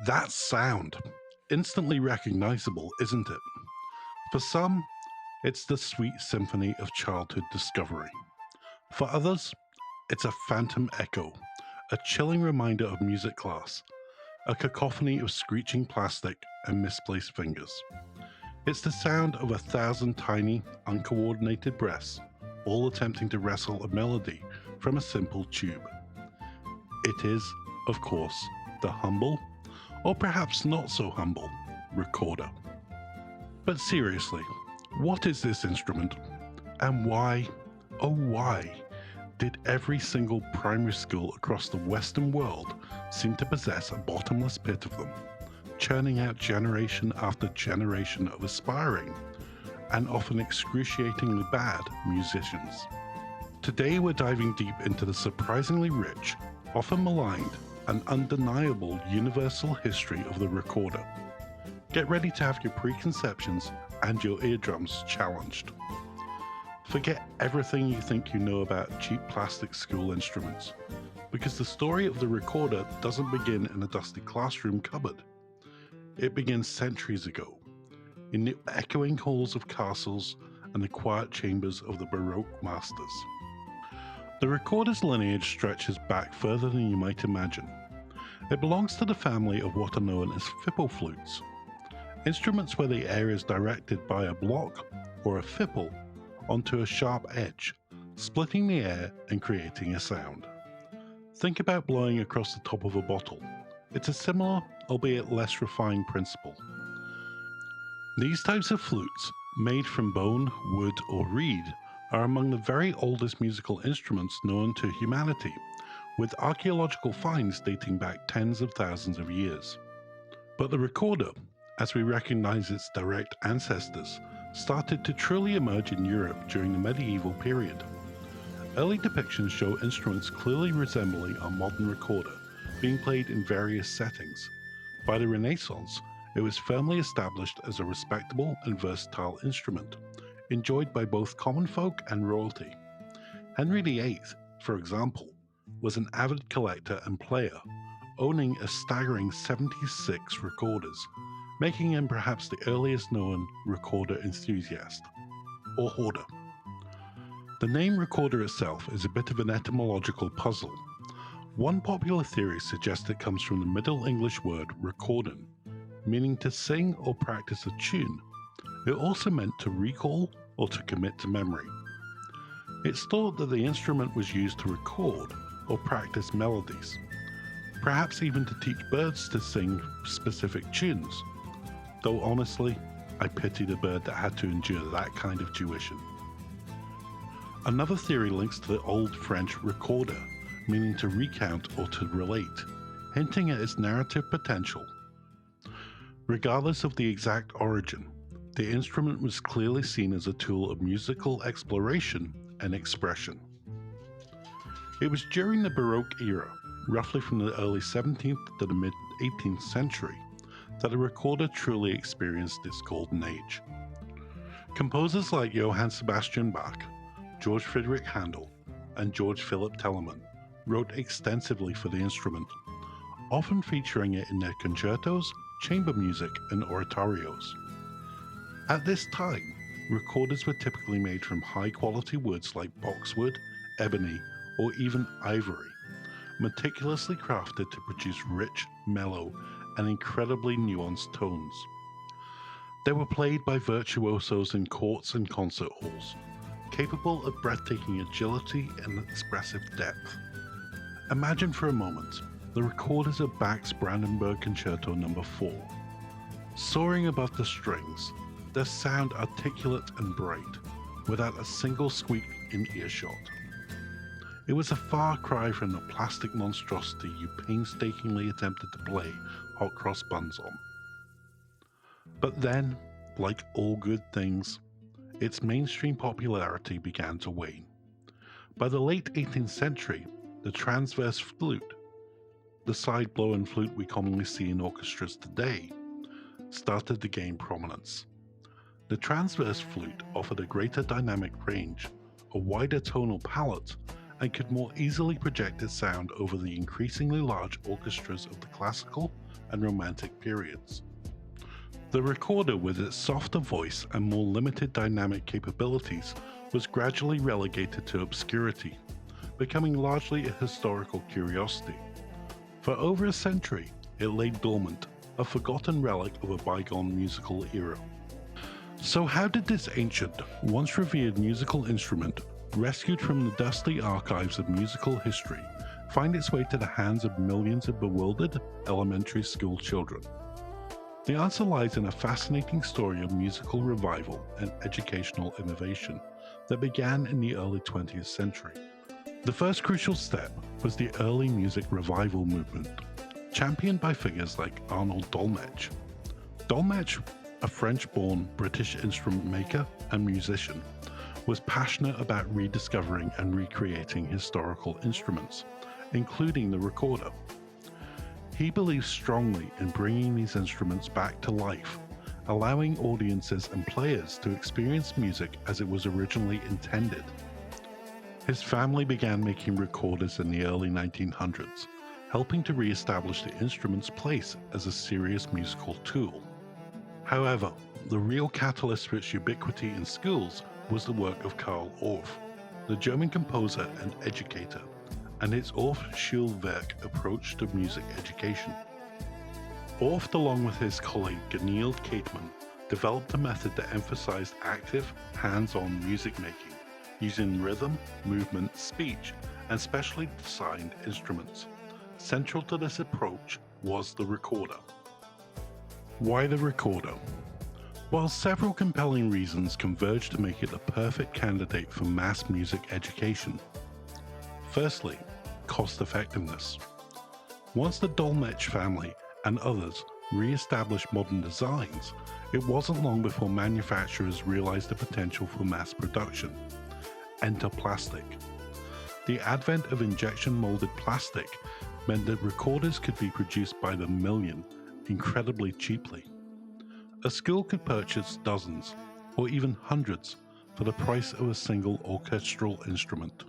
That sound, instantly recognizable, isn't it? For some, it's the sweet symphony of childhood discovery. For others, it's a phantom echo, a chilling reminder of music class, a cacophony of screeching plastic and misplaced fingers. It's the sound of 1,000 tiny, uncoordinated breaths, all attempting to wrestle a melody from a simple tube. It is, of course, the humble, or perhaps not so humble, recorder. But seriously, what is this instrument? And why, oh why, did every single primary school across the Western world seem to possess a bottomless pit of them, churning out generation after generation of aspiring and often excruciatingly bad musicians? Today we're diving deep into the surprisingly rich, often maligned, and undeniable universal history of the recorder. Get ready to have your preconceptions and your eardrums challenged. Forget everything you think you know about cheap plastic school instruments, because the story of the recorder doesn't begin in a dusty classroom cupboard. It begins centuries ago, in the echoing halls of castles and the quiet chambers of the Baroque masters. The recorder's lineage stretches back further than you might imagine. It belongs to the family of what are known as fipple flutes, instruments where the air is directed by a block or a fipple onto a sharp edge, splitting the air and creating a sound. Think about blowing across the top of a bottle. It's a similar, albeit less refined principle. These types of flutes, made from bone, wood, or reed, are among the very oldest musical instruments known to humanity, with archaeological finds dating back tens of thousands of years. But the recorder, as we recognize its direct ancestors, started to truly emerge in Europe during the medieval period. Early depictions show instruments clearly resembling our modern recorder, being played in various settings. By the Renaissance, it was firmly established as a respectable and versatile instrument, enjoyed by both common folk and royalty. Henry VIII, for example, was an avid collector and player, owning a staggering 76 recorders, making him perhaps the earliest known recorder enthusiast, or hoarder. The name recorder itself is a bit of an etymological puzzle. One popular theory suggests it comes from the Middle English word recorden, meaning to sing or practice a tune. It also meant to recall or to commit to memory. It's thought that the instrument was used to record or practice melodies, perhaps even to teach birds to sing specific tunes, though honestly, I pity the bird that had to endure that kind of tuition. Another theory links to the Old French recorder, meaning to recount or to relate, hinting at its narrative potential. Regardless of the exact origin, the instrument was clearly seen as a tool of musical exploration and expression. It was during the Baroque era, roughly from the early 17th to the mid 18th century, that a recorder truly experienced its golden age. Composers like Johann Sebastian Bach, George Friedrich Handel, and George Philip Telemann wrote extensively for the instrument, often featuring it in their concertos, chamber music, and oratorios. At this time, recorders were typically made from high-quality woods like boxwood, ebony, or even ivory, meticulously crafted to produce rich, mellow, and incredibly nuanced tones. They were played by virtuosos in courts and concert halls, capable of breathtaking agility and expressive depth. Imagine for a moment the recorders of Bach's Brandenburg Concerto No. 4. Soaring above the strings, their sound articulate and bright, without a single squeak in earshot. It was a far cry from the plastic monstrosity you painstakingly attempted to play hot cross buns on. But then, like all good things, its mainstream popularity began to wane. By the late 18th century, the transverse flute, the side-blown flute we commonly see in orchestras today, started to gain prominence. The transverse flute offered a greater dynamic range, a wider tonal palette, and could more easily project its sound over the increasingly large orchestras of the classical and Romantic periods. The recorder, with its softer voice and more limited dynamic capabilities, was gradually relegated to obscurity, becoming largely a historical curiosity. For over a century, it lay dormant, a forgotten relic of a bygone musical era. So how did this ancient, once revered musical instrument, rescued from the dusty archives of musical history, find its way to the hands of millions of bewildered elementary school children? The answer lies in a fascinating story of musical revival and educational innovation that began in the early 20th century. The first crucial step was the early music revival movement, championed by figures like Arnold Dolmetsch. Dolmetsch, a French-born British instrument maker and musician, was passionate about rediscovering and recreating historical instruments, including the recorder. He believes strongly in bringing these instruments back to life, allowing audiences and players to experience music as it was originally intended. His family began making recorders in the early 1900s, helping to re-establish the instrument's place as a serious musical tool. However, the real catalyst for its ubiquity in schools was the work of Karl Orff, the German composer and educator, and its Orff-Schulwerk approach to music education. Orff, along with his colleague Genield Kateman, developed a method that emphasized active, hands-on music making, using rhythm, movement, speech, and specially designed instruments. Central to this approach was the recorder. Why the recorder? While several compelling reasons converge to make it the perfect candidate for mass music education. Firstly, cost effectiveness. Once the Dolmetsch family and others re-established modern designs, it wasn't long before manufacturers realized the potential for mass production. Enter plastic. The advent of injection molded plastic meant that recorders could be produced by the million incredibly cheaply. A school could purchase dozens, or even hundreds, for the price of a single orchestral instrument.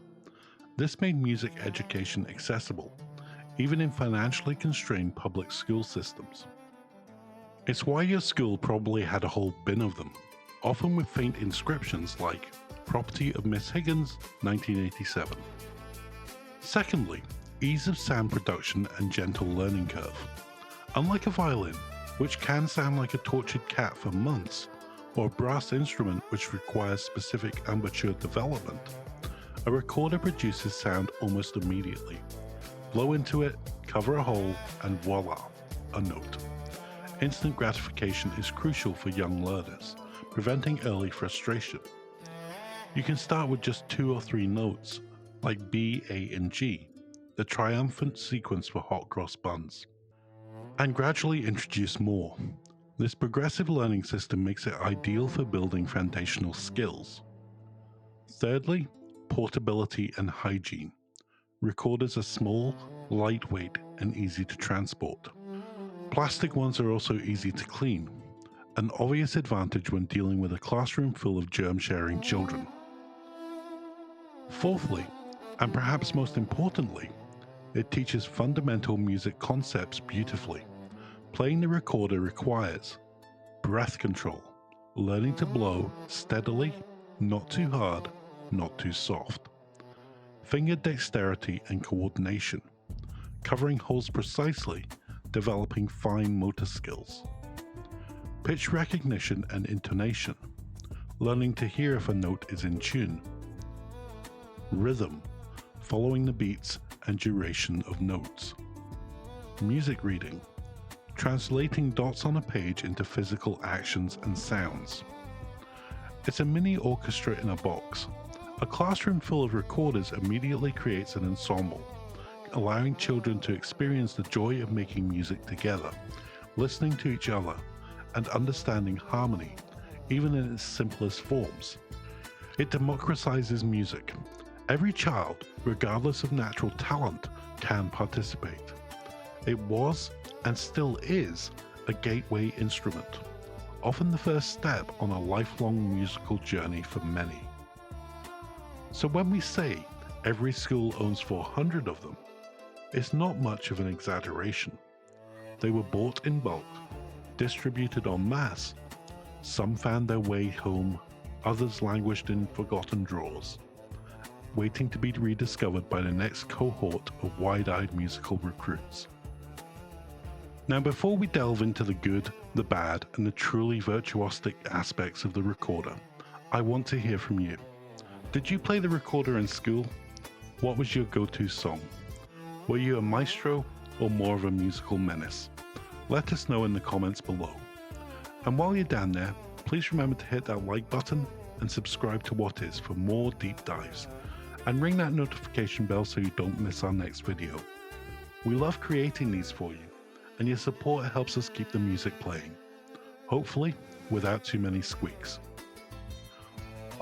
This made music education accessible, even in financially constrained public school systems. It's why your school probably had a whole bin of them, often with faint inscriptions like "Property of Miss Higgins, 1987. Secondly, ease of sound production and gentle learning curve. Unlike a violin, which can sound like a tortured cat for months, or a brass instrument which requires specific embouchure development, a recorder produces sound almost immediately. Blow into it, cover a hole, and voila, a note. Instant gratification is crucial for young learners, preventing early frustration. You can start with just 2 or 3 notes, like B, A, and G, the triumphant sequence for hot cross buns, and gradually introduce more. This progressive learning system makes it ideal for building foundational skills. Thirdly, portability and hygiene. Recorders are small, lightweight, and easy to transport. Plastic ones are also easy to clean, an obvious advantage when dealing with a classroom full of germ-sharing children. Fourthly, and perhaps most importantly, it teaches fundamental music concepts beautifully. Playing the recorder requires breath control, learning to blow steadily, not too hard, not too soft. Finger dexterity and coordination, covering holes precisely, developing fine motor skills. Pitch recognition and intonation, learning to hear if a note is in tune. Rhythm, following the beats and duration of notes. Music reading, translating dots on a page into physical actions and sounds. It's a mini orchestra in a box. A classroom full of recorders immediately creates an ensemble, allowing children to experience the joy of making music together, listening to each other, and understanding harmony, even in its simplest forms. It democratizes music. Every child, regardless of natural talent, can participate. It was, and still is, a gateway instrument, often the first step on a lifelong musical journey for many. So when we say every school owns 400 of them, it's not much of an exaggeration. They were bought in bulk, distributed en masse. Some found their way home, others languished in forgotten drawers, waiting to be rediscovered by the next cohort of wide-eyed musical recruits. Now, before we delve into the good, the bad, and the truly virtuosic aspects of the recorder, I want to hear from you. Did you play the recorder in school? What was your go-to song? Were you a maestro or more of a musical menace? Let us know in the comments below. And while you're down there, please remember to hit that like button and subscribe to What Is for more deep dives, and ring that notification bell so you don't miss our next video. We love creating these for you, and your support helps us keep the music playing, hopefully without too many squeaks.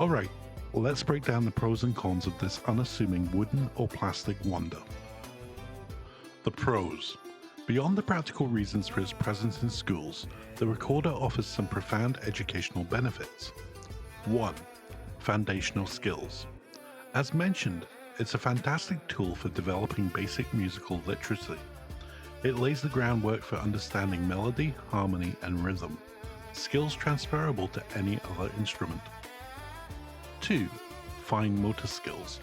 Alright, let's break down the pros and cons of this unassuming wooden or plastic wonder. The pros. Beyond the practical reasons for its presence in schools, the recorder offers some profound educational benefits. 1. Foundational skills. As mentioned, it's a fantastic tool for developing basic musical literacy. It lays the groundwork for understanding melody, harmony, and rhythm, skills transferable to any other instrument. 2. Fine motor skills.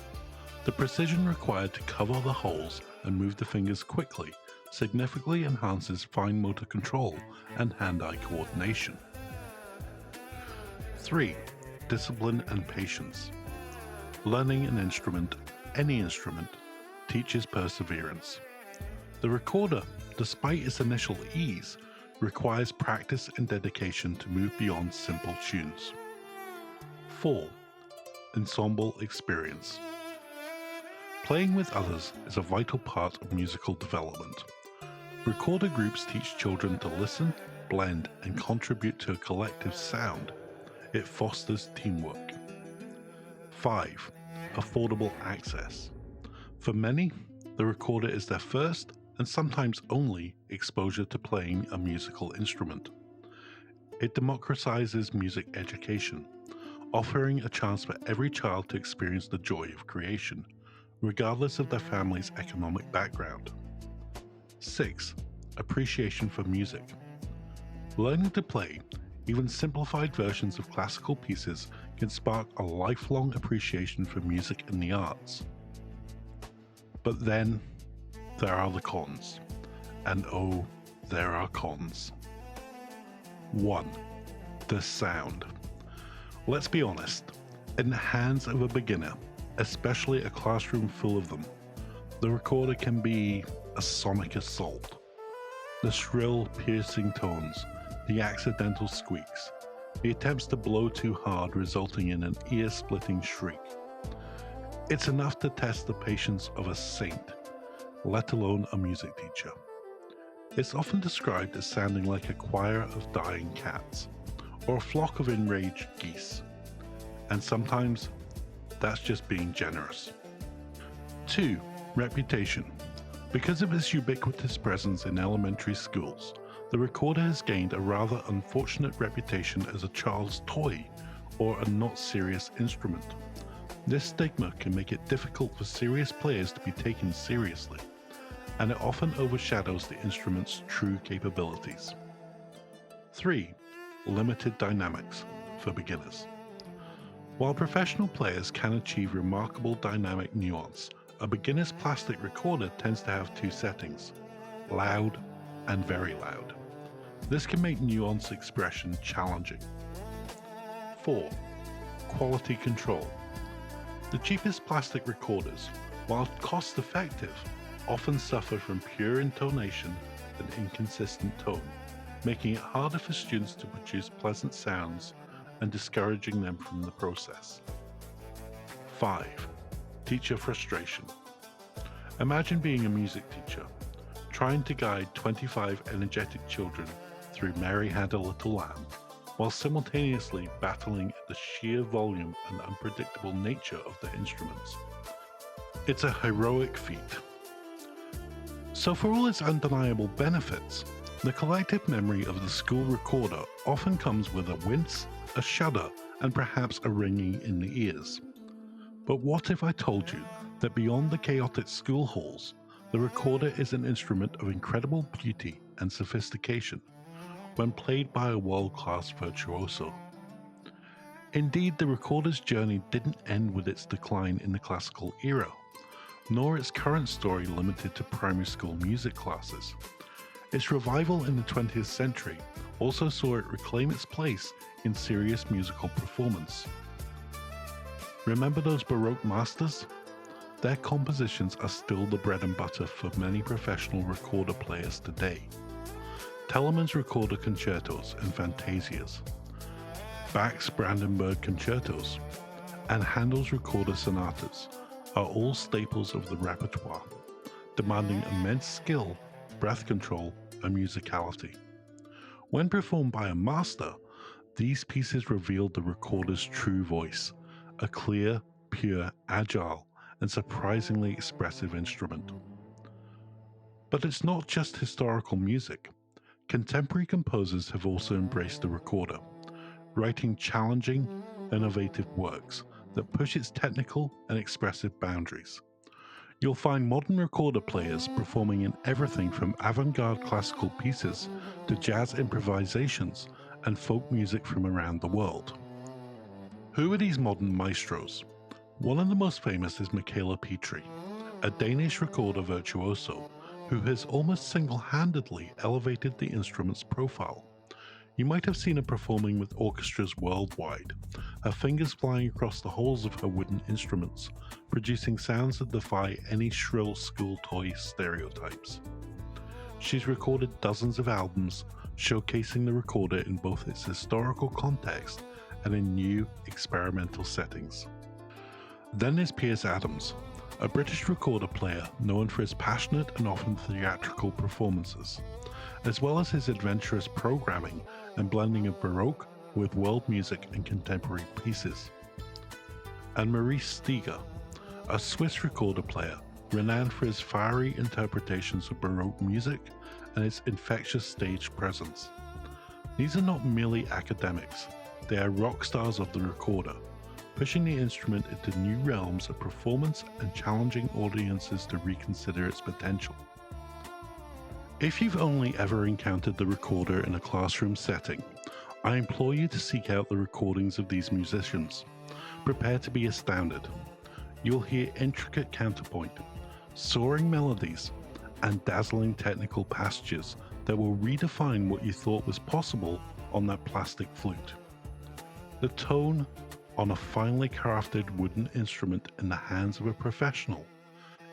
The precision required to cover the holes and move the fingers quickly significantly enhances fine motor control and hand-eye coordination. 3. Discipline and patience. Learning an instrument, any instrument, teaches perseverance. The recorder, despite its initial ease, requires practice and dedication to move beyond simple tunes. 4. Ensemble experience. Playing with others is a vital part of musical development. Recorder groups teach children to listen, blend, and contribute to a collective sound. It fosters teamwork. 5. Affordable access. For many, the recorder is their first and sometimes only exposure to playing a musical instrument. It democratizes music education, offering a chance for every child to experience the joy of creation, regardless of their family's economic background. 6. Appreciation for music. Learning to play, even simplified versions of classical pieces, can spark a lifelong appreciation for music and the arts. But then, there are the cons. And oh, there are cons. 1. The sound. Let's be honest, in the hands of a beginner, especially a classroom full of them, the recorder can be a sonic assault. The shrill, piercing tones, the accidental squeaks, the attempts to blow too hard resulting in an ear-splitting shriek. It's enough to test the patience of a saint, let alone a music teacher. It's often described as sounding like a choir of dying cats, or a flock of enraged geese. And sometimes, that's just being generous. 2. Reputation. Because of its ubiquitous presence in elementary schools, the recorder has gained a rather unfortunate reputation as a child's toy or a not serious instrument. This stigma can make it difficult for serious players to be taken seriously, and it often overshadows the instrument's true capabilities. 3. Limited dynamics for beginners. While professional players can achieve remarkable dynamic nuance, a beginner's plastic recorder tends to have two settings: loud and very loud. This can make nuance expression challenging. 4. Quality control. The cheapest plastic recorders, while cost-effective, often suffer from pure intonation and inconsistent tone, making it harder for students to produce pleasant sounds and discouraging them from the process. 5. Teacher frustration. Imagine being a music teacher, trying to guide 25 energetic children through Mary Had a Little Lamb, while simultaneously battling the sheer volume and unpredictable nature of the instruments. It's a heroic feat. So for all its undeniable benefits, the collective memory of the school recorder often comes with a wince, a shudder, and perhaps a ringing in the ears. But what if I told you that beyond the chaotic school halls, the recorder is an instrument of incredible beauty and sophistication when played by a world-class virtuoso. Indeed, the recorder's journey didn't end with its decline in the classical era, nor its current story limited to primary school music classes. Its revival in the 20th century also saw it reclaim its place in serious musical performance. Remember those Baroque masters? Their compositions are still the bread and butter for many professional recorder players today. Telemann's recorder concertos and fantasias, Bach's Brandenburg concertos, and Handel's recorder sonatas are all staples of the repertoire, demanding immense skill, breath control, and musicality. When performed by a master, these pieces revealed the recorder's true voice, a clear, pure, agile, and surprisingly expressive instrument. But it's not just historical music. Contemporary composers have also embraced the recorder, writing challenging, innovative works that push its technical and expressive boundaries. You'll find modern recorder players performing in everything from avant-garde classical pieces to jazz improvisations and folk music from around the world. Who are these modern maestros? One of the most famous is Michaela Petri, a Danish recorder virtuoso who has almost single-handedly elevated the instrument's profile. You might have seen her performing with orchestras worldwide, her fingers flying across the holes of her wooden instruments, producing sounds that defy any shrill school toy stereotypes. She's recorded dozens of albums, showcasing the recorder in both its historical context and in new, experimental settings. Then there's Piers Adams, a British recorder player known for his passionate and often theatrical performances, as well as his adventurous programming and blending of Baroque with world music and contemporary pieces. And Maurice Steiger, a Swiss recorder player renowned for his fiery interpretations of Baroque music and its infectious stage presence. These are not merely academics, they are rock stars of the recorder, pushing the instrument into new realms of performance and challenging audiences to reconsider its potential. If you've only ever encountered the recorder in a classroom setting, I implore you to seek out the recordings of these musicians. Prepare to be astounded. You'll hear intricate counterpoint, soaring melodies, and dazzling technical passages that will redefine what you thought was possible on that plastic flute. The tone on a finely crafted wooden instrument in the hands of a professional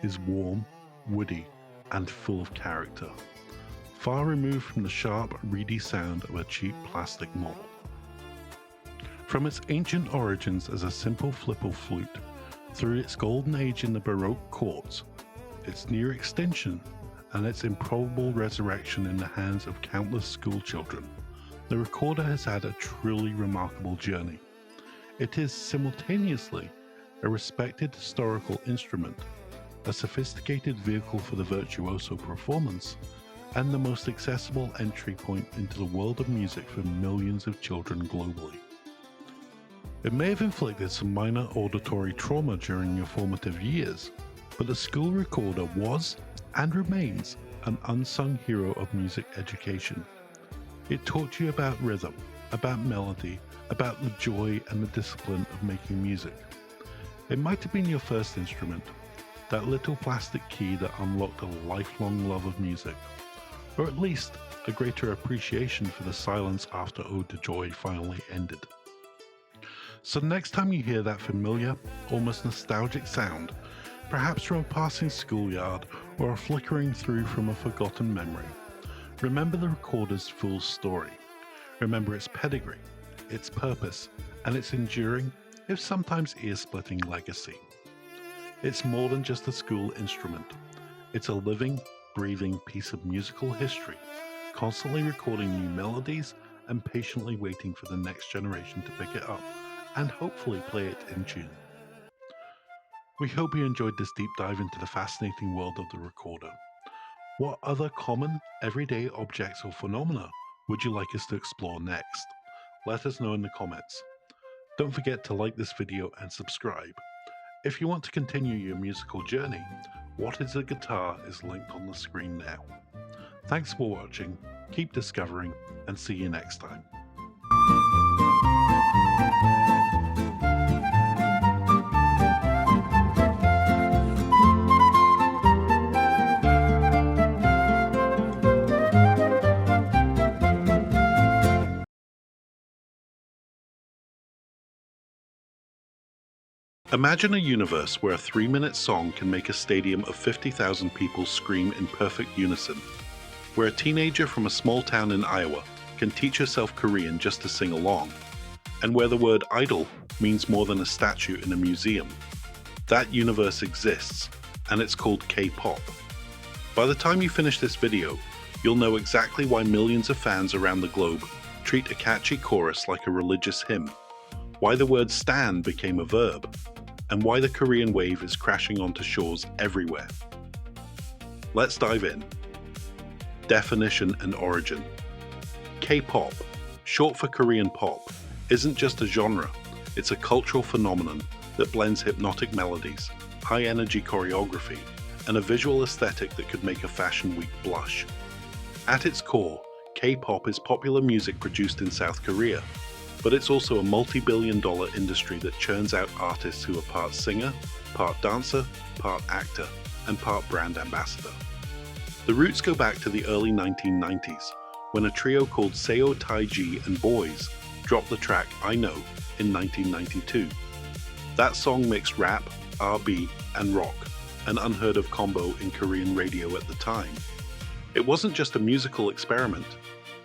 is warm, woody, and full of character, far removed from the sharp, reedy sound of a cheap plastic model. From its ancient origins as a simple flipple flute, through its golden age in the Baroque courts, its near extinction, and its improbable resurrection in the hands of countless schoolchildren, the recorder has had a truly remarkable journey. It is simultaneously a respected historical instrument, a sophisticated vehicle for the virtuoso performance, and the most accessible entry point into the world of music for millions of children globally. It may have inflicted some minor auditory trauma during your formative years, but the school recorder was, and remains, an unsung hero of music education. It taught you about rhythm, about melody, about the joy and the discipline of making music. It might have been your first instrument, that little plastic key that unlocked a lifelong love of music, or at least a greater appreciation for the silence after Ode to Joy finally ended. So next time you hear that familiar, almost nostalgic sound, perhaps from a passing schoolyard or a flickering through from a forgotten memory, remember the recorder's full story. Remember its pedigree, its purpose, and its enduring, if sometimes ear-splitting legacy. It's more than just a school instrument. It's a living, breathing piece of musical history, constantly recording new melodies and patiently waiting for the next generation to pick it up and hopefully play it in tune. We hope you enjoyed this deep dive into the fascinating world of the recorder. What other common, everyday objects or phenomena would you like us to explore next? Let us know in the comments. Don't forget to like this video and subscribe. If you want to continue your musical journey, What is a Guitar is linked on the screen now. Thanks for watching, keep discovering, and see you next time. Imagine a universe where a 3-minute song can make a stadium of 50,000 people scream in perfect unison, where a teenager from a small town in Iowa can teach herself Korean just to sing along, and where the word idol means more than a statue in a museum. That universe exists, and it's called K-pop. By the time you finish this video, you'll know exactly why millions of fans around the globe treat a catchy chorus like a religious hymn, why the word stan became a verb, and why the Korean wave is crashing onto shores everywhere. Let's dive in. Definition and origin. K-pop, short for Korean pop, isn't just a genre, it's a cultural phenomenon that blends hypnotic melodies, high-energy choreography, and a visual aesthetic that could make a fashion week blush. At its core, K-pop is popular music produced in South Korea, but it's also a multi-billion-dollar industry that churns out artists who are part singer, part dancer, part actor, and part brand ambassador. The roots go back to the early 1990s, when a trio called Seo Taiji and Boys dropped the track I Know in 1992. That song mixed rap, R&B, and rock, an unheard-of combo in Korean radio at the time. It wasn't just a musical experiment,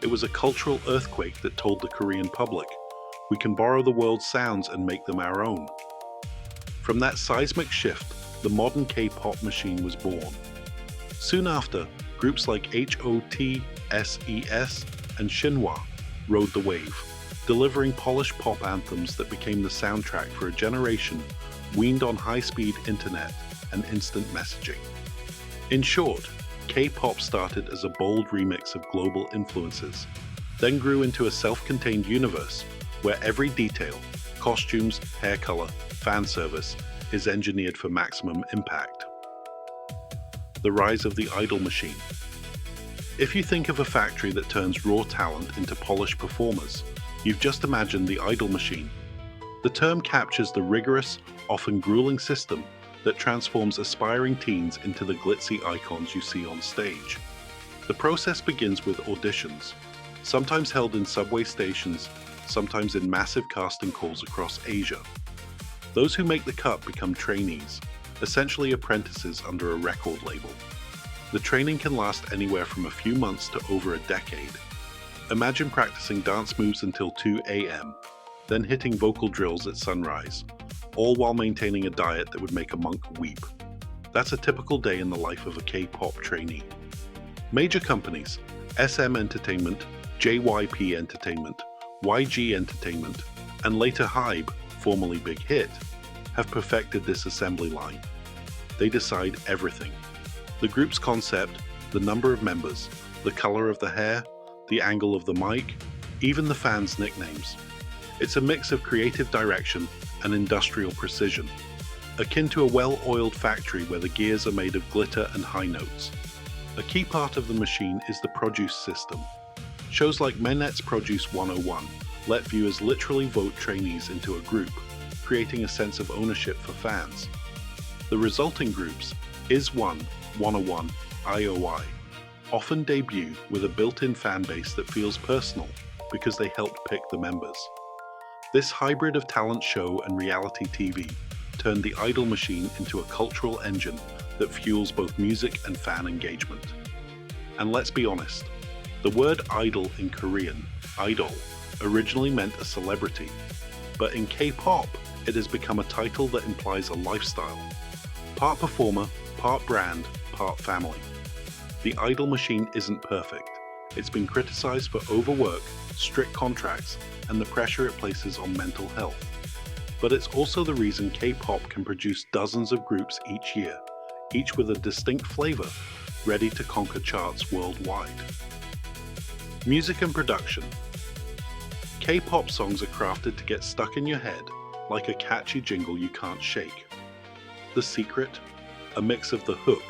it was a cultural earthquake that told the Korean public, we can borrow the world's sounds and make them our own. From that seismic shift, the modern K-pop machine was born. Soon after, groups like HOTSES and Shinhwa rode the wave, delivering polished pop anthems that became the soundtrack for a generation weaned on high-speed internet and instant messaging. In short, K-pop started as a bold remix of global influences, then grew into a self-contained universe where every detail, costumes, hair color, fan service, is engineered for maximum impact. The rise of the idol machine. If you think of a factory that turns raw talent into polished performers, you've just imagined the idol machine. The term captures the rigorous, often grueling system that transforms aspiring teens into the glitzy icons you see on stage. The process begins with auditions, sometimes held in subway stations, sometimes in massive casting calls across Asia. Those who make the cut become trainees, essentially apprentices under a record label. The training can last anywhere from a few months to over a decade. Imagine practicing dance moves until 2 a.m., then hitting vocal drills at sunrise, all while maintaining a diet that would make a monk weep. That's a typical day in the life of a K-pop trainee. Major companies, SM Entertainment, JYP Entertainment, YG Entertainment, and later Hybe, formerly Big Hit, have perfected this assembly line. They decide everything. The group's concept, the number of members, the color of the hair, the angle of the mic, even the fans' nicknames. It's a mix of creative direction and industrial precision, akin to a well-oiled factory where the gears are made of glitter and high notes. A key part of the machine is the produce system. Shows like Menet's Produce 101 let viewers literally vote trainees into a group, creating a sense of ownership for fans. The resulting groups, IZ*ONE, 101, IOI, often debut with a built-in fan base that feels personal because they helped pick the members. This hybrid of talent show and reality TV turned the idol machine into a cultural engine that fuels both music and fan engagement. And let's be honest, the word idol in Korean, idol, originally meant a celebrity, but in K-pop, it has become a title that implies a lifestyle. Part performer, part brand, part family. The idol machine isn't perfect. It's been criticized for overwork, strict contracts, and the pressure it places on mental health. But it's also the reason K-pop can produce dozens of groups each year, each with a distinct flavor, ready to conquer charts worldwide. Music and production. K-pop songs are crafted to get stuck in your head like a catchy jingle you can't shake. The secret? A mix of the hook,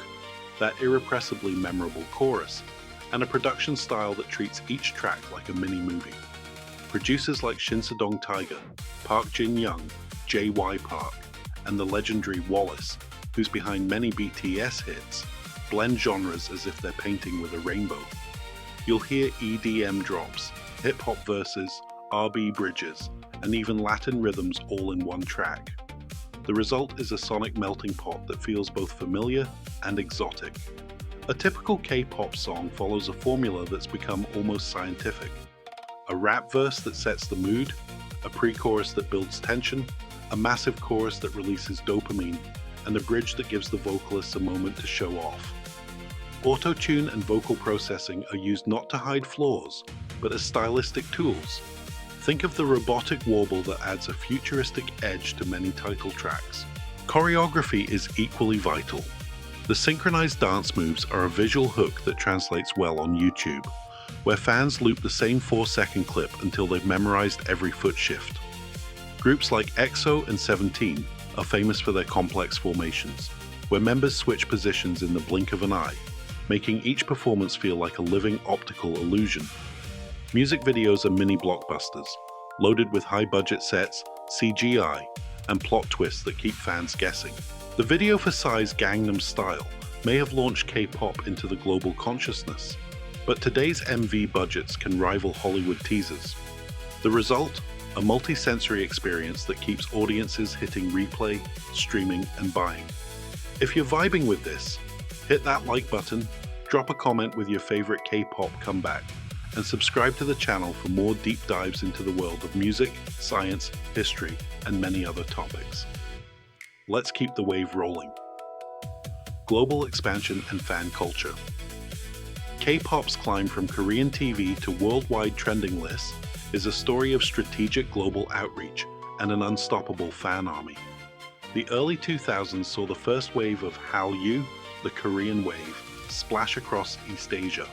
that irrepressibly memorable chorus, and a production style that treats each track like a mini-movie. Producers like Shinsadong Tiger, Park Jin-young, J.Y. Park, and the legendary Wallace, who's behind many BTS hits, blend genres as if they're painting with a rainbow. You'll hear EDM drops, hip-hop verses, R&B bridges, and even Latin rhythms all in one track. The result is a sonic melting pot that feels both familiar and exotic. A typical K-pop song follows a formula that's become almost scientific. A rap verse that sets the mood, a pre-chorus that builds tension, a massive chorus that releases dopamine, and a bridge that gives the vocalists a moment to show off. Auto-tune and vocal processing are used not to hide flaws, but as stylistic tools. Think of the robotic warble that adds a futuristic edge to many title tracks. Choreography is equally vital. The synchronized dance moves are a visual hook that translates well on YouTube, where fans loop the same 4-second clip until they've memorized every foot shift. Groups like EXO and 17 are famous for their complex formations, where members switch positions in the blink of an eye, making each performance feel like a living optical illusion. Music videos are mini blockbusters, loaded with high-budget sets, CGI, and plot twists that keep fans guessing. The video for Psy's Gangnam Style may have launched K-pop into the global consciousness, but today's MV budgets can rival Hollywood teasers. The result? A multi-sensory experience that keeps audiences hitting replay, streaming, and buying. If you're vibing with this, hit that like button, drop a comment with your favorite K-pop comeback, and subscribe to the channel for more deep dives into the world of music, science, history, and many other topics. Let's keep the wave rolling. Global expansion and fan culture. K-pop's climb from Korean TV to worldwide trending lists is a story of strategic global outreach and an unstoppable fan army. The early 2000s saw the first wave of Hallyu, the Korean wave, splash across East Asia.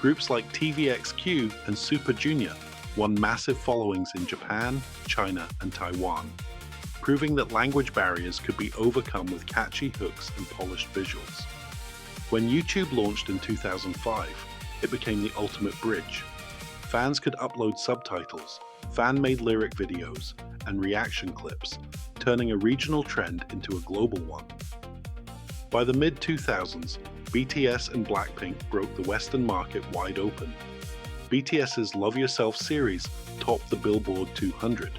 Groups like TVXQ and Super Junior won massive followings in Japan, China, and Taiwan, proving that language barriers could be overcome with catchy hooks and polished visuals. When YouTube launched in 2005, it became the ultimate bridge. Fans could upload subtitles, fan-made lyric videos, and reaction clips, turning a regional trend into a global one. By the mid-2000s, BTS and Blackpink broke the Western market wide open. BTS's Love Yourself series topped the Billboard 200,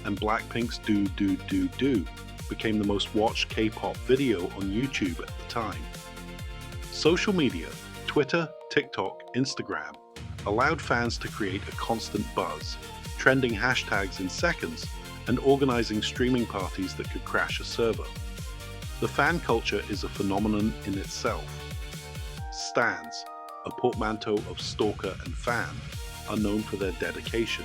and Blackpink's Do Do Do Do became the most watched K-pop video on YouTube at the time. Social media, Twitter, TikTok, Instagram, allowed fans to create a constant buzz, trending hashtags in seconds, and organizing streaming parties that could crash a server. The fan culture is a phenomenon in itself. Stans, a portmanteau of stalker and fan, are known for their dedication.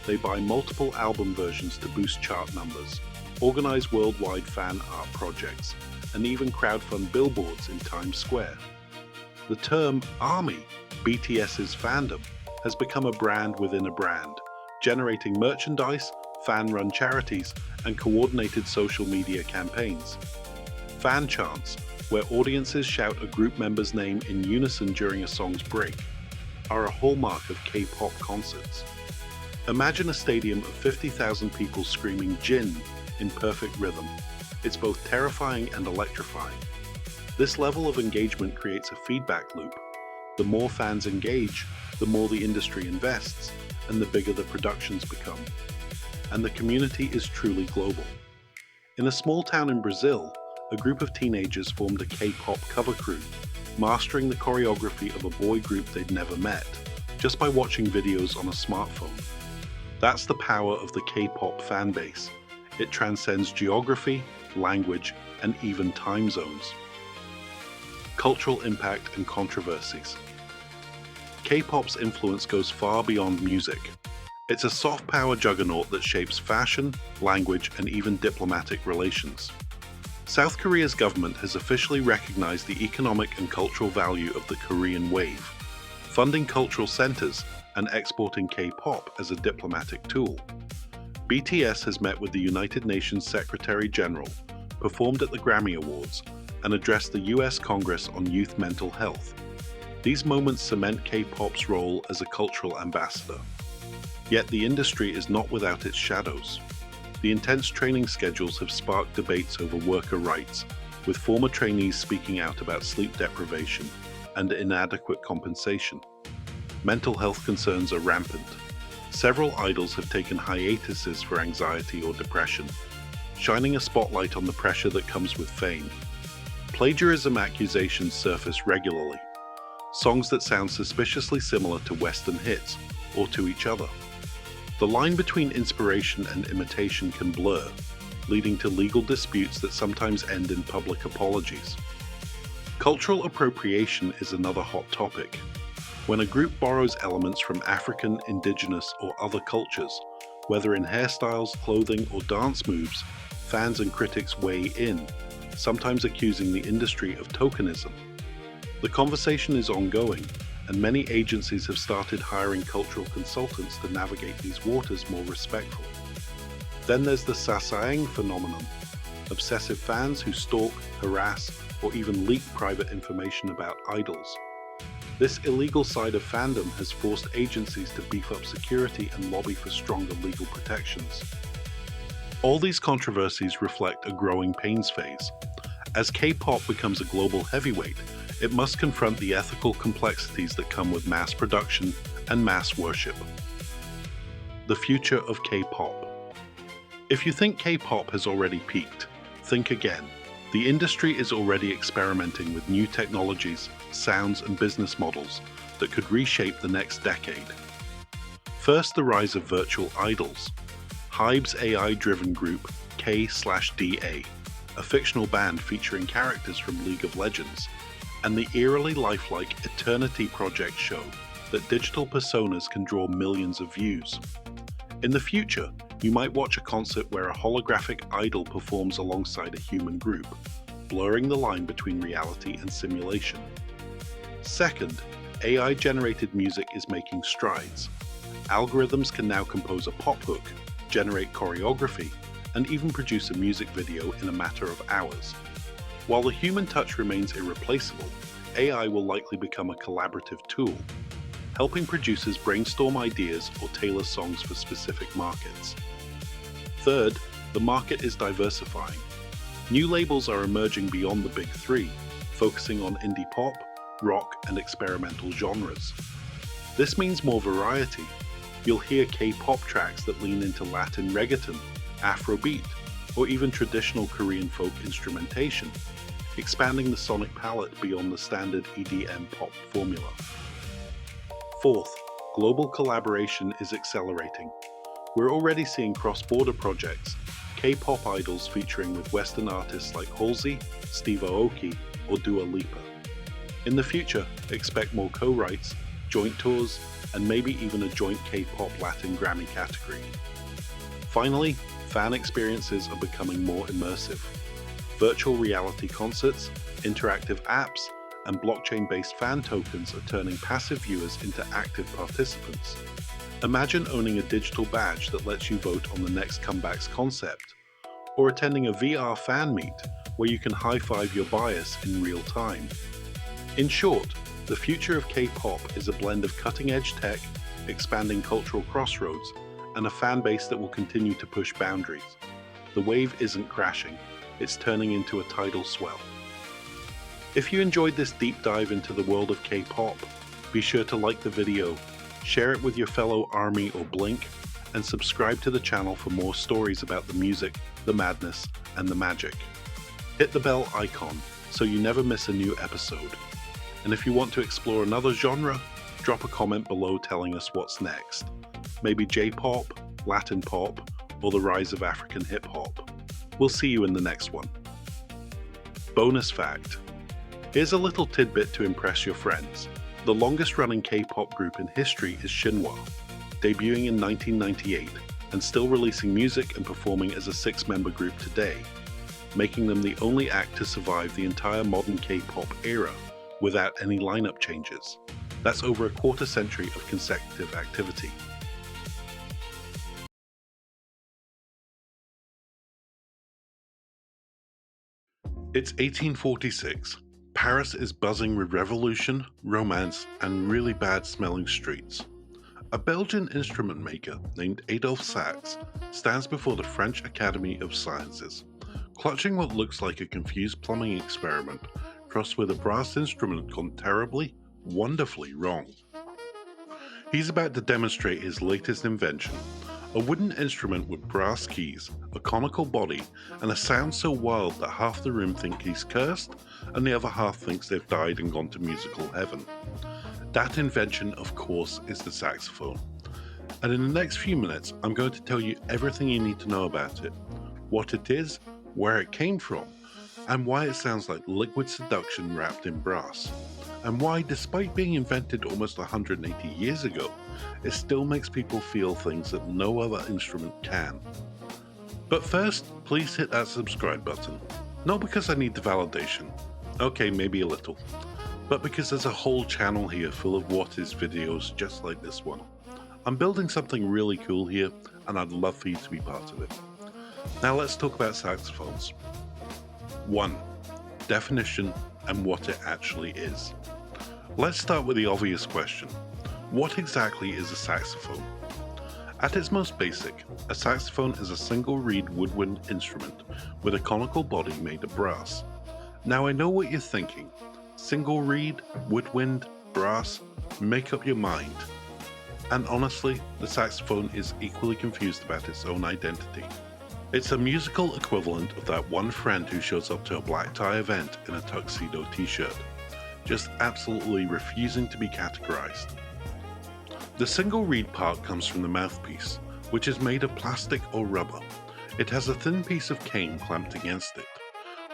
They buy multiple album versions to boost chart numbers, organize worldwide fan art projects, and even crowdfund billboards in Times Square. The term ARMY, BTS's fandom, has become a brand within a brand, generating merchandise, fan-run charities, and coordinated social media campaigns. Fan chants, where audiences shout a group member's name in unison during a song's break, are a hallmark of K-pop concerts. Imagine a stadium of 50,000 people screaming Jin in perfect rhythm. It's both terrifying and electrifying. This level of engagement creates a feedback loop. The more fans engage, the more the industry invests, and the bigger the productions become. And the community is truly global. In a small town in Brazil, a group of teenagers formed a K-pop cover crew, mastering the choreography of a boy group they'd never met, just by watching videos on a smartphone. That's the power of the K-pop fan base. It transcends geography, language, and even time zones. Cultural impact and controversies. K-pop's influence goes far beyond music. It's a soft power juggernaut that shapes fashion, language, and even diplomatic relations. South Korea's government has officially recognized the economic and cultural value of the Korean wave, funding cultural centers and exporting K-pop as a diplomatic tool. BTS has met with the United Nations Secretary General, performed at the Grammy Awards, and addressed the US Congress on youth mental health. These moments cement K-pop's role as a cultural ambassador. Yet the industry is not without its shadows. The intense training schedules have sparked debates over worker rights, with former trainees speaking out about sleep deprivation and inadequate compensation. Mental health concerns are rampant. Several idols have taken hiatuses for anxiety or depression, shining a spotlight on the pressure that comes with fame. Plagiarism accusations surface regularly, songs that sound suspiciously similar to Western hits or to each other. The line between inspiration and imitation can blur, leading to legal disputes that sometimes end in public apologies. Cultural appropriation is another hot topic. When a group borrows elements from African, indigenous, or other cultures, whether in hairstyles, clothing, or dance moves, fans and critics weigh in, sometimes accusing the industry of tokenism. The conversation is ongoing, and many agencies have started hiring cultural consultants to navigate these waters more respectfully. Then there's the sasaeng phenomenon, obsessive fans who stalk, harass, or even leak private information about idols. This illegal side of fandom has forced agencies to beef up security and lobby for stronger legal protections. All these controversies reflect a growing pains phase. As K-pop becomes a global heavyweight, it must confront the ethical complexities that come with mass production and mass worship. The future of K-pop. If you think K-pop has already peaked, think again. The industry is already experimenting with new technologies, sounds, and business models that could reshape the next decade. First, the rise of virtual idols. HYBE's AI-driven group K/DA, a fictional band featuring characters from League of Legends, and the eerily lifelike Eternity Project show that digital personas can draw millions of views. In the future, you might watch a concert where a holographic idol performs alongside a human group, blurring the line between reality and simulation. Second, AI-generated music is making strides. Algorithms can now compose a pop hook, generate choreography, and even produce a music video in a matter of hours. While the human touch remains irreplaceable, AI will likely become a collaborative tool, helping producers brainstorm ideas or tailor songs for specific markets. Third, the market is diversifying. New labels are emerging beyond the big three, focusing on indie pop, rock, and experimental genres. This means more variety. You'll hear K-pop tracks that lean into Latin reggaeton, Afrobeat, or even traditional Korean folk instrumentation, expanding the sonic palette beyond the standard EDM pop formula. Fourth, global collaboration is accelerating. We're already seeing cross-border projects, K-pop idols featuring with Western artists like Halsey, Steve Aoki, or Dua Lipa. In the future, expect more co-writes, joint tours, and maybe even a joint K-pop Latin Grammy category. Finally, fan experiences are becoming more immersive. Virtual reality concerts, interactive apps, and blockchain-based fan tokens are turning passive viewers into active participants. Imagine owning a digital badge that lets you vote on the next comeback's concept, or attending a VR fan meet where you can high-five your bias in real time. In short, the future of K-pop is a blend of cutting-edge tech, expanding cultural crossroads, and a fan base that will continue to push boundaries. The wave isn't crashing, it's turning into a tidal swell. If you enjoyed this deep dive into the world of K-pop, be sure to like the video, share it with your fellow ARMY or Blink, and subscribe to the channel for more stories about the music, the madness, and the magic. Hit the bell icon so you never miss a new episode. And if you want to explore another genre, drop a comment below telling us what's next. Maybe J-pop, Latin pop, or the rise of African hip-hop. We'll see you in the next one. Bonus fact. Here's a little tidbit to impress your friends. The longest-running K-pop group in history is Shinhwa, debuting in 1998 and still releasing music and performing as a 6-member group today, making them the only act to survive the entire modern K-pop era without any lineup changes. That's over a quarter century of consecutive activity. It's 1846. Paris is buzzing with revolution, romance, and really bad smelling streets. A Belgian instrument maker named Adolphe Sax stands before the French Academy of Sciences, clutching what looks like a confused plumbing experiment crossed with a brass instrument gone terribly, wonderfully wrong. He's about to demonstrate his latest invention, a wooden instrument with brass keys, a conical body, and a sound so wild that half the room think he's cursed, and the other half thinks they've died and gone to musical heaven. That invention, of course, is the saxophone. And in the next few minutes, I'm going to tell you everything you need to know about it, what it is, where it came from, and why it sounds like liquid seduction wrapped in brass, and why, despite being invented almost 180 years ago, it still makes people feel things that no other instrument can. But first, please hit that subscribe button. Not because I need the validation, okay, maybe a little, but because there's a whole channel here full of what is videos just like this one. I'm building something really cool here, and I'd love for you to be part of it. Now let's talk about saxophones. 1. Definition and what it actually is. Let's start with the obvious question. What exactly is a saxophone? At its most basic, a saxophone is a single reed woodwind instrument with a conical body made of brass. Now I know what you're thinking. Single reed, woodwind, brass, make up your mind. And honestly, the saxophone is equally confused about its own identity. It's a musical equivalent of that one friend who shows up to a black tie event in a tuxedo t-shirt, just absolutely refusing to be categorized. The single reed part comes from the mouthpiece, which is made of plastic or rubber. It has a thin piece of cane clamped against it.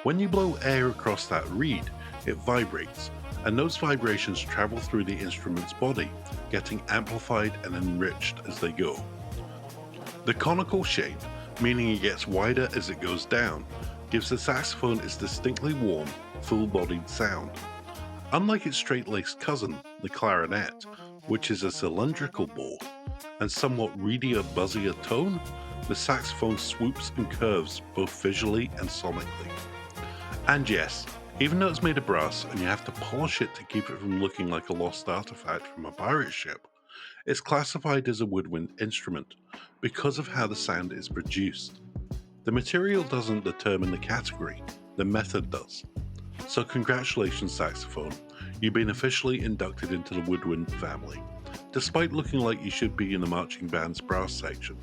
When you blow air across that reed, it vibrates, and those vibrations travel through the instrument's body, getting amplified and enriched as they go. The conical shape, meaning it gets wider as it goes down, gives the saxophone its distinctly warm, full-bodied sound. Unlike its straight-laced cousin, the clarinet, which is a cylindrical bore, and somewhat reedier, buzzier tone, the saxophone swoops and curves both visually and sonically. And yes, even though it's made of brass and you have to polish it to keep it from looking like a lost artifact from a pirate ship, it's classified as a woodwind instrument because of how the sound is produced. The material doesn't determine the category, the method does. So congratulations, saxophone, you've been officially inducted into the woodwind family, despite looking like you should be in the marching band's brass section.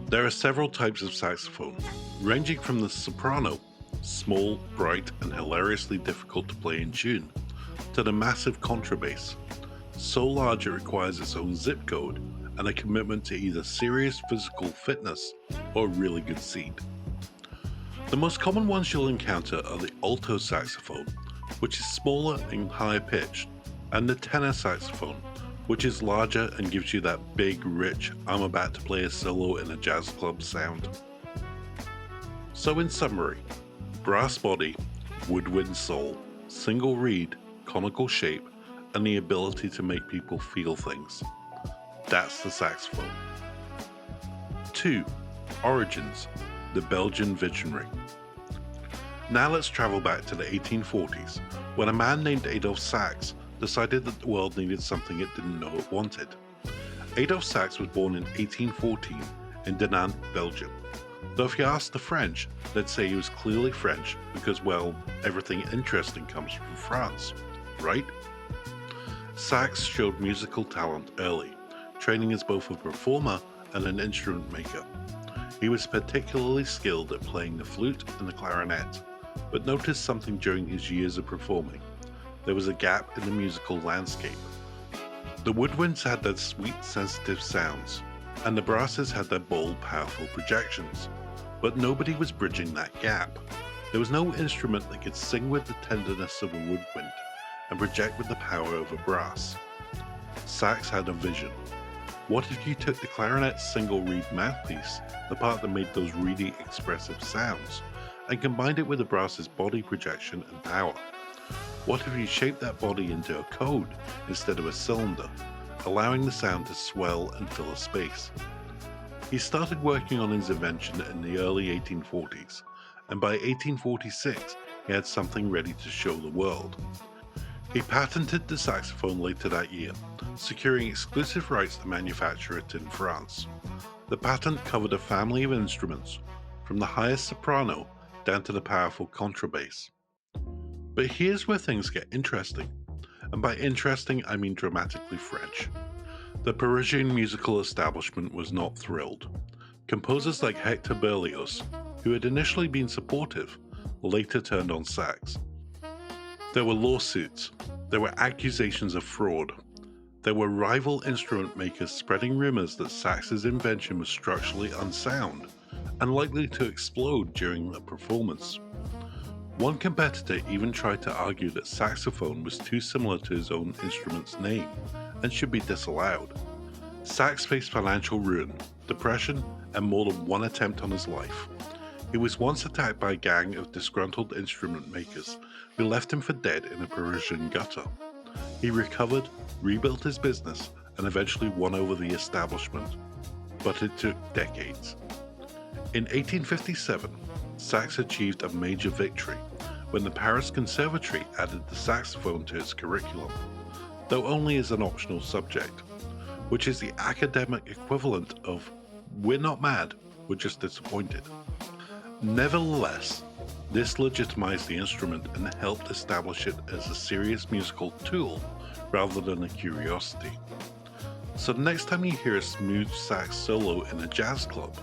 There are several types of saxophone, ranging from the soprano, small, bright, and hilariously difficult to play in tune, to the massive contrabass, so large it requires its own zip code and a commitment to either serious physical fitness or really good seed. The most common ones you'll encounter are the alto saxophone, which is smaller and higher pitched, and the tenor saxophone, which is larger and gives you that big, rich, I'm about to play a solo in a jazz club sound. So in summary, brass body, woodwind soul, single reed, conical shape, and the ability to make people feel things. That's the saxophone. 2. Origins, the Belgian visionary. Now let's travel back to the 1840s, when a man named Adolphe Sax decided that the world needed something it didn't know it wanted. Adolphe Sax was born in 1814 in Dinant, Belgium. Though if you ask the French, they'd say he was clearly French because, well, everything interesting comes from France, right? Sax showed musical talent early, training as both a performer and an instrument maker. He was particularly skilled at playing the flute and the clarinet, but noticed something during his years of performing. There was a gap in the musical landscape. The woodwinds had their sweet, sensitive sounds, and the brasses had their bold, powerful projections, but nobody was bridging that gap. There was no instrument that could sing with the tenderness of a woodwind and project with the power of a brass. Sax had a vision. What if you took the clarinet's single reed mouthpiece, the part that made those reedy, expressive sounds, and combined it with the brass's body projection and power? What if you shaped that body into a code instead of a cylinder, allowing the sound to swell and fill a space? He started working on his invention in the early 1840s, and by 1846 he had something ready to show the world. He patented the saxophone later that year, securing exclusive rights to manufacture it in France. The patent covered a family of instruments, from the highest soprano down to the powerful contrabass. But here's where things get interesting, and by interesting I mean dramatically French. The Parisian musical establishment was not thrilled. Composers like Hector Berlioz, who had initially been supportive, later turned on sax. There were lawsuits, there were accusations of fraud, there were rival instrument makers spreading rumors that sax's invention was structurally unsound and likely to explode during a performance. One competitor even tried to argue that saxophone was too similar to his own instrument's name and should be disallowed. Sax faced financial ruin, depression, and more than one attempt on his life. He was once attacked by a gang of disgruntled instrument makers who left him for dead in a Parisian gutter. He recovered, rebuilt his business, and eventually won over the establishment. But it took decades. In 1857, sax achieved a major victory when the Paris Conservatory added the saxophone to its curriculum, though only as an optional subject, which is the academic equivalent of "we're not mad, we're just disappointed." Nevertheless, this legitimized the instrument and helped establish it as a serious musical tool rather than a curiosity. So the next time you hear a smooth sax solo in a jazz club,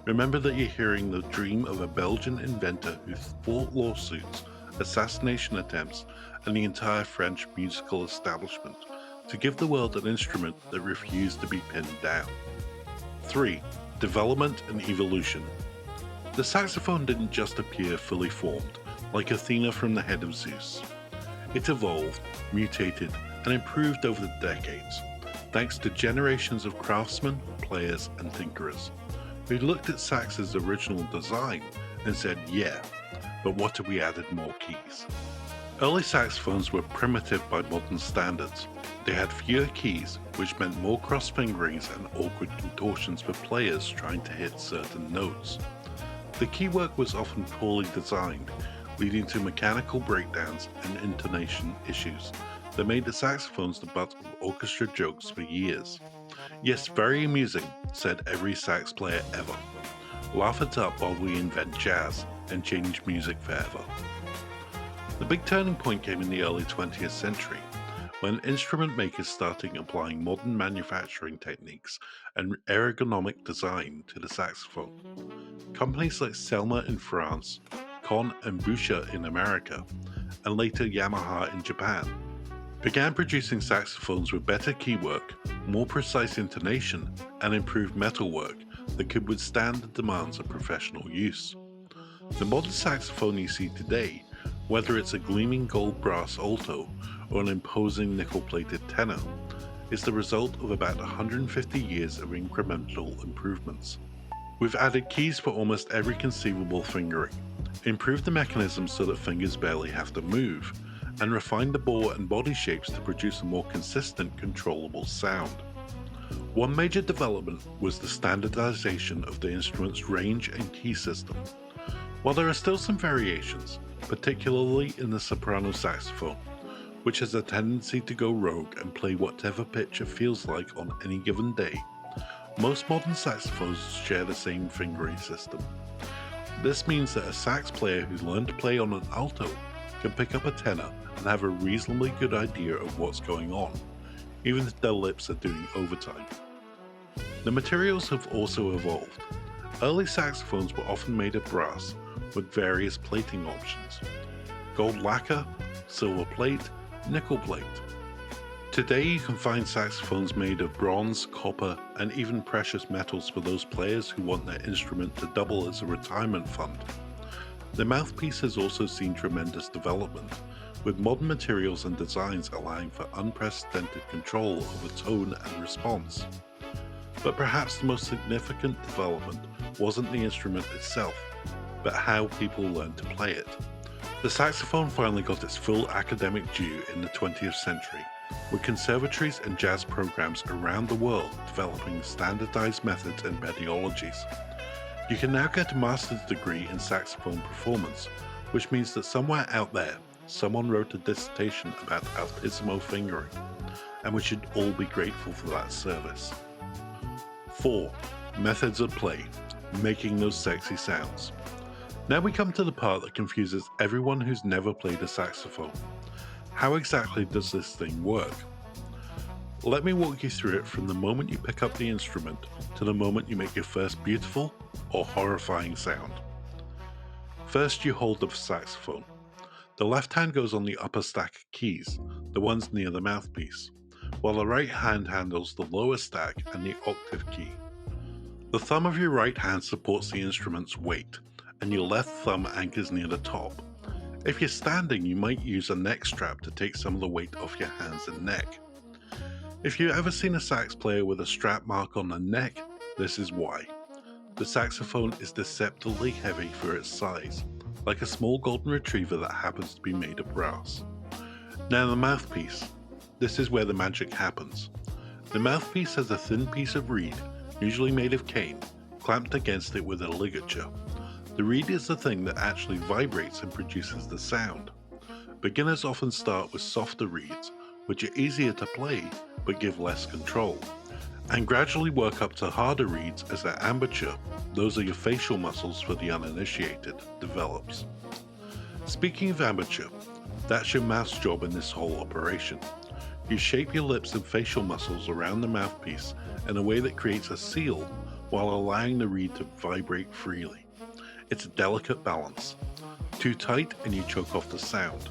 remember that you're hearing the dream of a Belgian inventor who fought lawsuits, assassination attempts, and the entire French musical establishment to give the world an instrument that refused to be pinned down. 3. Development and evolution. The saxophone didn't just appear fully formed, like Athena from the head of Zeus. It evolved, mutated, and improved over the decades, thanks to generations of craftsmen, players, and tinkerers, who looked at sax's original design and said, yeah, but what if we added more keys? Early saxophones were primitive by modern standards. They had fewer keys, which meant more cross-fingerings and awkward contortions for players trying to hit certain notes. The keywork was often poorly designed, leading to mechanical breakdowns and intonation issues that made the saxophones the butt of orchestra jokes for years. Yes, very amusing, said every sax player ever. Laugh it up while we invent jazz and change music forever. The big turning point came in the early 20th century, when instrument makers started applying modern manufacturing techniques and ergonomic design to the saxophone. Companies like Selmer in France, Kohn and Bucher in America, and later Yamaha in Japan, began producing saxophones with better keywork, more precise intonation, and improved metalwork that could withstand the demands of professional use. The modern saxophone you see today, whether it's a gleaming gold brass alto or an imposing nickel-plated tenor, is the result of about 150 years of incremental improvements. We've added keys for almost every conceivable fingering, improved the mechanism so that fingers barely have to move, and refined the bore and body shapes to produce a more consistent, controllable sound. One major development was the standardization of the instrument's range and key system. While there are still some variations, particularly in the soprano saxophone, which has a tendency to go rogue and play whatever pitch it feels like on any given day, most modern saxophones share the same fingering system. This means that a sax player who's learned to play on an alto can pick up a tenor and have a reasonably good idea of what's going on, even if their lips are doing overtime. The materials have also evolved. Early saxophones were often made of brass with various plating options: gold lacquer, silver plate, nickel plate. Today you can find saxophones made of bronze, copper, and even precious metals for those players who want their instrument to double as a retirement fund. The mouthpiece has also seen tremendous development, with modern materials and designs allowing for unprecedented control over tone and response. But perhaps the most significant development wasn't the instrument itself, but how people learned to play it. The saxophone finally got its full academic due in the 20th century, with conservatories and jazz programs around the world developing standardized methods and methodologies. You can now get a master's degree in saxophone performance, which means that somewhere out there, someone wrote a dissertation about altissimo fingering, and we should all be grateful for that service. 4. Methods of play, making those sexy sounds. Now we come to the part that confuses everyone who's never played a saxophone. How exactly does this thing work? Let me walk you through it from the moment you pick up the instrument to the moment you make your first beautiful or horrifying sound. First, you hold the saxophone. The left hand goes on the upper stack of keys, the ones near the mouthpiece, while the right hand handles the lower stack and the octave key. The thumb of your right hand supports the instrument's weight, and your left thumb anchors near the top. If you're standing, you might use a neck strap to take some of the weight off your hands and neck. If you've ever seen a sax player with a strap mark on the neck, this is why. The saxophone is deceptively heavy for its size, like a small golden retriever that happens to be made of brass. Now the mouthpiece. This is where the magic happens. The mouthpiece has a thin piece of reed, usually made of cane, clamped against it with a ligature. The reed is the thing that actually vibrates and produces the sound. Beginners often start with softer reeds, which are easier to play but give less control, and gradually work up to harder reeds as their embouchure, those are your facial muscles for the uninitiated, develops. Speaking of embouchure, that's your mouth's job in this whole operation. You shape your lips and facial muscles around the mouthpiece in a way that creates a seal while allowing the reed to vibrate freely. It's a delicate balance. Too tight and you choke off the sound.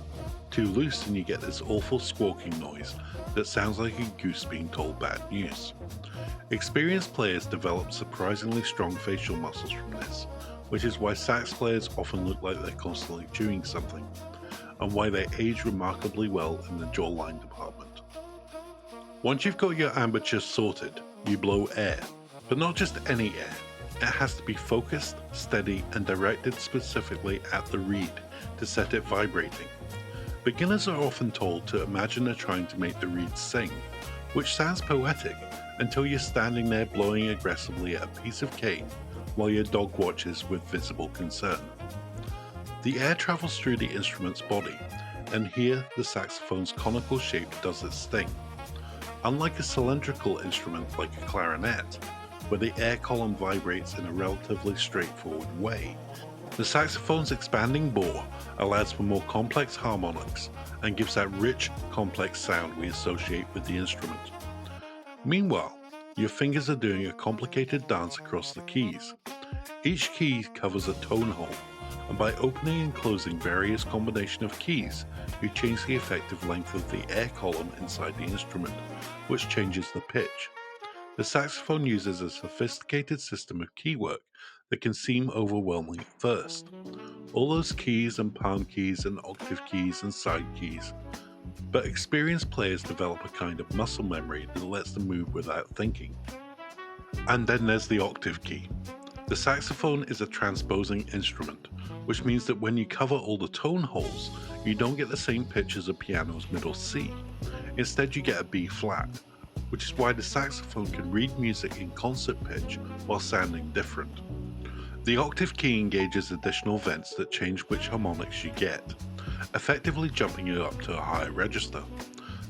Too loose and you get this awful squawking noise that sounds like a goose being told bad news. Experienced players develop surprisingly strong facial muscles from this, which is why sax players often look like they're constantly chewing something, and why they age remarkably well in the jawline department. Once you've got your embouchure sorted, you blow air, but not just any air. It has to be focused, steady, and directed specifically at the reed to set it vibrating. Beginners are often told to imagine they're trying to make the reed sing, which sounds poetic until you're standing there blowing aggressively at a piece of cane while your dog watches with visible concern. The air travels through the instrument's body, and here the saxophone's conical shape does its thing. Unlike a cylindrical instrument like a clarinet, where the air column vibrates in a relatively straightforward way, the saxophone's expanding bore allows for more complex harmonics and gives that rich, complex sound we associate with the instrument. Meanwhile, your fingers are doing a complicated dance across the keys. Each key covers a tone hole, and by opening and closing various combinations of keys, you change the effective length of the air column inside the instrument, which changes the pitch. The saxophone uses a sophisticated system of keywork that can seem overwhelming at first. All those keys and palm keys and octave keys and side keys. But experienced players develop a kind of muscle memory that lets them move without thinking. And then there's the octave key. The saxophone is a transposing instrument, which means that when you cover all the tone holes, you don't get the same pitch as a piano's middle C. Instead, you get a B flat, which is why the saxophone can read music in concert pitch while sounding different. The octave key engages additional vents that change which harmonics you get, effectively jumping you up to a higher register.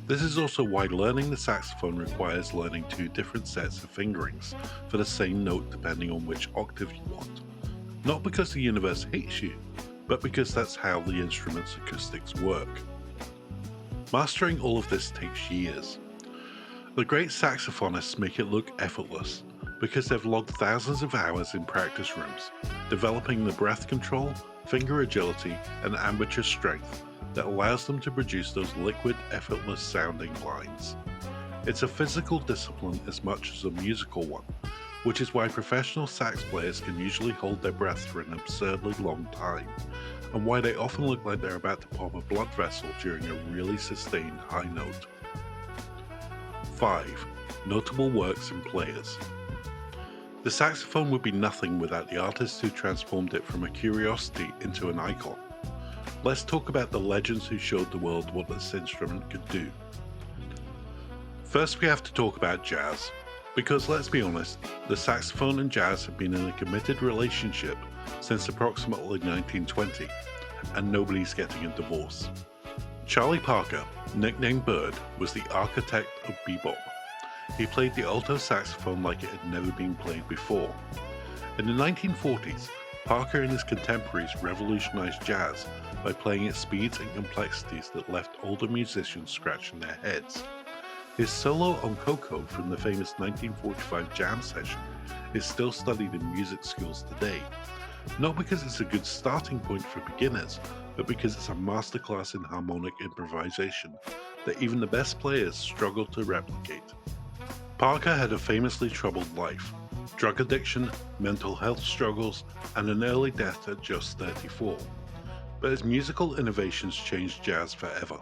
This is also why learning the saxophone requires learning two different sets of fingerings for the same note depending on which octave you want. Not because the universe hates you, but because that's how the instrument's acoustics work. Mastering all of this takes years. The great saxophonists make it look effortless because they've logged thousands of hours in practice rooms, developing the breath control, finger agility, and embouchure strength that allows them to produce those liquid, effortless sounding lines. It's a physical discipline as much as a musical one, which is why professional sax players can usually hold their breath for an absurdly long time, and why they often look like they're about to pop a blood vessel during a really sustained high note. 5. Notable works and players. The saxophone would be nothing without the artists who transformed it from a curiosity into an icon. Let's talk about the legends who showed the world what this instrument could do. First, we have to talk about jazz. Because let's be honest, the saxophone and jazz have been in a committed relationship since approximately 1920, and nobody's getting a divorce. Charlie Parker, nicknamed Bird, was the architect of bebop. He played the alto saxophone like it had never been played before. In the 1940s, Parker and his contemporaries revolutionized jazz by playing at speeds and complexities that left older musicians scratching their heads. His solo on Coco from the famous 1945 jam session is still studied in music schools today, not because it's a good starting point for beginners, but because it's a masterclass in harmonic improvisation that even the best players struggle to replicate. Parker had a famously troubled life, drug addiction, mental health struggles, and an early death at just 34. But his musical innovations changed jazz forever,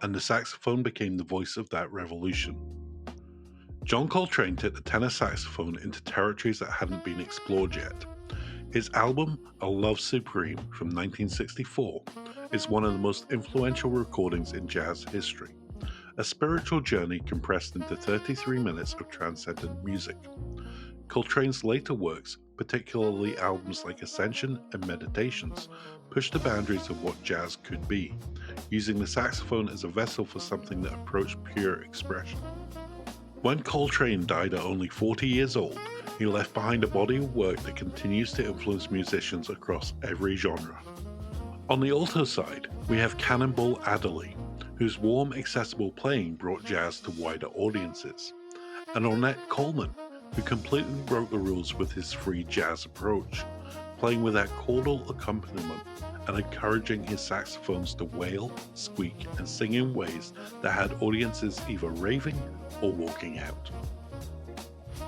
and the saxophone became the voice of that revolution. John Coltrane took the tenor saxophone into territories that hadn't been explored yet. His album, A Love Supreme from 1964, is one of the most influential recordings in jazz history, a spiritual journey compressed into 33 minutes of transcendent music. Coltrane's later works, particularly albums like Ascension and Meditations, pushed the boundaries of what jazz could be, using the saxophone as a vessel for something that approached pure expression. When Coltrane died at only 40 years old, he left behind a body of work that continues to influence musicians across every genre. On the alto side, we have Cannonball Adderley, whose warm, accessible playing brought jazz to wider audiences, and Ornette Coleman, who completely broke the rules with his free jazz approach, playing without chordal accompaniment and encouraging his saxophones to wail, squeak, and sing in ways that had audiences either raving or walking out.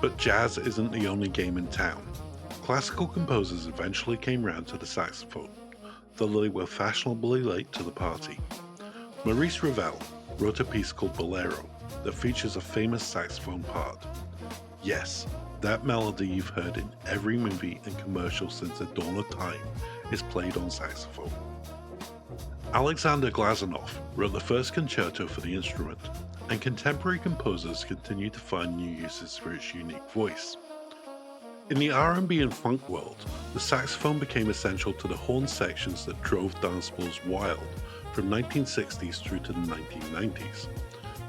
But jazz isn't the only game in town. Classical composers eventually came round to the saxophone, though they were fashionably late to the party. Maurice Ravel wrote a piece called Bolero that features a famous saxophone part. Yes, that melody you've heard in every movie and commercial since the dawn of time is played on saxophone. Alexander Glazunov wrote the first concerto for the instrument, and contemporary composers continue to find new uses for its unique voice. In the R&B and funk world, the saxophone became essential to the horn sections that drove dance floors wild from 1960s through to the 1990s.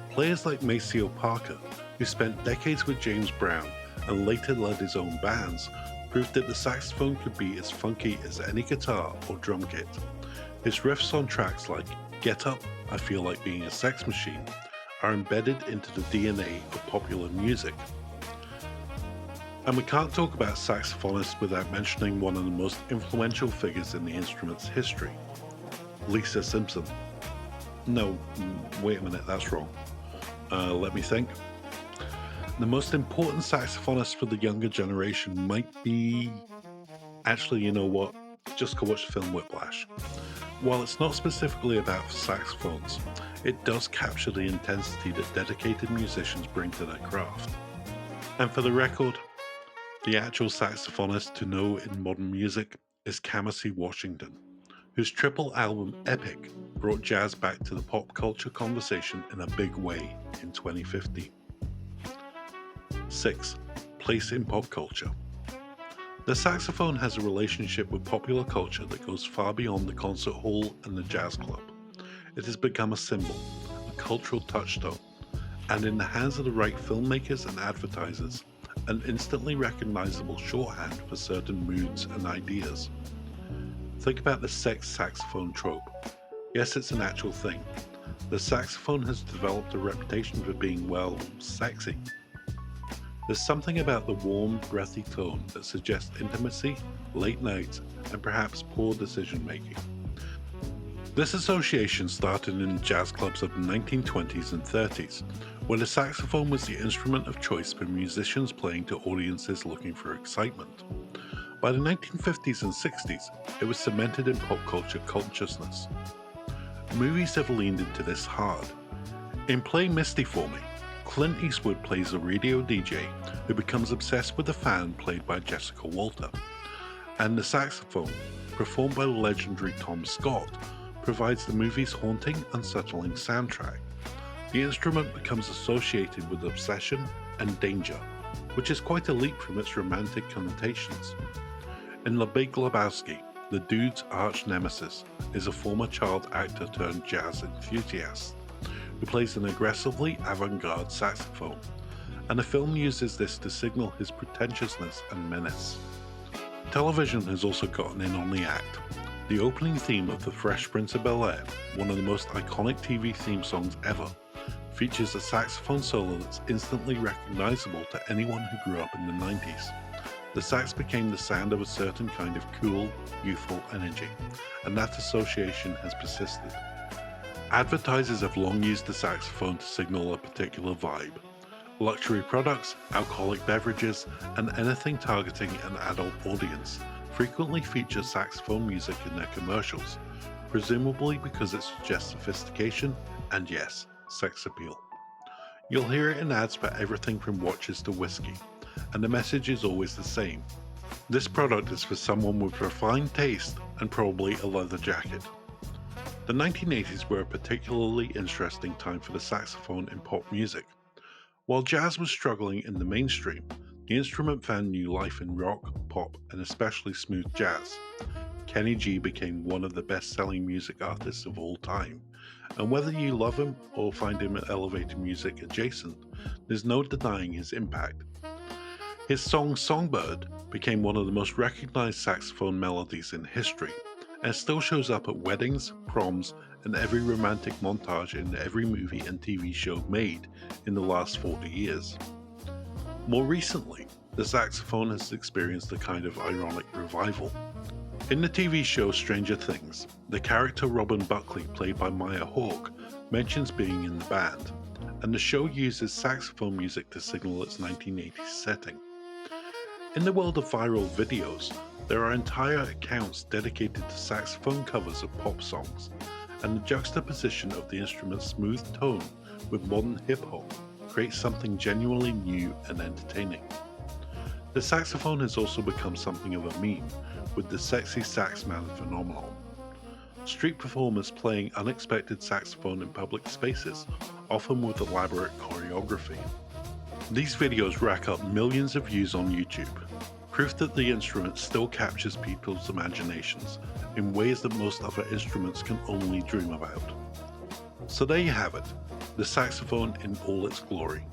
Players like Maceo Parker, who spent decades with James Brown and later led his own bands, proved that the saxophone could be as funky as any guitar or drum kit. His riffs on tracks like Get Up, I Feel Like Being a Sex Machine are embedded into the DNA of popular music. And we can't talk about saxophonists without mentioning one of the most influential figures in the instrument's history, Lisa Simpson. No, wait a minute, that's wrong. Let me think. The most important saxophonist for the younger generation might be... Actually, you know what? Just go watch the film Whiplash. While it's not specifically about saxophones, it does capture the intensity that dedicated musicians bring to their craft. And for the record, the actual saxophonist to know in modern music is Kamasi Washington, whose triple album Epic brought jazz back to the pop culture conversation in a big way in 2015. 6. Place in pop culture. The saxophone has a relationship with popular culture that goes far beyond the concert hall and the jazz club. It has become a symbol, a cultural touchstone, and in the hands of the right filmmakers and advertisers, an instantly recognizable shorthand for certain moods and ideas. Think about the sex saxophone trope. Yes, it's an actual thing. The saxophone has developed a reputation for being, well, sexy. There's something about the warm, breathy tone that suggests intimacy, late nights, and perhaps poor decision-making. This association started in jazz clubs of the 1920s and 30s, where the saxophone was the instrument of choice for musicians playing to audiences looking for excitement. By the 1950s and 60s, it was cemented in pop culture consciousness. Movies have leaned into this hard. In Play Misty for Me, Clint Eastwood plays a radio DJ who becomes obsessed with a fan played by Jessica Walter, and the saxophone, performed by the legendary Tom Scott, provides the movie's haunting, unsettling soundtrack. The instrument becomes associated with obsession and danger. which is quite a leap from its romantic connotations. In The Big Lebowski, the dude's arch nemesis is a former child actor turned jazz enthusiast who plays an aggressively avant-garde saxophone, and the film uses this to signal his pretentiousness and menace. Television has also gotten in on the act. The opening theme of The Fresh Prince of Bel-Air, one of the most iconic TV theme songs ever, features a saxophone solo that's instantly recognizable to anyone who grew up in the 90s. The sax became the sound of a certain kind of cool, youthful energy, and that association has persisted. Advertisers have long used the saxophone to signal a particular vibe. Luxury products, alcoholic beverages, and anything targeting an adult audience frequently feature saxophone music in their commercials, presumably because it suggests sophistication and, yes, sex appeal. You'll hear it in ads for everything from watches to whiskey, and the message is always the same. This product is for someone with refined taste and probably a leather jacket. The 1980s were a particularly interesting time for the saxophone in pop music. While jazz was struggling in the mainstream, the instrument found new life in rock, pop, and especially smooth jazz. Kenny G became one of the best-selling music artists of all time, and whether you love him or find him elevator music adjacent, there's no denying his impact. His song Songbird became one of the most recognized saxophone melodies in history, and still shows up at weddings, proms, and every romantic montage in every movie and TV show made in the last 40 years. More recently, the saxophone has experienced a kind of ironic revival. In the TV show Stranger Things, the character Robin Buckley, played by Maya Hawke, mentions being in the band, and the show uses saxophone music to signal its 1980s setting. In the world of viral videos, there are entire accounts dedicated to saxophone covers of pop songs, and the juxtaposition of the instrument's smooth tone with modern hip-hop creates something genuinely new and entertaining. The saxophone has also become something of a meme, with the sexy sax man phenomenon. Street performers playing unexpected saxophone in public spaces, often with elaborate choreography. These videos rack up millions of views on YouTube, proof that the instrument still captures people's imaginations in ways that most other instruments can only dream about. So there you have it, the saxophone in all its glory.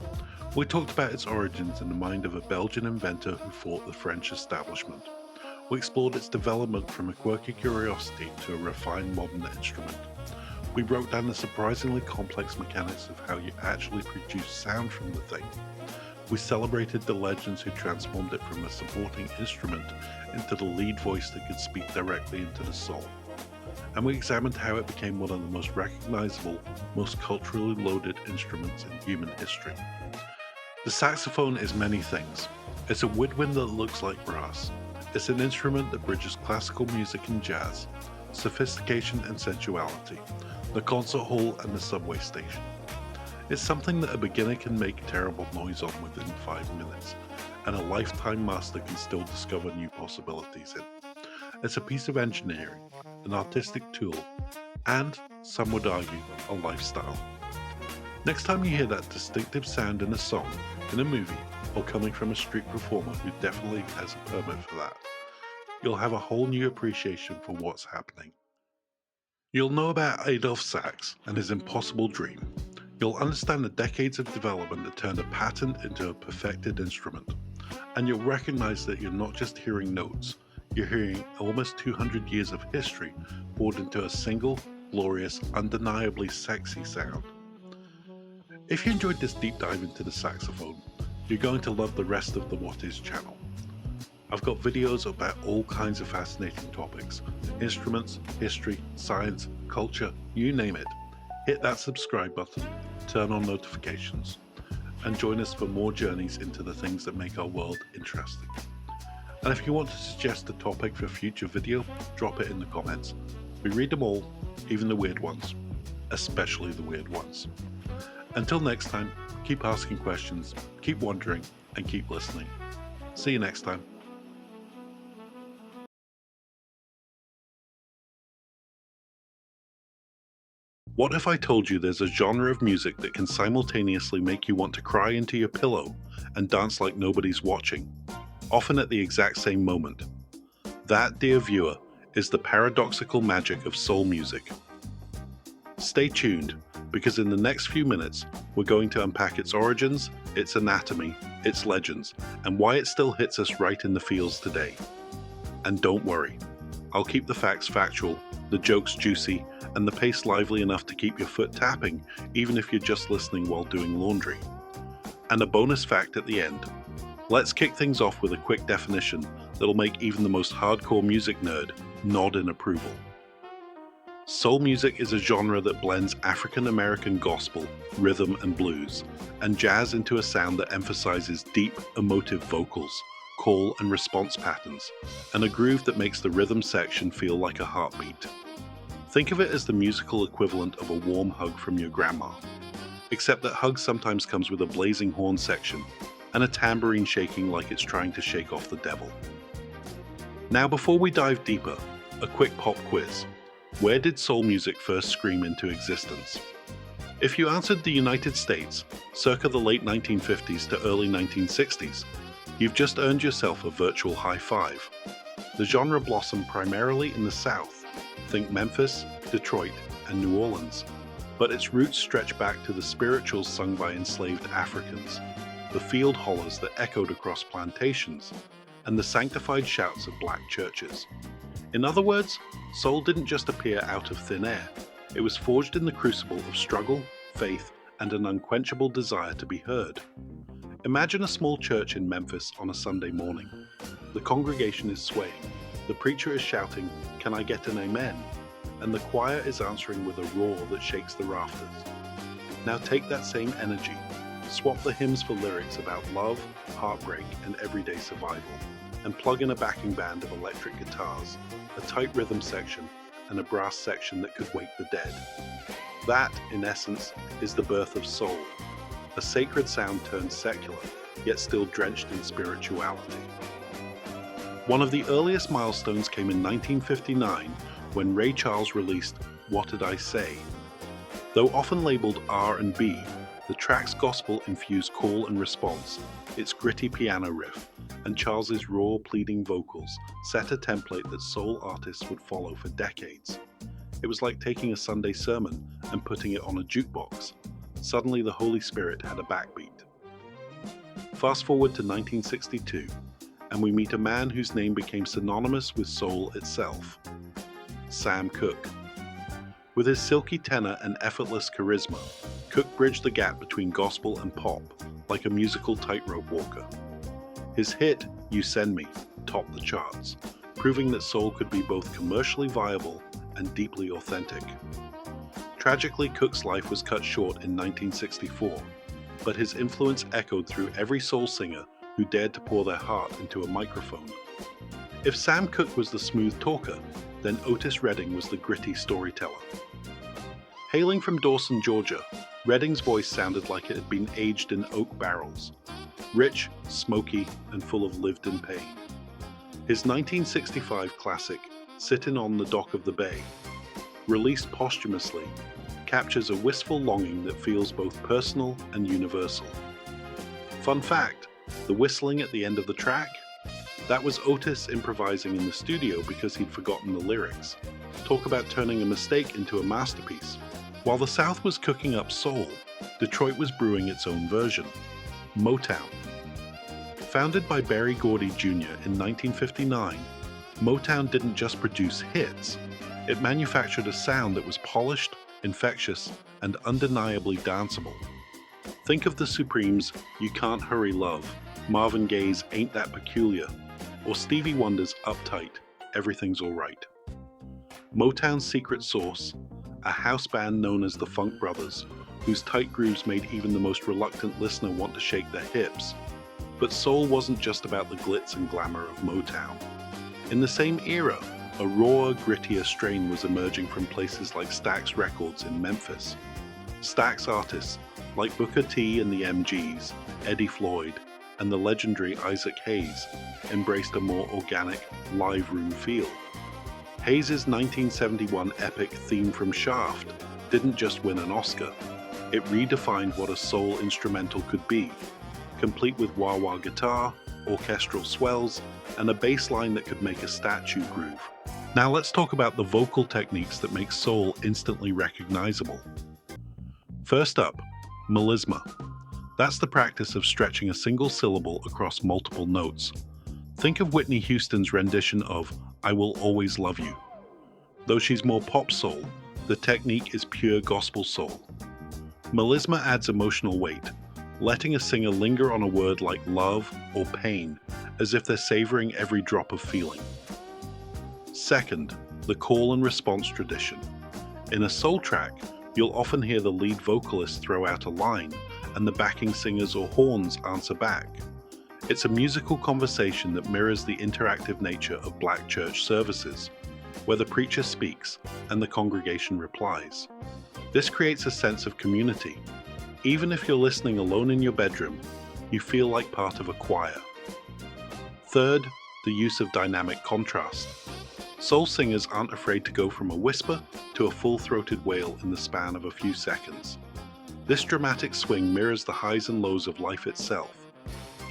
We talked about its origins in the mind of a Belgian inventor who fought the French establishment. We explored its development from a quirky curiosity to a refined modern instrument. We broke down the surprisingly complex mechanics of how you actually produce sound from the thing. We celebrated the legends who transformed it from a supporting instrument into the lead voice that could speak directly into the soul. And we examined how it became one of the most recognizable, most culturally loaded instruments in human history. The saxophone is many things. It's a woodwind that looks like brass. It's an instrument that bridges classical music and jazz, sophistication and sensuality, the concert hall and the subway station. It's something that a beginner can make terrible noise on within 5 minutes, and a lifetime master can still discover new possibilities in. It's a piece of engineering, an artistic tool, and, some would argue, a lifestyle. Next time you hear that distinctive sound in a song, in a movie, or coming from a street performer who definitely has a permit for that, you'll have a whole new appreciation for what's happening. You'll know about Adolf Sax and his impossible dream. You'll understand the decades of development that turned a patent into a perfected instrument. And you'll recognize that you're not just hearing notes, you're hearing almost 200 years of history poured into a single, glorious, undeniably sexy sound. If you enjoyed this deep dive into the saxophone, you're going to love the rest of the What Is channel. I've got videos about all kinds of fascinating topics, instruments, history, science, culture, you name it. Hit that subscribe button, turn on notifications, and join us for more journeys into the things that make our world interesting. And if you want to suggest a topic for a future video, drop it in the comments. We read them all, even the weird ones, especially the weird ones. Until next time, keep asking questions, keep wondering, and keep listening. See you next time. What if I told you there's a genre of music that can simultaneously make you want to cry into your pillow and dance like nobody's watching, often at the exact same moment? That, dear viewer, is the paradoxical magic of soul music. Stay tuned, because in the next few minutes, we're going to unpack its origins, its anatomy, its legends, and why it still hits us right in the feels today. And don't worry, I'll keep the facts factual, the jokes juicy, and the pace lively enough to keep your foot tapping, even if you're just listening while doing laundry. And a bonus fact at the end. Let's kick things off with a quick definition that'll make even the most hardcore music nerd nod in approval. Soul music is a genre that blends African American gospel, rhythm and blues, and jazz into a sound that emphasizes deep, emotive vocals, call and response patterns, and a groove that makes the rhythm section feel like a heartbeat. Think of it as the musical equivalent of a warm hug from your grandma, except that hug sometimes comes with a blazing horn section and a tambourine shaking like it's trying to shake off the devil. Now, before we dive deeper, a quick pop quiz. Where did soul music first scream into existence? If you answered the United States, circa the late 1950s to early 1960s, you've just earned yourself a virtual high five. The genre blossomed primarily in the South, think Memphis, Detroit, and New Orleans, but its roots stretch back to the spirituals sung by enslaved Africans, the field hollers that echoed across plantations, and the sanctified shouts of black churches. In other words, soul didn't just appear out of thin air. It was forged in the crucible of struggle, faith, and an unquenchable desire to be heard. Imagine a small church in Memphis on a Sunday morning. The congregation is swaying. The preacher is shouting, "Can I get an amen?" And the choir is answering with a roar that shakes the rafters. Now take that same energy, swap the hymns for lyrics about love, heartbreak, and everyday survival, and plug in a backing band of electric guitars, a tight rhythm section, and a brass section that could wake the dead. That, in essence, is the birth of soul, a sacred sound turned secular, yet still drenched in spirituality. One of the earliest milestones came in 1959 when Ray Charles released What Did I Say? Though often labeled R&B, the track's gospel-infused call and response, its gritty piano riff, and Charles's raw, pleading vocals set a template that soul artists would follow for decades. It was like taking a Sunday sermon and putting it on a jukebox. Suddenly the Holy Spirit had a backbeat. Fast forward to 1962, and we meet a man whose name became synonymous with soul itself, Sam Cooke. With his silky tenor and effortless charisma, Cooke bridged the gap between gospel and pop like a musical tightrope walker. His hit, You Send Me, topped the charts, proving that soul could be both commercially viable and deeply authentic. Tragically, Cooke's life was cut short in 1964, but his influence echoed through every soul singer who dared to pour their heart into a microphone. If Sam Cooke was the smooth talker, then Otis Redding was the gritty storyteller. Hailing from Dawson, Georgia, Redding's voice sounded like it had been aged in oak barrels, rich, smoky, and full of lived-in pain. His 1965 classic, Sittin' on the Dock of the Bay, released posthumously, captures a wistful longing that feels both personal and universal. Fun fact, the whistling at the end of the track? That was Otis improvising in the studio because he'd forgotten the lyrics. Talk about turning a mistake into a masterpiece. While the South was cooking up soul, Detroit was brewing its own version, Motown. Founded by Berry Gordy Jr. in 1959, Motown didn't just produce hits, it manufactured a sound that was polished, infectious, and undeniably danceable. Think of the Supremes' You Can't Hurry Love, Marvin Gaye's Ain't That Peculiar, or Stevie Wonder's Uptight, Everything's Alright. Motown's secret sauce, a house band known as the Funk Brothers, whose tight grooves made even the most reluctant listener want to shake their hips. But soul wasn't just about the glitz and glamour of Motown. In the same era, a rawer, grittier strain was emerging from places like Stax Records in Memphis. Stax artists like Booker T and the MGs, Eddie Floyd, and the legendary Isaac Hayes embraced a more organic, live room feel. Hayes' 1971 epic Theme from Shaft didn't just win an Oscar, it redefined what a soul instrumental could be, complete with wah-wah guitar, orchestral swells, and a bass line that could make a statue groove. Now let's talk about the vocal techniques that make soul instantly recognizable. First up, melisma. That's the practice of stretching a single syllable across multiple notes. Think of Whitney Houston's rendition of I Will Always Love You. Though she's more pop soul, the technique is pure gospel soul. Melisma adds emotional weight, letting a singer linger on a word like love or pain, as if they're savoring every drop of feeling. Second, the call and response tradition. In a soul track, you'll often hear the lead vocalist throw out a line, and the backing singers or horns answer back. It's a musical conversation that mirrors the interactive nature of Black church services, where the preacher speaks and the congregation replies. This creates a sense of community. Even if you're listening alone in your bedroom, you feel like part of a choir. Third, the use of dynamic contrast. Soul singers aren't afraid to go from a whisper to a full-throated wail in the span of a few seconds. This dramatic swing mirrors the highs and lows of life itself.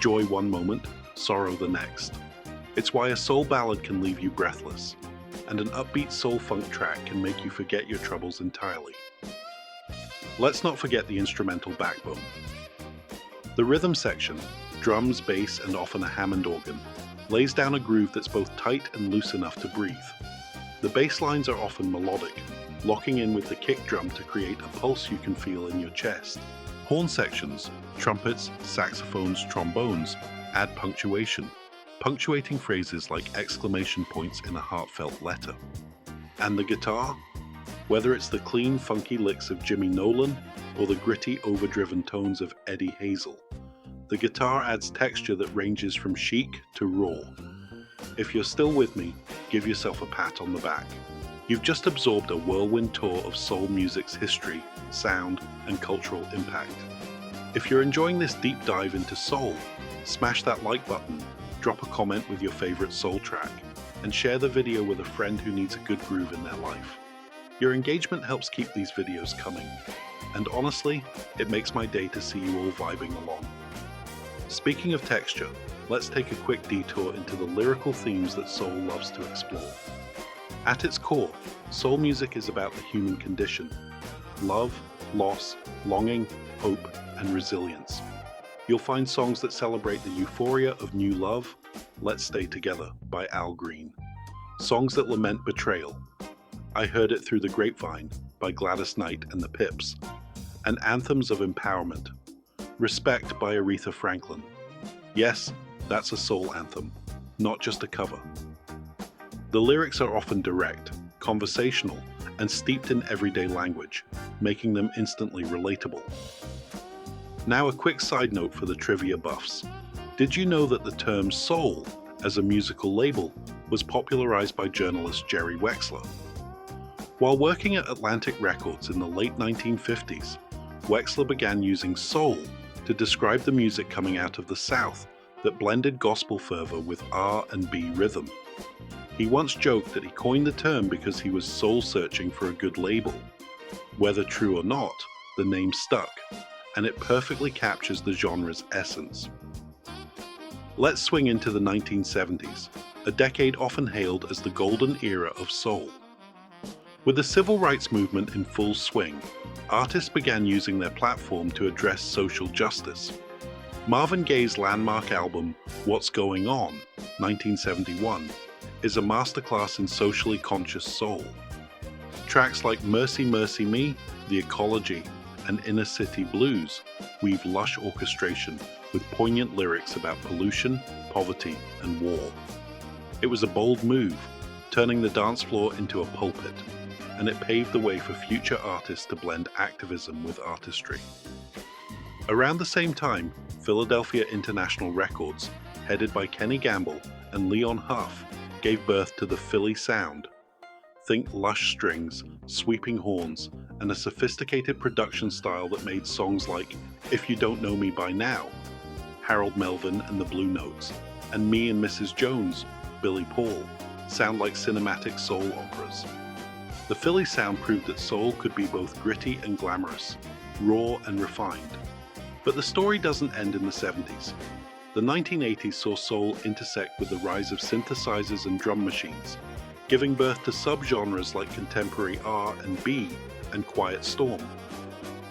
Joy one moment, sorrow the next. It's why a soul ballad can leave you breathless, and an upbeat soul funk track can make you forget your troubles entirely. Let's not forget the instrumental backbone. The rhythm section, drums, bass, and often a Hammond organ, lays down a groove that's both tight and loose enough to breathe. The bass lines are often melodic, locking in with the kick drum to create a pulse you can feel in your chest. Horn sections, trumpets, saxophones, trombones, add punctuation, punctuating phrases like exclamation points in a heartfelt letter. And the guitar? Whether it's the clean, funky licks of Jimmy Nolan or the gritty, overdriven tones of Eddie Hazel, the guitar adds texture that ranges from chic to raw. If you're still with me, give yourself a pat on the back. You've just absorbed a whirlwind tour of soul music's history, sound, and cultural impact. If you're enjoying this deep dive into soul, smash that like button, drop a comment with your favorite soul track, and share the video with a friend who needs a good groove in their life. Your engagement helps keep these videos coming, and honestly, it makes my day to see you all vibing along. Speaking of texture, let's take a quick detour into the lyrical themes that soul loves to explore. At its core, soul music is about the human condition: love, loss, longing, hope, and resilience. You'll find songs that celebrate the euphoria of new love, Let's Stay Together by Al Green. Songs that lament betrayal, I Heard It Through the Grapevine by Gladys Knight and the Pips. And anthems of empowerment, Respect by Aretha Franklin. Yes, that's a soul anthem, not just a cover. The lyrics are often direct, conversational, and steeped in everyday language, making them instantly relatable. Now a quick side note for the trivia buffs. Did you know that the term soul as a musical label was popularized by journalist Jerry Wexler? While working at Atlantic Records in the late 1950s, Wexler began using soul to describe the music coming out of the South that blended gospel fervor with R&B rhythm. He once joked that he coined the term because he was soul-searching for a good label. Whether true or not, the name stuck, and it perfectly captures the genre's essence. Let's swing into the 1970s, a decade often hailed as the golden era of soul. With the civil rights movement in full swing, artists began using their platform to address social justice. Marvin Gaye's landmark album, What's Going On, 1971, is a masterclass in socially conscious soul. Tracks like Mercy Mercy Me, The Ecology, and Inner City Blues weave lush orchestration with poignant lyrics about pollution, poverty, and war. It was a bold move, turning the dance floor into a pulpit, and it paved the way for future artists to blend activism with artistry. Around the same time, Philadelphia International Records, headed by Kenny Gamble and Leon Huff, gave birth to the Philly sound. Think lush strings, sweeping horns, and a sophisticated production style that made songs like If You Don't Know Me By Now, Harold Melvin and the Blue Notes, and Me and Mrs. Jones, Billy Paul, sound like cinematic soul operas. The Philly sound proved that soul could be both gritty and glamorous, raw and refined. But the story doesn't end in the 70s. The 1980s saw soul intersect with the rise of synthesizers and drum machines, giving birth to subgenres like contemporary R&B and quiet storm.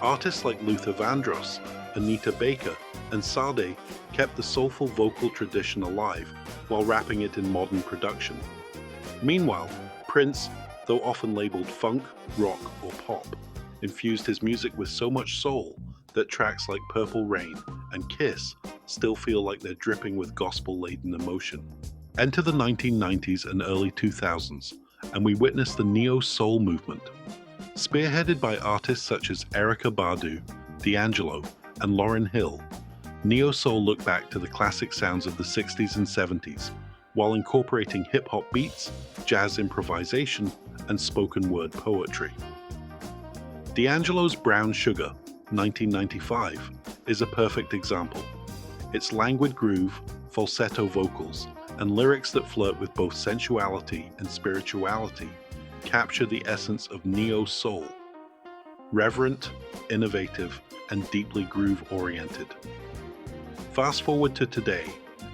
Artists like Luther Vandross, Anita Baker, and Sade kept the soulful vocal tradition alive while wrapping it in modern production. Meanwhile, Prince, though often labeled funk, rock, or pop, infused his music with so much soul that tracks like Purple Rain and Kiss still feel like they're dripping with gospel-laden emotion. Enter the 1990s and early 2000s, and we witness the neo-soul movement. Spearheaded by artists such as Erykah Badu, D'Angelo, and Lauryn Hill, neo-soul looked back to the classic sounds of the 60s and 70s, while incorporating hip-hop beats, jazz improvisation, and spoken-word poetry. D'Angelo's Brown Sugar, 1995, is a perfect example. Its languid groove, falsetto vocals, and lyrics that flirt with both sensuality and spirituality capture the essence of neo-soul. Reverent, innovative, and deeply groove-oriented. Fast forward to today,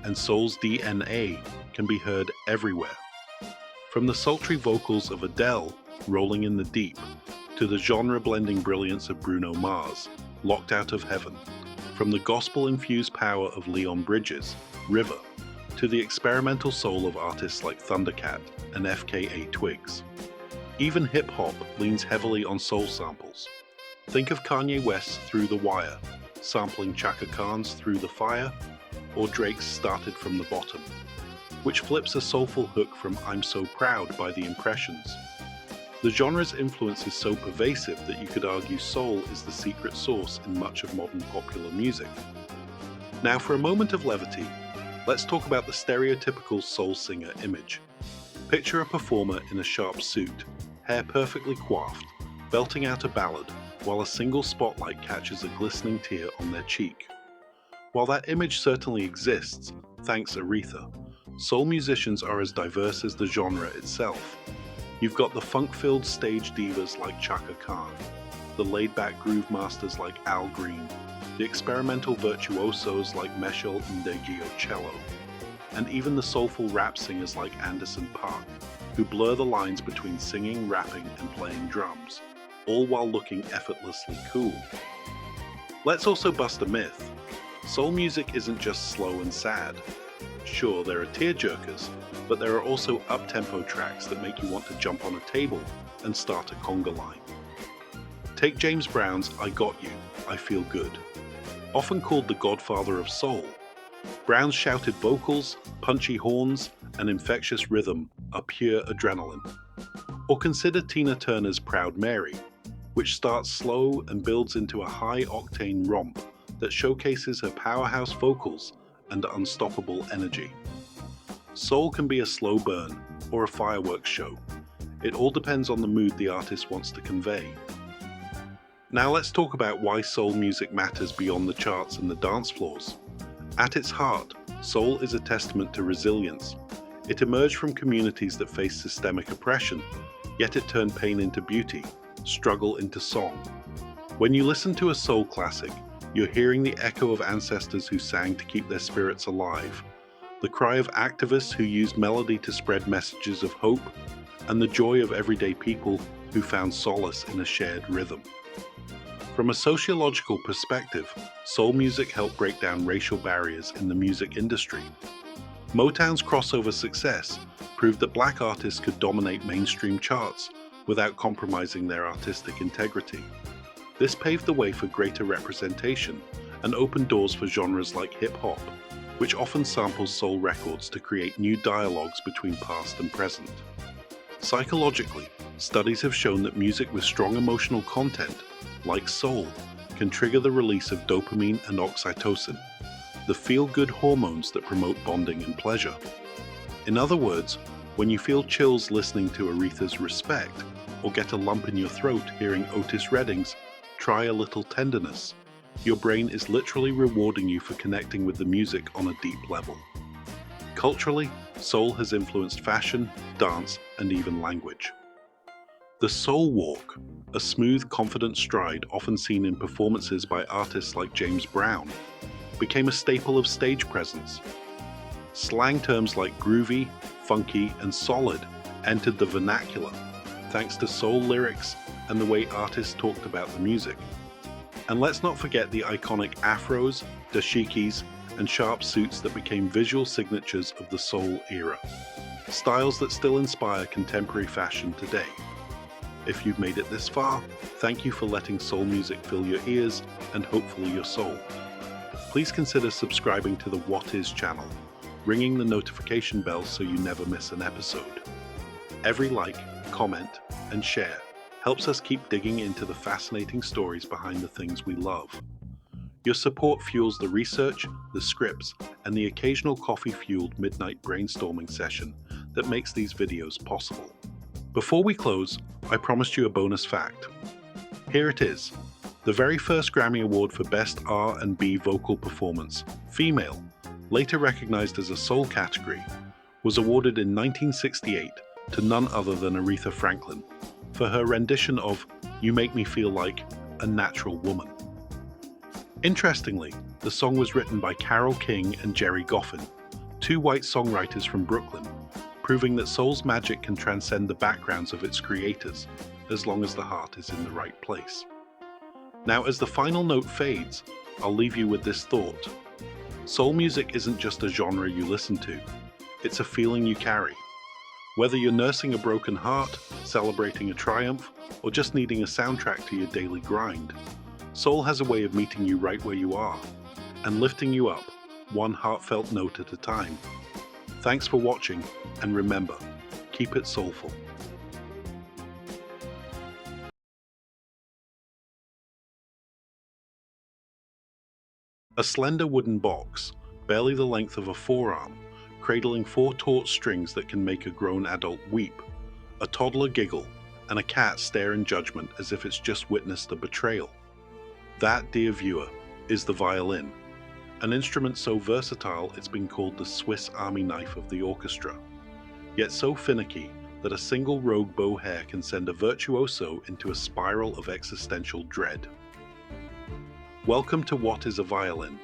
and soul's DNA can be heard everywhere. From the sultry vocals of Adele, Rolling in the Deep, to the genre-blending brilliance of Bruno Mars, Locked Out of Heaven. From the gospel-infused power of Leon Bridges, River, to the experimental soul of artists like Thundercat and FKA Twigs. Even hip-hop leans heavily on soul samples. Think of Kanye West's Through the Wire, sampling Chaka Khan's Through the Fire, or Drake's Started from the Bottom, which flips a soulful hook from I'm So Proud by The Impressions. The genre's influence is so pervasive that you could argue soul is the secret sauce in much of modern popular music. Now for a moment of levity, let's talk about the stereotypical soul singer image. Picture a performer in a sharp suit, hair perfectly coiffed, belting out a ballad, while a single spotlight catches a glistening tear on their cheek. While that image certainly exists, thanks Aretha, soul musicians are as diverse as the genre itself. You've got the funk-filled stage divas like Chaka Khan, the laid-back groove masters like Al Green, the experimental virtuosos like Meshel Ndegeocello, and even the soulful rap singers like Anderson .Paak, who blur the lines between singing, rapping, and playing drums, all while looking effortlessly cool. Let's also bust a myth. Soul music isn't just slow and sad. Sure, there are tearjerkers, but there are also up-tempo tracks that make you want to jump on a table and start a conga line. Take James Brown's I Got You, I Feel Good. Often called the godfather of soul, Brown's shouted vocals, punchy horns, and infectious rhythm are pure adrenaline. Or consider Tina Turner's Proud Mary, which starts slow and builds into a high-octane romp that showcases her powerhouse vocals and unstoppable energy. Soul can be a slow burn or a fireworks show. It all depends on the mood the artist wants to convey. Now let's talk about why soul music matters beyond the charts and the dance floors. At its heart, soul is a testament to resilience. It emerged from communities that faced systemic oppression, yet it turned pain into beauty, struggle into song. When you listen to a soul classic, you're hearing the echo of ancestors who sang to keep their spirits alive, the cry of activists who used melody to spread messages of hope, and the joy of everyday people who found solace in a shared rhythm. From a sociological perspective, soul music helped break down racial barriers in the music industry. Motown's crossover success proved that black artists could dominate mainstream charts without compromising their artistic integrity. This paved the way for greater representation and opened doors for genres like hip-hop, which often samples soul records to create new dialogues between past and present. Psychologically, studies have shown that music with strong emotional content, like soul, can trigger the release of dopamine and oxytocin, the feel-good hormones that promote bonding and pleasure. In other words, when you feel chills listening to Aretha's Respect, or get a lump in your throat hearing Otis Redding's Try a Little Tenderness, your brain is literally rewarding you for connecting with the music on a deep level. Culturally, soul has influenced fashion, dance, and even language. The soul walk, a smooth, confident stride often seen in performances by artists like James Brown, became a staple of stage presence. Slang terms like groovy, funky, and solid entered the vernacular, thanks to soul lyrics and the way artists talked about the music. And let's not forget the iconic afros, dashikis, and sharp suits that became visual signatures of the soul era, styles that still inspire contemporary fashion today. If you've made it this far, thank you for letting soul music fill your ears and hopefully your soul. Please consider subscribing to the What Is channel, ringing the notification bell so you never miss an episode. Every like, comment, and share helps us keep digging into the fascinating stories behind the things we love. Your support fuels the research, the scripts, and the occasional coffee-fueled midnight brainstorming session that makes these videos possible. Before we close, I promised you a bonus fact. Here it is. The very first Grammy Award for Best R&B Vocal Performance, Female, later recognized as a soul category, was awarded in 1968 to none other than Aretha Franklin for her rendition of You Make Me Feel Like a Natural Woman. Interestingly, the song was written by Carole King and Jerry Goffin, two white songwriters from Brooklyn, proving that soul's magic can transcend the backgrounds of its creators, as long as the heart is in the right place. Now, as the final note fades, I'll leave you with this thought. Soul music isn't just a genre you listen to, it's a feeling you carry. Whether you're nursing a broken heart, celebrating a triumph, or just needing a soundtrack to your daily grind, soul has a way of meeting you right where you are, and lifting you up, one heartfelt note at a time. Thanks for watching, and remember, keep it soulful. A slender wooden box, barely the length of a forearm, cradling 4 taut strings that can make a grown adult weep, a toddler giggle, and a cat stare in judgment as if it's just witnessed a betrayal. That, dear viewer, is the violin, an instrument so versatile it's been called the Swiss Army knife of the orchestra, yet so finicky that a single rogue bow hair can send a virtuoso into a spiral of existential dread. Welcome to What Is a Violin,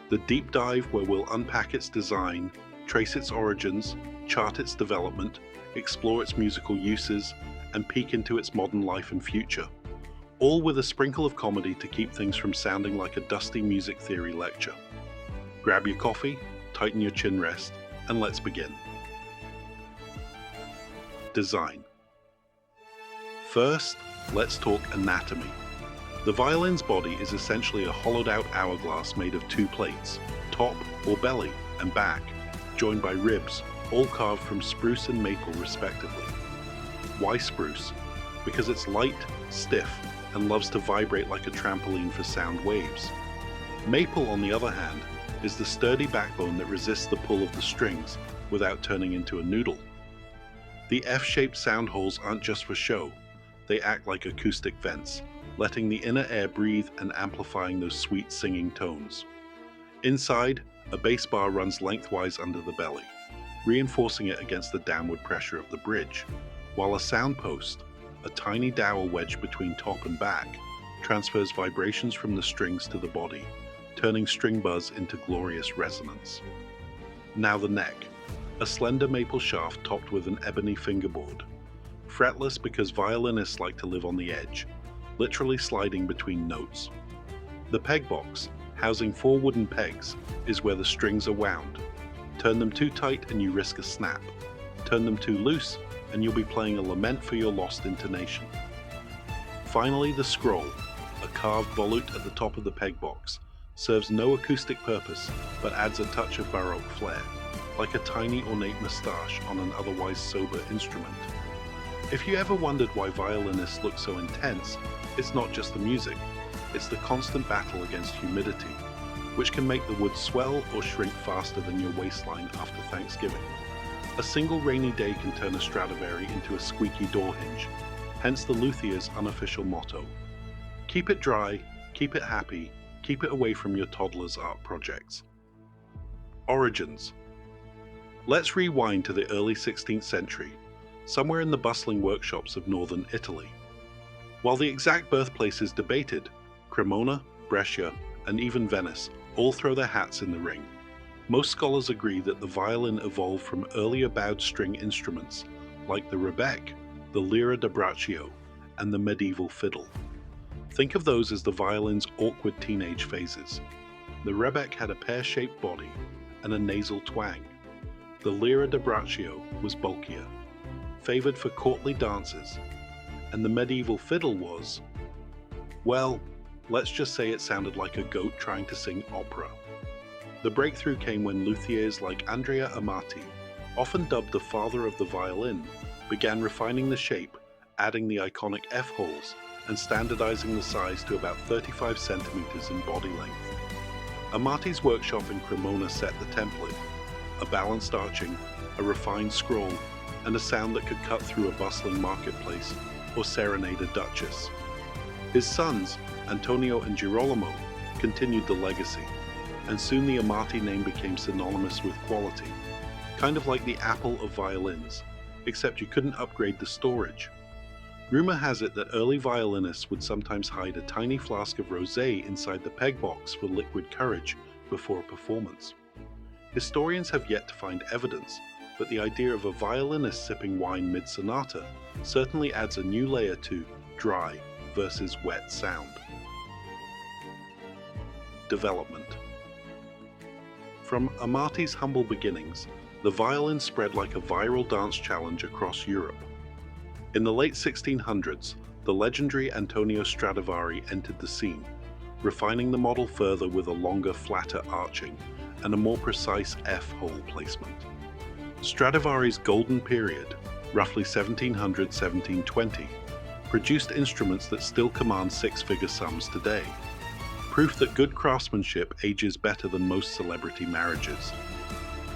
the deep dive where we'll unpack its design, trace its origins, chart its development, explore its musical uses, and peek into its modern life and future, all with a sprinkle of comedy to keep things from sounding like a dusty music theory lecture. Grab your coffee, tighten your chin rest, and let's begin. Design. First, let's talk anatomy. The violin's body is essentially a hollowed-out hourglass made of 2 plates, top or belly and back, joined by ribs, all carved from spruce and maple respectively. Why spruce? Because it's light, stiff, and loves to vibrate like a trampoline for sound waves. Maple, on the other hand, is the sturdy backbone that resists the pull of the strings without turning into a noodle. The F-shaped sound holes aren't just for show, they act like acoustic vents, letting the inner air breathe and amplifying those sweet singing tones. Inside, a bass bar runs lengthwise under the belly, reinforcing it against the downward pressure of the bridge, while a sound post, a tiny dowel wedged between top and back, transfers vibrations from the strings to the body, turning string buzz into glorious resonance. Now the neck, a slender maple shaft topped with an ebony fingerboard. Fretless because violinists like to live on the edge, literally sliding between notes. The peg box, housing 4 wooden pegs, is where the strings are wound. Turn them too tight and you risk a snap. Turn them too loose and you'll be playing a lament for your lost intonation. Finally, the scroll, a carved volute at the top of the peg box, serves no acoustic purpose but adds a touch of Baroque flair, like a tiny ornate moustache on an otherwise sober instrument. If you ever wondered why violinists look so intense, it's not just the music, it's the constant battle against humidity, which can make the wood swell or shrink faster than your waistline after Thanksgiving. A single rainy day can turn a Stradivari into a squeaky door hinge, hence the luthier's unofficial motto. Keep it dry, keep it happy, keep it away from your toddler's art projects. Origins. Let's rewind to the early 16th century. somewhere in the bustling workshops of northern Italy. While the exact birthplace is debated, Cremona, Brescia, and even Venice all throw their hats in the ring. Most scholars agree that the violin evolved from earlier bowed string instruments like the rebec, the lira da braccio, and the medieval fiddle. Think of those as the violin's awkward teenage phases. The rebec had a pear-shaped body and a nasal twang. The lira da braccio was bulkier, favored for courtly dances, and the medieval fiddle was, well, let's just say it sounded like a goat trying to sing opera. The breakthrough came when luthiers like Andrea Amati, often dubbed the father of the violin, began refining the shape, adding the iconic F-holes, and standardizing the size to about 35 centimeters in body length. Amati's workshop in Cremona set the template: a balanced arching, a refined scroll, and a sound that could cut through a bustling marketplace or serenade a duchess. His sons, Antonio and Girolamo, continued the legacy, and soon the Amati name became synonymous with quality, kind of like the Apple of violins, except you couldn't upgrade the storage. Rumor has it that early violinists would sometimes hide a tiny flask of rosé inside the peg box for liquid courage before a performance. Historians have yet to find evidence, but the idea of a violinist sipping wine mid-sonata certainly adds a new layer to dry versus wet sound. Development. From Amati's humble beginnings, the violin spread like a viral dance challenge across Europe. In the late 1600s, the legendary Antonio Stradivari entered the scene, refining the model further with a longer, flatter arching and a more precise F-hole placement. Stradivari's golden period, roughly 1700-1720, produced instruments that still command six-figure sums today, proof that good craftsmanship ages better than most celebrity marriages.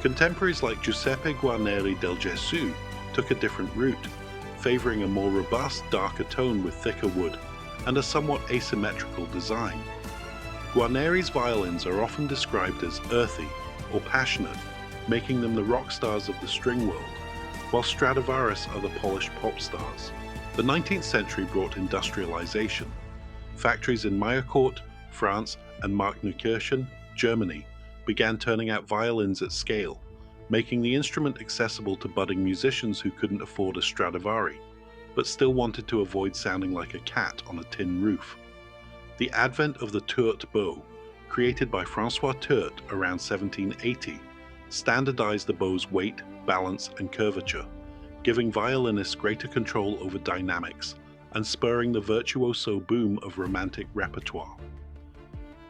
Contemporaries like Giuseppe Guarneri del Gesù took a different route, favoring a more robust, darker tone with thicker wood and a somewhat asymmetrical design. Guarneri's violins are often described as earthy or passionate, making them the rock stars of the string world, while Stradivarius are the polished pop stars. The 19th century brought industrialization. Factories in Meyercourt, France, and Markneukirchen, Germany, began turning out violins at scale, making the instrument accessible to budding musicians who couldn't afford a Stradivari, but still wanted to avoid sounding like a cat on a tin roof. The advent of the Tourte bow, created by François Tourte around 1780, standardized the bow's weight, balance, and curvature, giving violinists greater control over dynamics and spurring the virtuoso boom of romantic repertoire.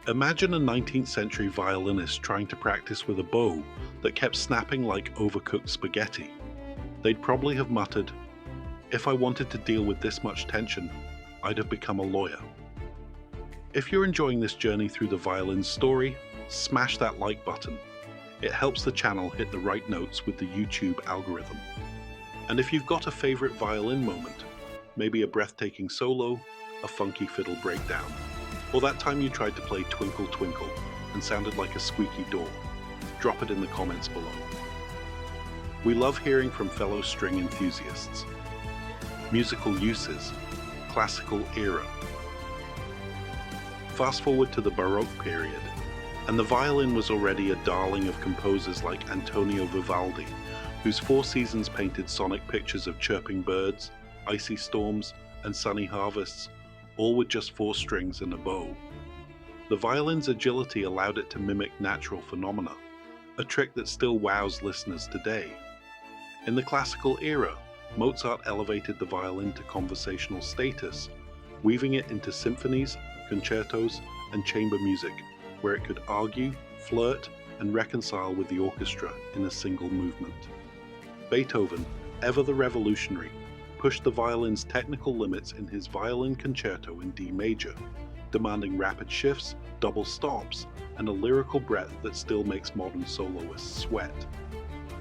Imagine a 19th century violinist trying to practice with a bow that kept snapping like overcooked spaghetti. They'd probably have muttered, "If I wanted to deal with this much tension, I'd have become a lawyer." If you're enjoying this journey through the violin's story, smash that like button. It helps the channel hit the right notes with the YouTube algorithm. And if you've got a favorite violin moment, maybe a breathtaking solo, a funky fiddle breakdown, or that time you tried to play Twinkle Twinkle and sounded like a squeaky door, drop it in the comments below. We love hearing from fellow string enthusiasts. Musical uses, classical era. Fast forward to the Baroque period, and the violin was already a darling of composers like Antonio Vivaldi, whose Four Seasons painted sonic pictures of chirping birds, icy storms, and sunny harvests, all with just 4 strings and a bow. The violin's agility allowed it to mimic natural phenomena, a trick that still wows listeners today. In the classical era, Mozart elevated the violin to conversational status, weaving it into symphonies, concertos, and chamber music, where it could argue, flirt, and reconcile with the orchestra in a single movement. Beethoven, ever the revolutionary, pushed the violin's technical limits in his Violin Concerto in D major, demanding rapid shifts, double stops, and a lyrical breadth that still makes modern soloists sweat.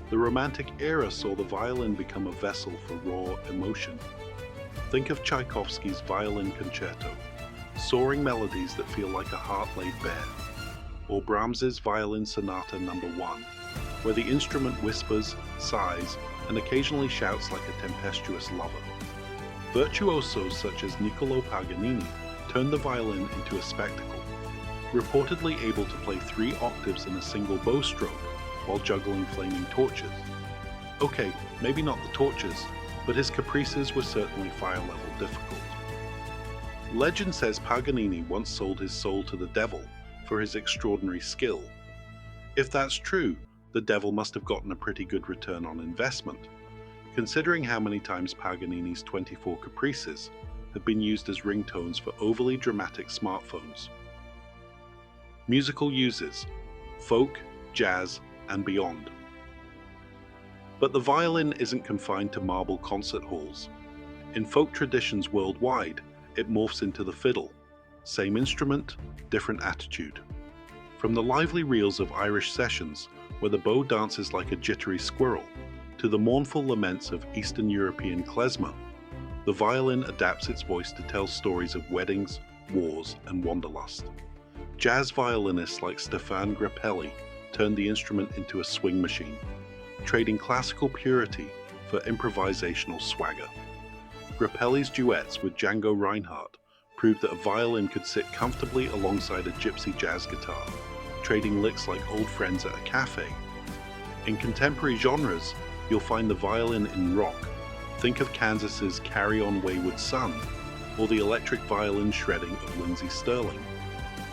The Romantic era saw the violin become a vessel for raw emotion. Think of Tchaikovsky's Violin Concerto, soaring melodies that feel like a heart laid bare, or Brahms's Violin Sonata No. 1, where the instrument whispers, sighs, and occasionally shouts like a tempestuous lover. Virtuosos such as Niccolò Paganini turned the violin into a spectacle, reportedly able to play 3 octaves in a single bow stroke while juggling flaming torches. Okay, maybe not the torches, but his caprices were certainly fire-level difficult. Legend says Paganini once sold his soul to the devil for his extraordinary skill. If that's true, the devil must have gotten a pretty good return on investment, considering how many times Paganini's 24 caprices have been used as ringtones for overly dramatic smartphones. Musical uses: folk, jazz, and beyond. But the violin isn't confined to marble concert halls. In folk traditions worldwide, it morphs into the fiddle. Same instrument, different attitude. From the lively reels of Irish sessions, where the bow dances like a jittery squirrel, to the mournful laments of Eastern European klezmer, the violin adapts its voice to tell stories of weddings, wars, and wanderlust. Jazz violinists like Stéphane Grappelli turned the instrument into a swing machine, trading classical purity for improvisational swagger. Grappelli's duets with Django Reinhardt proved that a violin could sit comfortably alongside a gypsy jazz guitar, trading licks like old friends at a cafe. In contemporary genres, you'll find the violin in rock. Think of Kansas's Carry On Wayward Son, or the electric violin shredding of Lindsey Sterling.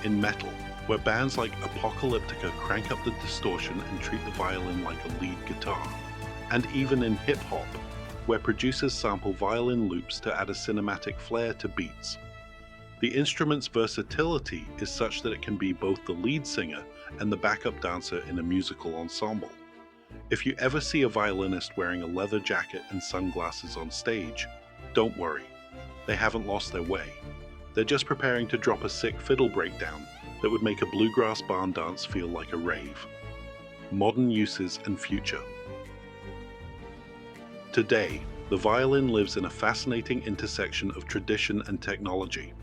In metal, where bands like Apocalyptica crank up the distortion and treat the violin like a lead guitar. And even in hip-hop, where producers sample violin loops to add a cinematic flair to beats. The instrument's versatility is such that it can be both the lead singer and the backup dancer in a musical ensemble. If you ever see a violinist wearing a leather jacket and sunglasses on stage, don't worry, they haven't lost their way. They're just preparing to drop a sick fiddle breakdown that would make a bluegrass barn dance feel like a rave. Modern uses and future. Today, the violin lives in a fascinating intersection of tradition and technology.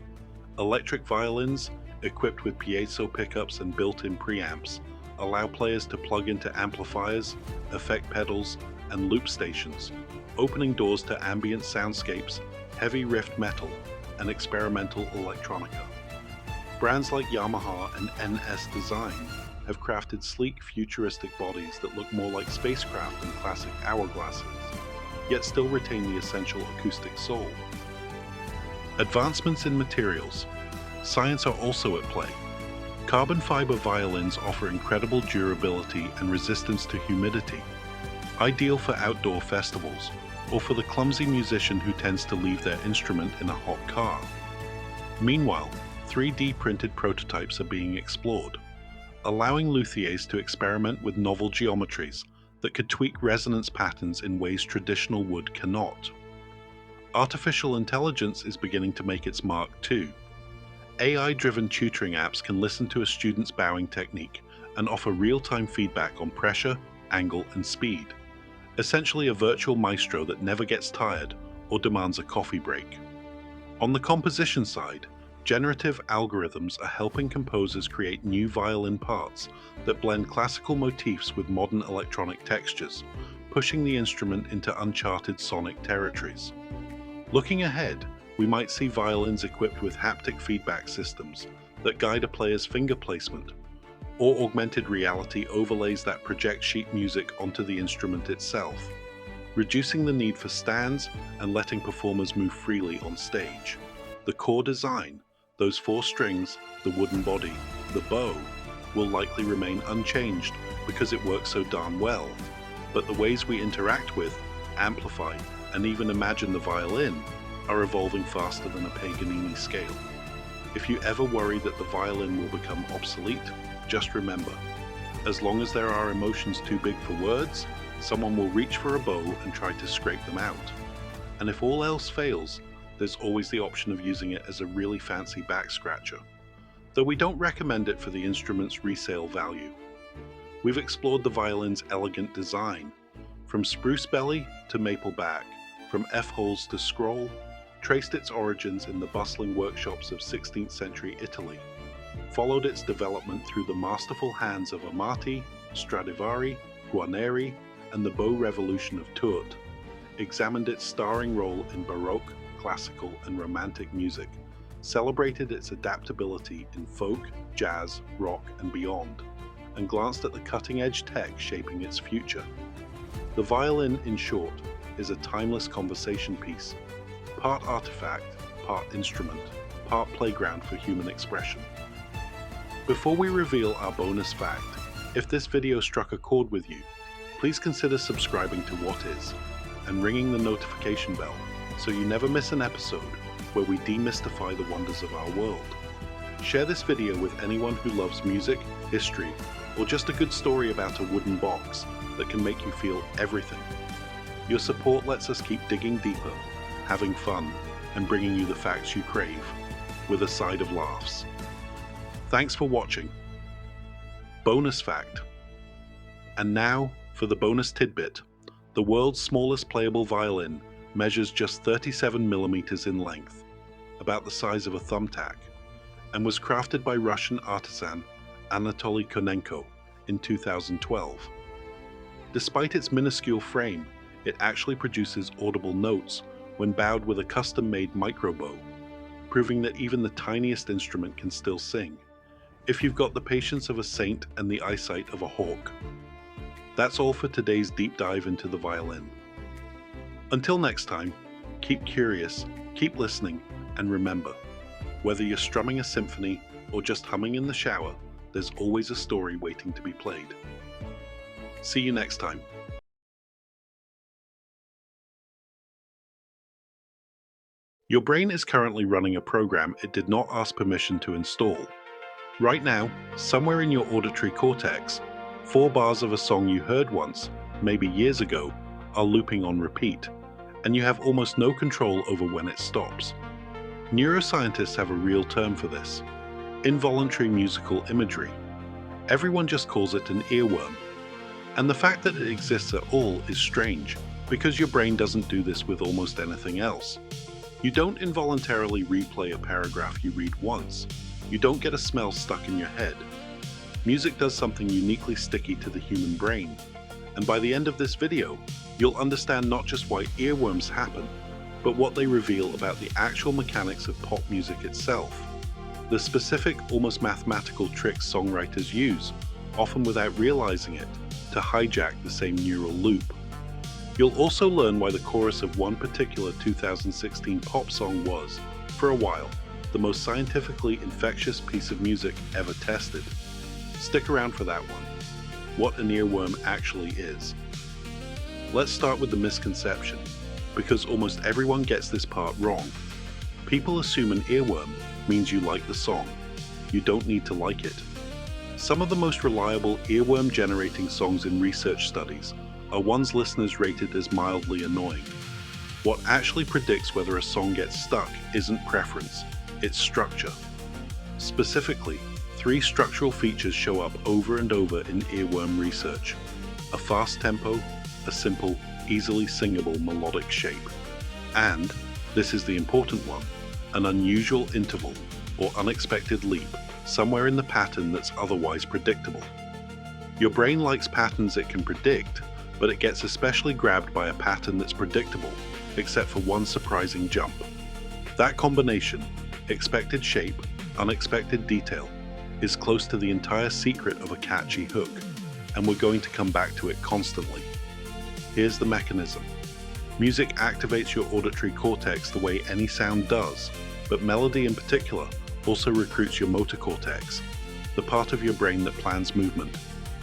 Electric violins, equipped with piezo pickups and built-in preamps, allow players to plug into amplifiers, effect pedals, and loop stations, opening doors to ambient soundscapes, heavy riffed metal, and experimental electronica. Brands like Yamaha and NS Design have crafted sleek, futuristic bodies that look more like spacecraft than classic hourglasses, yet still retain the essential acoustic soul. Advancements in materials. Science are also at play. Carbon fiber violins offer incredible durability and resistance to humidity, ideal for outdoor festivals, or for the clumsy musician who tends to leave their instrument in a hot car. Meanwhile, 3D printed prototypes are being explored, allowing luthiers to experiment with novel geometries that could tweak resonance patterns in ways traditional wood cannot. Artificial intelligence is beginning to make its mark too. AI-driven tutoring apps can listen to a student's bowing technique and offer real-time feedback on pressure, angle, and speed, essentially a virtual maestro that never gets tired or demands a coffee break. On the composition side, generative algorithms are helping composers create new violin parts that blend classical motifs with modern electronic textures, pushing the instrument into uncharted sonic territories. Looking ahead, we might see violins equipped with haptic feedback systems that guide a player's finger placement, or augmented reality overlays that project sheet music onto the instrument itself, reducing the need for stands and letting performers move freely on stage. The core design, those 4 strings, the wooden body, the bow, will likely remain unchanged because it works so darn well, but the ways we interact with, amplify, and even imagine the violin are evolving faster than a Paganini scale. If you ever worry that the violin will become obsolete, just remember, as long as there are emotions too big for words, someone will reach for a bow and try to scrape them out. And if all else fails, there's always the option of using it as a really fancy back scratcher, though we don't recommend it for the instrument's resale value. We've explored the violin's elegant design, from spruce belly to maple back, from F-holes to scroll, traced its origins in the bustling workshops of 16th century Italy, followed its development through the masterful hands of Amati, Stradivari, Guarneri, and the bow revolution of Tourt, examined its starring role in Baroque, classical, and romantic music, celebrated its adaptability in folk, jazz, rock, and beyond, and glanced at the cutting-edge tech shaping its future. The violin, in short, is a timeless conversation piece, part artifact, part instrument, part playground for human expression. Before we reveal our bonus fact, if this video struck a chord with you, please consider subscribing to What Is and ringing the notification bell so you never miss an episode where we demystify the wonders of our world. Share this video with anyone who loves music, history, or just a good story about a wooden box that can make you feel everything. Your support lets us keep digging deeper, having fun, and bringing you the facts you crave, with a side of laughs. Thanks for watching. Bonus fact. And now for the bonus tidbit. The world's smallest playable violin measures just 37 millimeters in length, about the size of a thumbtack, and was crafted by Russian artisan Anatoly Konenko in 2012. Despite its minuscule frame, it actually produces audible notes when bowed with a custom-made microbow, proving that even the tiniest instrument can still sing, if you've got the patience of a saint and the eyesight of a hawk. That's all for today's deep dive into the violin. Until next time, keep curious, keep listening, and remember, whether you're strumming a symphony or just humming in the shower, there's always a story waiting to be played. See you next time. Your brain is currently running a program it did not ask permission to install. Right now, somewhere in your auditory cortex, 4 bars of a song you heard once, maybe years ago, are looping on repeat, and you have almost no control over when it stops. Neuroscientists have a real term for this: involuntary musical imagery. Everyone just calls it an earworm. And the fact that it exists at all is strange, because your brain doesn't do this with almost anything else. You don't involuntarily replay a paragraph you read once. You don't get a smell stuck in your head. Music does something uniquely sticky to the human brain. And by the end of this video, you'll understand not just why earworms happen, but what they reveal about the actual mechanics of pop music itself. The specific, almost mathematical tricks songwriters use, often without realizing it, to hijack the same neural loop. You'll also learn why the chorus of one particular 2016 pop song was, for a while, the most scientifically infectious piece of music ever tested. Stick around for that one. What an earworm actually is. Let's start with the misconception, because almost everyone gets this part wrong. People assume an earworm means you like the song. You don't need to like it. Some of the most reliable earworm-generating songs in research studies are ones listeners rated as mildly annoying. What actually predicts whether a song gets stuck isn't preference, it's structure. Specifically, 3 structural features show up over and over in earworm research: a fast tempo, a simple, easily singable melodic shape, and, this is the important one, an unusual interval or unexpected leap somewhere in the pattern that's otherwise predictable. Your brain likes patterns it can predict, but it gets especially grabbed by a pattern that's predictable, except for one surprising jump. That combination, expected shape, unexpected detail, is close to the entire secret of a catchy hook, and we're going to come back to it constantly. Here's the mechanism. Music activates your auditory cortex the way any sound does, but melody in particular also recruits your motor cortex, the part of your brain that plans movement,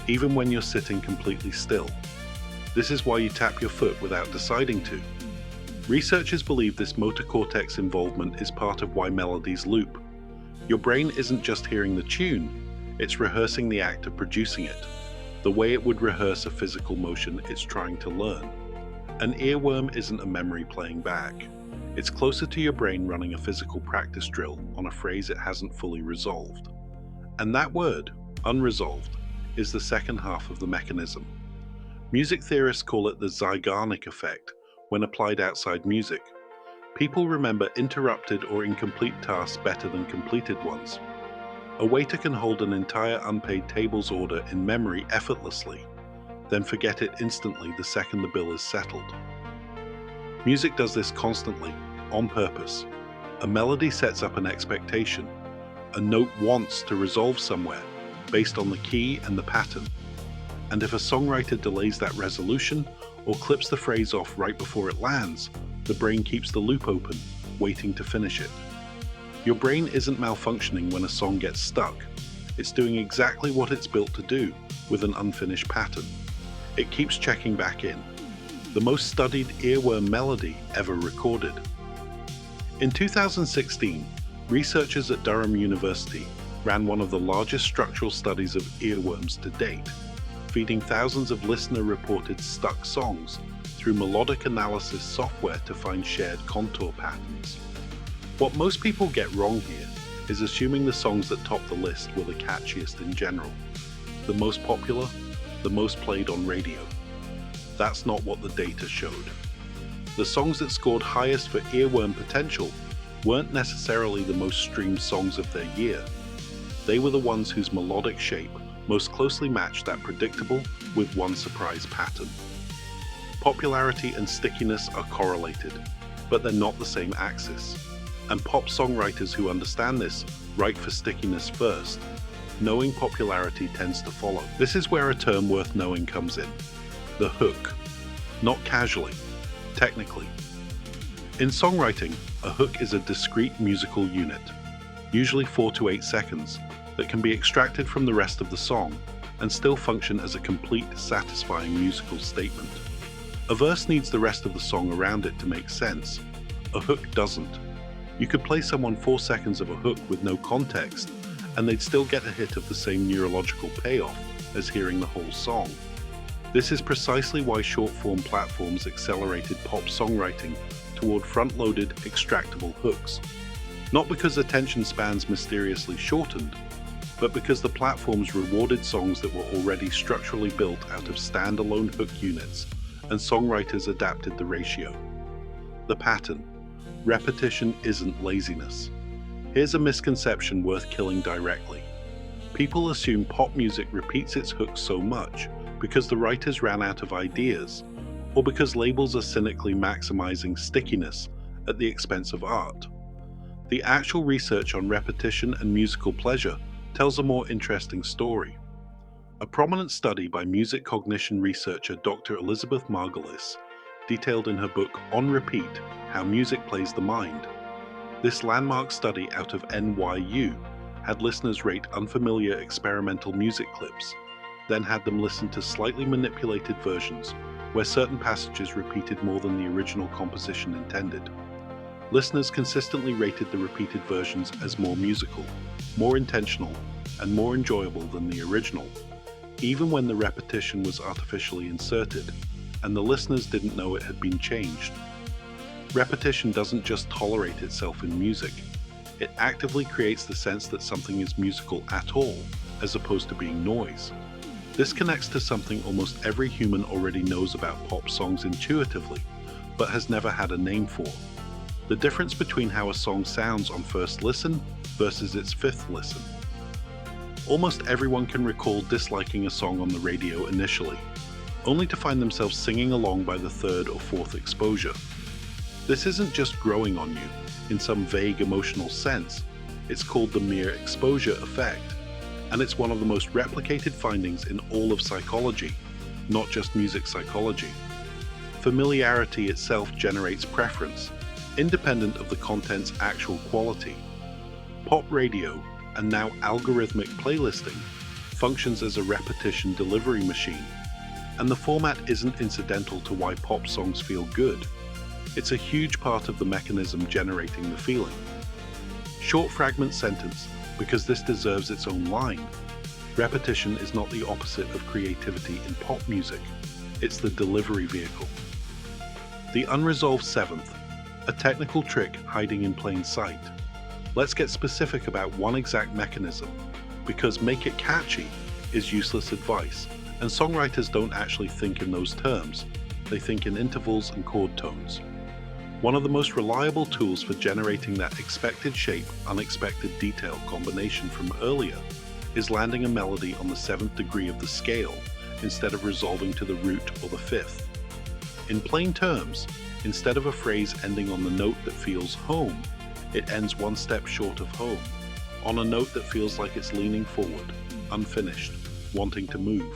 even when you're sitting completely still. This is why you tap your foot without deciding to. Researchers believe this motor cortex involvement is part of why melodies loop. Your brain isn't just hearing the tune, it's rehearsing the act of producing it, the way it would rehearse a physical motion it's trying to learn. An earworm isn't a memory playing back. It's closer to your brain running a physical practice drill on a phrase it hasn't fully resolved. And that word, unresolved, is the second half of the mechanism. Music theorists call it the Zeigarnik effect when applied outside music. People remember interrupted or incomplete tasks better than completed ones. A waiter can hold an entire unpaid tables order in memory effortlessly. then forget it instantly the second the bill is settled. Music does this constantly, on purpose. A melody sets up an expectation. A note wants to resolve somewhere, based on the key and the pattern. And if a songwriter delays that resolution, or clips the phrase off right before it lands, the brain keeps the loop open, waiting to finish it. Your brain isn't malfunctioning when a song gets stuck. It's doing exactly what it's built to do, with an unfinished pattern. It keeps checking back in. The most studied earworm melody ever recorded. In 2016, researchers at Durham University ran one of the largest structural studies of earworms to date, feeding thousands of listener-reported stuck songs through melodic analysis software to find shared contour patterns. What most people get wrong here is assuming the songs that top the list were the catchiest in general, the most popular, the most played on radio. That's not what the data showed. The songs that scored highest for earworm potential weren't necessarily the most streamed songs of their year. They were the ones whose melodic shape most closely matched that predictable with one surprise pattern. Popularity and stickiness are correlated, but they're not the same axis. And pop songwriters who understand this write for stickiness first. Knowing popularity tends to follow. This is where a term worth knowing comes in. The hook. Not casually, technically. In songwriting, a hook is a discrete musical unit, usually 4 to 8 seconds, that can be extracted from the rest of the song and still function as a complete, satisfying musical statement. A verse needs the rest of the song around it to make sense. A hook doesn't. You could play someone 4 seconds of a hook with no context, and they'd still get a hit of the same neurological payoff as hearing the whole song. This is precisely why short-form platforms accelerated pop songwriting toward front-loaded, extractable hooks. Not because attention spans mysteriously shortened, but because the platforms rewarded songs that were already structurally built out of standalone hook units, and songwriters adapted the ratio. The pattern. Repetition isn't laziness. Here's a misconception worth killing directly. People assume pop music repeats its hooks so much because the writers ran out of ideas, or because labels are cynically maximizing stickiness at the expense of art. The actual research on repetition and musical pleasure tells a more interesting story. A prominent study by music cognition researcher Dr. Elizabeth Margulis detailed in her book On Repeat, How Music Plays the Mind. This landmark study out of NYU had listeners rate unfamiliar experimental music clips, then had them listen to slightly manipulated versions where certain passages repeated more than the original composition intended. Listeners consistently rated the repeated versions as more musical, more intentional, and more enjoyable than the original, even when the repetition was artificially inserted, and the listeners didn't know it had been changed. Repetition doesn't just tolerate itself in music, it actively creates the sense that something is musical at all, as opposed to being noise. This connects to something almost every human already knows about pop songs intuitively, but has never had a name for. The difference between how a song sounds on first listen versus its fifth listen. Almost everyone can recall disliking a song on the radio initially, only to find themselves singing along by the third or fourth exposure. This isn't just growing on you, in some vague emotional sense. It's called the mere exposure effect, and it's one of the most replicated findings in all of psychology, not just music psychology. Familiarity itself generates preference, independent of the content's actual quality. Pop radio, and now algorithmic playlisting, functions as a repetition delivery machine, and the format isn't incidental to why pop songs feel good. It's a huge part of the mechanism generating the feeling. Short fragment sentence, because this deserves its own line. Repetition is not the opposite of creativity in pop music, it's the delivery vehicle. The unresolved seventh, a technical trick hiding in plain sight. Let's get specific about one exact mechanism, because make it catchy is useless advice, and songwriters don't actually think in those terms, they think in intervals and chord tones. One of the most reliable tools for generating that expected shape, unexpected detail combination from earlier is landing a melody on the 7th degree of the scale instead of resolving to the root or the fifth. In plain terms, instead of a phrase ending on the note that feels home, it ends one step short of home, on a note that feels like it's leaning forward, unfinished, wanting to move.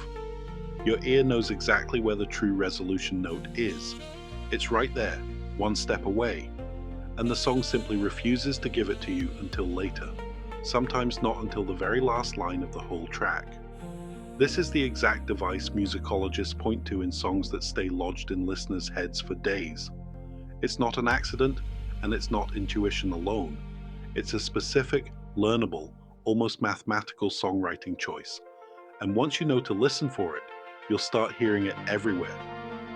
Your ear knows exactly where the true resolution note is. It's right there, one step away, and the song simply refuses to give it to you until later, sometimes not until the very last line of the whole track. This is the exact device musicologists point to in songs that stay lodged in listeners' heads for days. It's not an accident, and it's not intuition alone. It's a specific, learnable, almost mathematical songwriting choice. And once you know to listen for it, you'll start hearing it everywhere,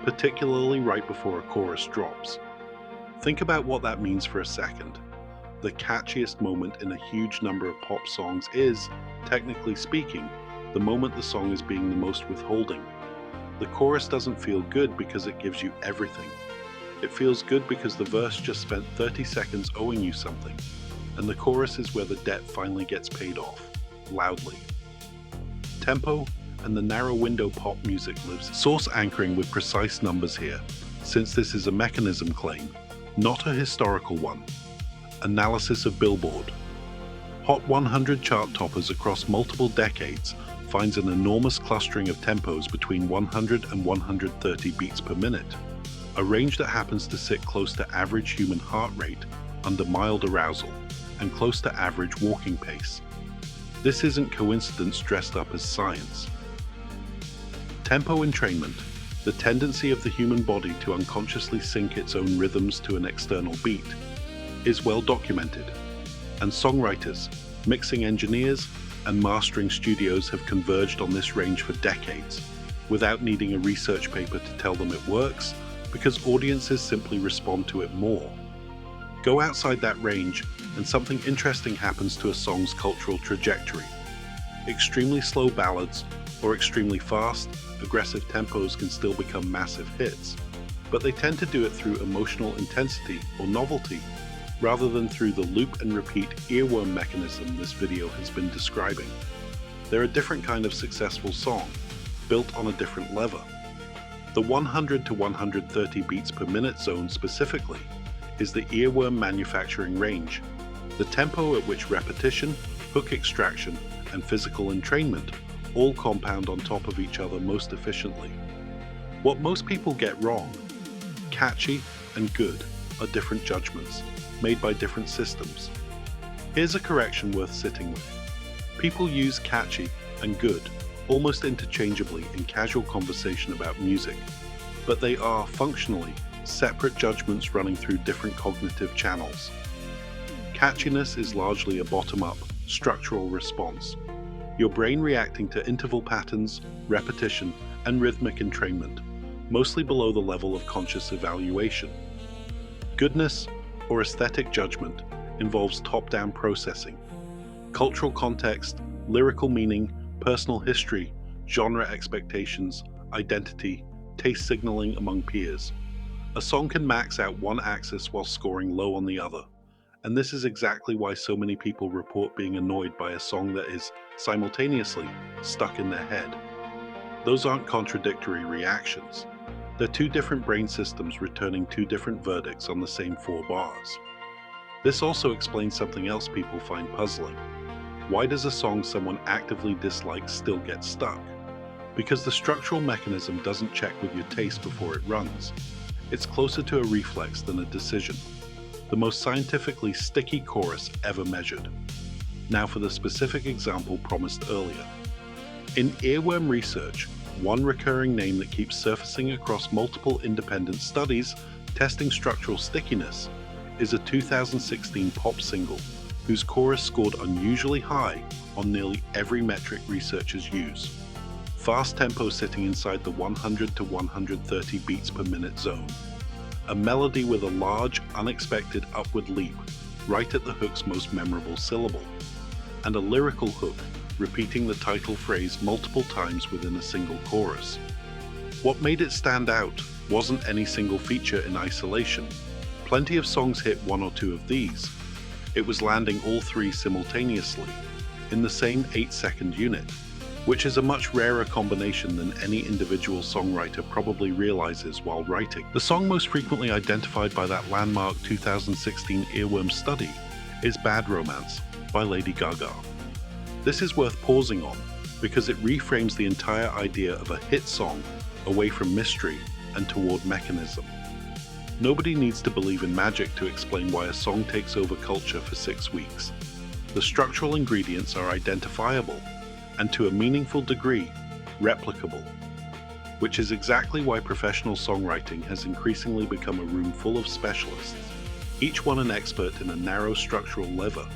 particularly right before a chorus drops. Think about what that means for a second. The catchiest moment in a huge number of pop songs is, technically speaking, the moment the song is being the most withholding. The chorus doesn't feel good because it gives you everything. It feels good because the verse just spent 30 seconds owing you something, and the chorus is where the debt finally gets paid off, loudly. Tempo and the narrow window pop music lives, source anchoring with precise numbers here, since this is a mechanism claim, not a historical one. Analysis of Billboard. Hot 100 chart toppers across multiple decades finds an enormous clustering of tempos between 100 and 130 beats per minute, a range that happens to sit close to average human heart rate under mild arousal and close to average walking pace. This isn't coincidence dressed up as science. Tempo entrainment, the tendency of the human body to unconsciously sync its own rhythms to an external beat, is well documented, and songwriters, mixing engineers, and mastering studios have converged on this range for decades, without needing a research paper to tell them it works, because audiences simply respond to it more. Go outside that range, and something interesting happens to a song's cultural trajectory. Extremely slow ballads, or extremely fast, aggressive tempos can still become massive hits, but they tend to do it through emotional intensity or novelty, rather than through the loop and repeat earworm mechanism this video has been describing. They're a different kind of successful song, built on a different lever. The 100 to 130 beats per minute zone specifically is the earworm manufacturing range, the tempo at which repetition, hook extraction, and physical entrainment all compound on top of each other most efficiently. What most people get wrong, catchy and good, are different judgments, made by different systems. Here's a correction worth sitting with. People use catchy and good almost interchangeably in casual conversation about music, but they are, functionally, separate judgments running through different cognitive channels. Catchiness is largely a bottom-up, structural response, your brain reacting to interval patterns, repetition, and rhythmic entrainment, mostly below the level of conscious evaluation. Goodness, or aesthetic judgment, involves top-down processing. Cultural context, lyrical meaning, personal history, genre expectations, identity, taste signaling among peers. A song can max out one axis while scoring low on the other, and this is exactly why so many people report being annoyed by a song that is, simultaneously, stuck in their head. Those aren't contradictory reactions. They're two different brain systems returning two different verdicts on the same 4 bars. This also explains something else people find puzzling. Why does a song someone actively dislikes still get stuck? Because the structural mechanism doesn't check with your taste before it runs. It's closer to a reflex than a decision. The most scientifically sticky chorus ever measured. Now for the specific example promised earlier. In earworm research, one recurring name that keeps surfacing across multiple independent studies testing structural stickiness is a 2016 pop single whose chorus scored unusually high on nearly every metric researchers use. Fast tempo sitting inside the 100 to 130 beats per minute zone. A melody with a large, unexpected upward leap right at the hook's most memorable syllable. And a lyrical hook repeating the title phrase multiple times within a single chorus. What made it stand out wasn't any single feature in isolation. Plenty of songs hit 1 or 2 of these. It was landing all 3 simultaneously, in the same 8-second unit. which is a much rarer combination than any individual songwriter probably realizes while writing. The song most frequently identified by that landmark 2016 Earworm study is Bad Romance by Lady Gaga. This is worth pausing on because it reframes the entire idea of a hit song away from mystery and toward mechanism. Nobody needs to believe in magic to explain why a song takes over culture for 6 weeks. The structural ingredients are identifiable and to a meaningful degree, replicable, which is exactly why professional songwriting has increasingly become a room full of specialists, each one an expert in a narrow structural lever,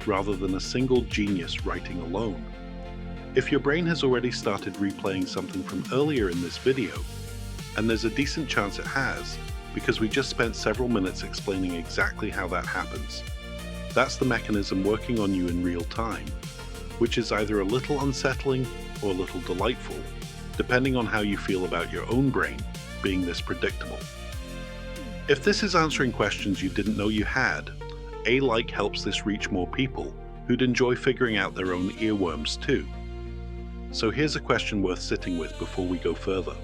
rather than a single genius writing alone. If your brain has already started replaying something from earlier in this video, and there's a decent chance it has, because we just spent several minutes explaining exactly how that happens, that's the mechanism working on you in real time, which is either a little unsettling or a little delightful, depending on how you feel about your own brain being this predictable. If this is answering questions you didn't know you had, a like helps this reach more people who'd enjoy figuring out their own earworms too. So here's a question worth sitting with before we go further.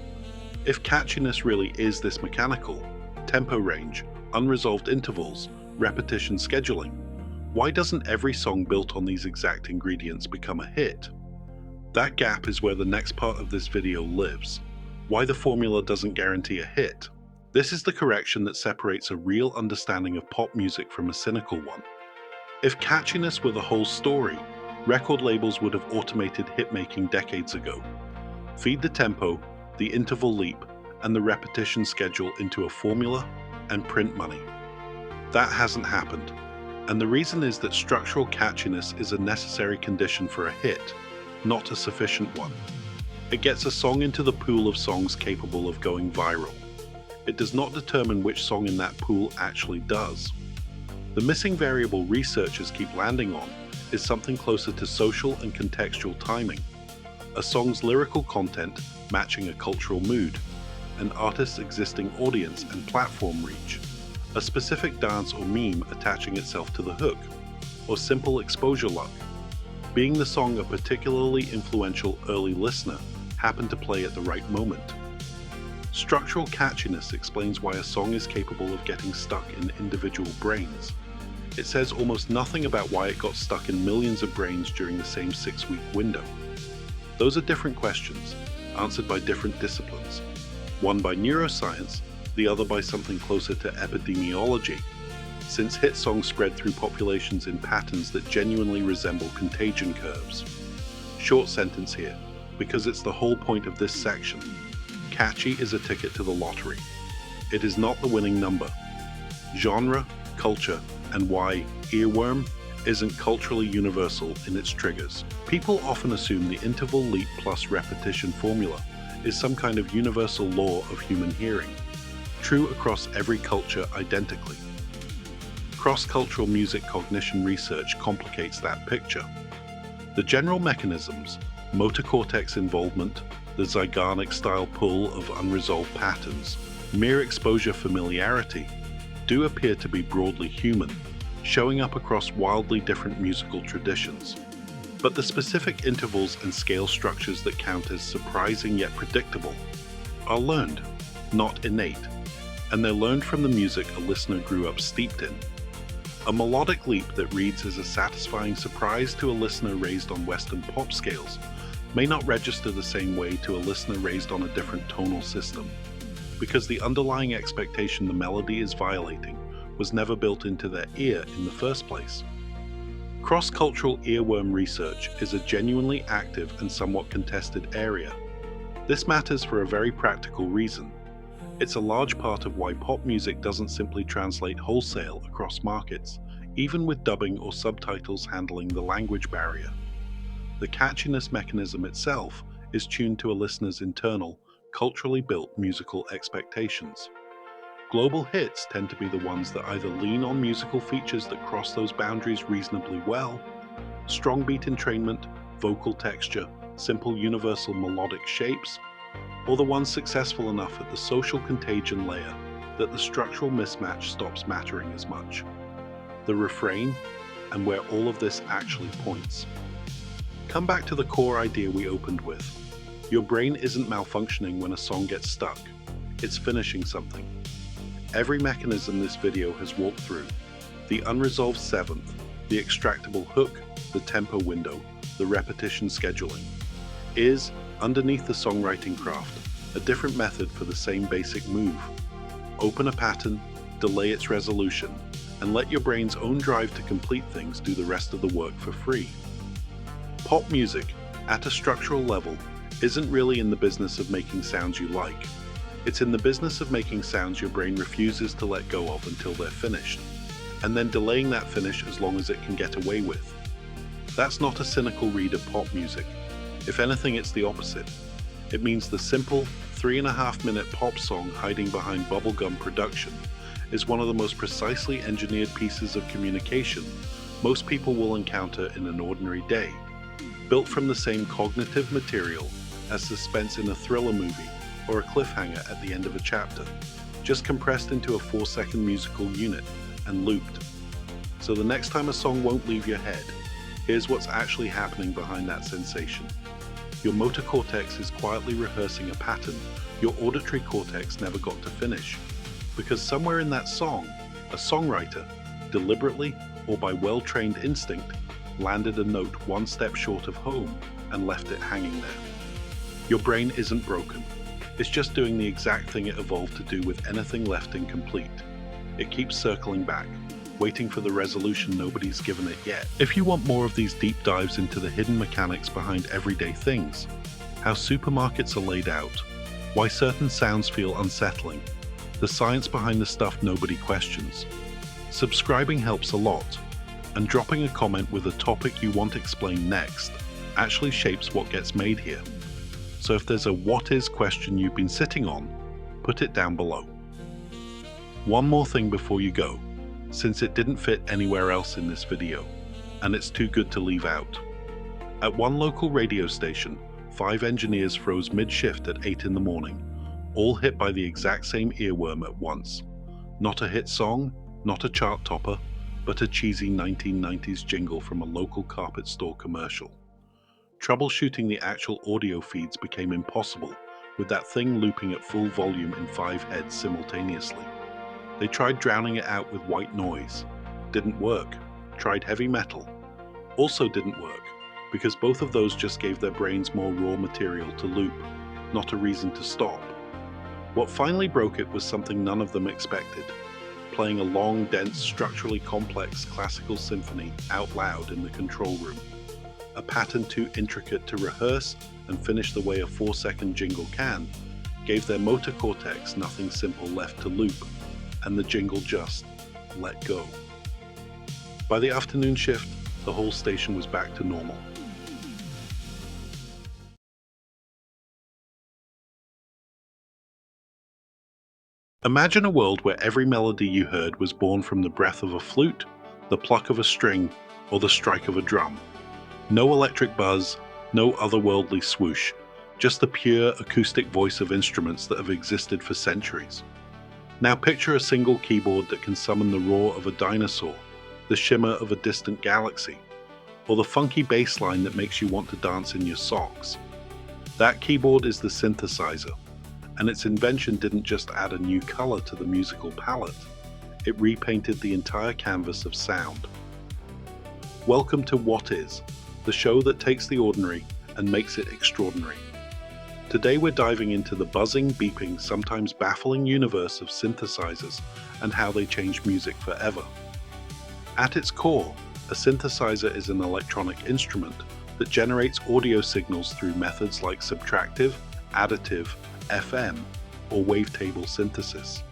If catchiness really is this mechanical, tempo range, unresolved intervals, repetition scheduling, why doesn't every song built on these exact ingredients become a hit? That gap is where the next part of this video lives. Why the formula doesn't guarantee a hit. This is the correction that separates a real understanding of pop music from a cynical one. If catchiness were the whole story, record labels would have automated hit-making decades ago. Feed the tempo, the interval leap, and the repetition schedule into a formula and print money. That hasn't happened. And the reason is that structural catchiness is a necessary condition for a hit, not a sufficient one. It gets a song into the pool of songs capable of going viral. It does not determine which song in that pool actually does. The missing variable researchers keep landing on is something closer to social and contextual timing, a song's lyrical content matching a cultural mood, an artist's existing audience and platform reach, a specific dance or meme attaching itself to the hook, or simple exposure luck. Being the song a particularly influential early listener happened to play at the right moment. Structural catchiness explains why a song is capable of getting stuck in individual brains. It says almost nothing about why it got stuck in millions of brains during the same 6-week window. Those are different questions, answered by different disciplines, one by neuroscience, the other by something closer to epidemiology, since hit songs spread through populations in patterns that genuinely resemble contagion curves. Short sentence here, because it's the whole point of this section. Catchy is a ticket to the lottery. It is not the winning number. Genre, culture, and why earworm isn't culturally universal in its triggers. People often assume the interval leap plus repetition formula is some kind of universal law of human hearing, true across every culture identically. Cross-cultural music cognition research complicates that picture. The general mechanisms, motor cortex involvement, the Zeigarnik-style pull of unresolved patterns, mere exposure familiarity, do appear to be broadly human, showing up across wildly different musical traditions. But the specific intervals and scale structures that count as surprising yet predictable are learned, not innate, and they're learned from the music a listener grew up steeped in. A melodic leap that reads as a satisfying surprise to a listener raised on Western pop scales may not register the same way to a listener raised on a different tonal system, because the underlying expectation the melody is violating was never built into their ear in the first place. Cross-cultural earworm research is a genuinely active and somewhat contested area. This matters for a very practical reason. It's a large part of why pop music doesn't simply translate wholesale across markets, even with dubbing or subtitles handling the language barrier. The catchiness mechanism itself is tuned to a listener's internal, culturally built musical expectations. Global hits tend to be the ones that either lean on musical features that cross those boundaries reasonably well, strong beat entrainment, vocal texture, simple universal melodic shapes, or the ones successful enough at the social contagion layer that the structural mismatch stops mattering as much. The refrain, and where all of this actually points. come back to the core idea we opened with. Your brain isn't malfunctioning when a song gets stuck. It's finishing something. Every mechanism this video has walked through, the unresolved seventh, the extractable hook, the tempo window, the repetition scheduling, is, underneath the songwriting craft, a different method for the same basic move. Open a pattern, delay its resolution, and let your brain's own drive to complete things do the rest of the work for free. Pop music, at a structural level, isn't really in the business of making sounds you like. It's in the business of making sounds your brain refuses to let go of until they're finished, and then delaying that finish as long as it can get away with. That's not a cynical read of pop music. If anything, it's the opposite. It means the simple 3.5-minute pop song hiding behind bubblegum production is one of the most precisely engineered pieces of communication most people will encounter in an ordinary day, built from the same cognitive material as suspense in a thriller movie or a cliffhanger at the end of a chapter, just compressed into a 4-second musical unit and looped. So the next time a song won't leave your head, here's what's actually happening behind that sensation. Your motor cortex is quietly rehearsing a pattern your auditory cortex never got to finish, because somewhere in that song, a songwriter, deliberately or by well-trained instinct, landed a note one step short of home and left it hanging there. Your brain isn't broken. It's just doing the exact thing it evolved to do with anything left incomplete. It keeps circling back, waiting for the resolution nobody's given it yet. If you want more of these deep dives into the hidden mechanics behind everyday things, how supermarkets are laid out, why certain sounds feel unsettling, the science behind the stuff nobody questions, subscribing helps a lot, and dropping a comment with a topic you want explained next actually shapes what gets made here. So if there's a what is question you've been sitting on, put it down below. One more thing before you go, since it didn't fit anywhere else in this video, and it's too good to leave out. At one local radio station, 5 engineers froze mid-shift at 8 in the morning, all hit by the exact same earworm at once. Not a hit song, not a chart topper, but a cheesy 1990s jingle from a local carpet store commercial. Troubleshooting the actual audio feeds became impossible, with that thing looping at full volume in 5 heads simultaneously. They tried drowning it out with white noise. Didn't work. Tried heavy metal. Also didn't work, because both of those just gave their brains more raw material to loop, not a reason to stop. What finally broke it was something none of them expected: playing a long, dense, structurally complex classical symphony out loud in the control room. A pattern too intricate to rehearse and finish the way a 4-second jingle can, gave their motor cortex nothing simple left to loop, and the jingle just let go. By the afternoon shift, the whole station was back to normal. Imagine a world where every melody you heard was born from the breath of a flute, the pluck of a string, or the strike of a drum. No electric buzz, no otherworldly swoosh, just the pure acoustic voice of instruments that have existed for centuries. Now picture a single keyboard that can summon the roar of a dinosaur, the shimmer of a distant galaxy, or the funky bass line that makes you want to dance in your socks. That keyboard is the synthesizer, and its invention didn't just add a new color to the musical palette, it repainted the entire canvas of sound. Welcome to What Is, the show that takes the ordinary and makes it extraordinary. Today we're diving into the buzzing, beeping, sometimes baffling universe of synthesizers and how they change music forever. At its core, a synthesizer is an electronic instrument that generates audio signals through methods like subtractive, additive, FM, or wavetable synthesis,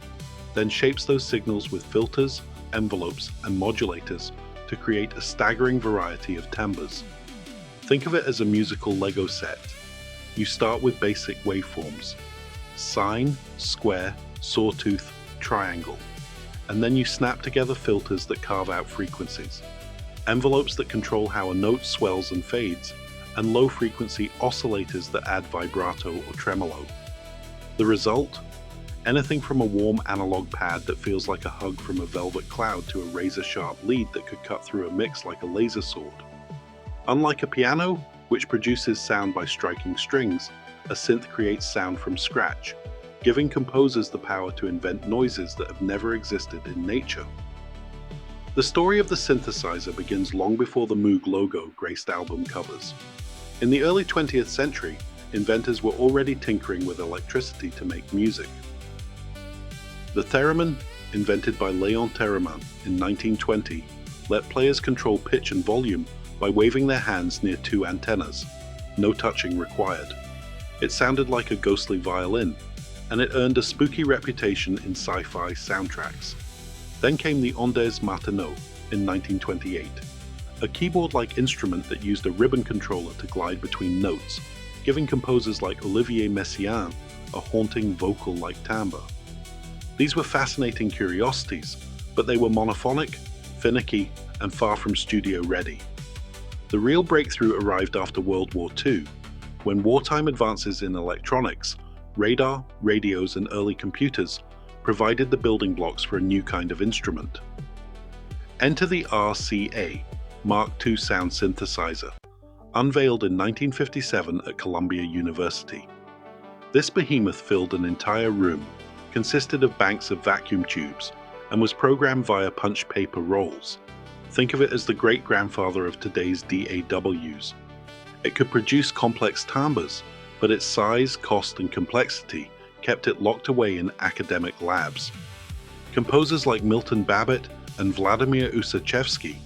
then shapes those signals with filters, envelopes, and modulators to create a staggering variety of timbres. Think of it as a musical Lego set. You start with basic waveforms: sine, square, sawtooth, triangle, and then you snap together filters that carve out frequencies, envelopes that control how a note swells and fades, and low-frequency oscillators that add vibrato or tremolo. The result? Anything from a warm analog pad that feels like a hug from a velvet cloud to a razor-sharp lead that could cut through a mix like a laser sword. Unlike a piano, which produces sound by striking strings, a synth creates sound from scratch, giving composers the power to invent noises that have never existed in nature. The story of the synthesizer begins long before the Moog logo graced album covers. In the early 20th century, inventors were already tinkering with electricity to make music. The theremin, invented by Léon Theremin in 1920, let players control pitch and volume by waving their hands near two antennas, no touching required. It sounded like a ghostly violin, and it earned a spooky reputation in sci-fi soundtracks. Then came the Ondes Martenot in 1928, a keyboard-like instrument that used a ribbon controller to glide between notes, giving composers like Olivier Messiaen a haunting vocal-like timbre. These were fascinating curiosities, but they were monophonic, finicky, and far from studio-ready. The real breakthrough arrived after World War II, when wartime advances in electronics, radar, radios, and early computers provided the building blocks for a new kind of instrument. Enter the RCA, Mark II sound synthesizer, unveiled in 1957 at Columbia University. This behemoth filled an entire room, consisted of banks of vacuum tubes, and was programmed via punched paper rolls. Think of it as the great-grandfather of today's DAWs. It could produce complex timbres, but its size, cost, and complexity kept it locked away in academic labs. Composers like Milton Babbitt and Vladimir Ussachevsky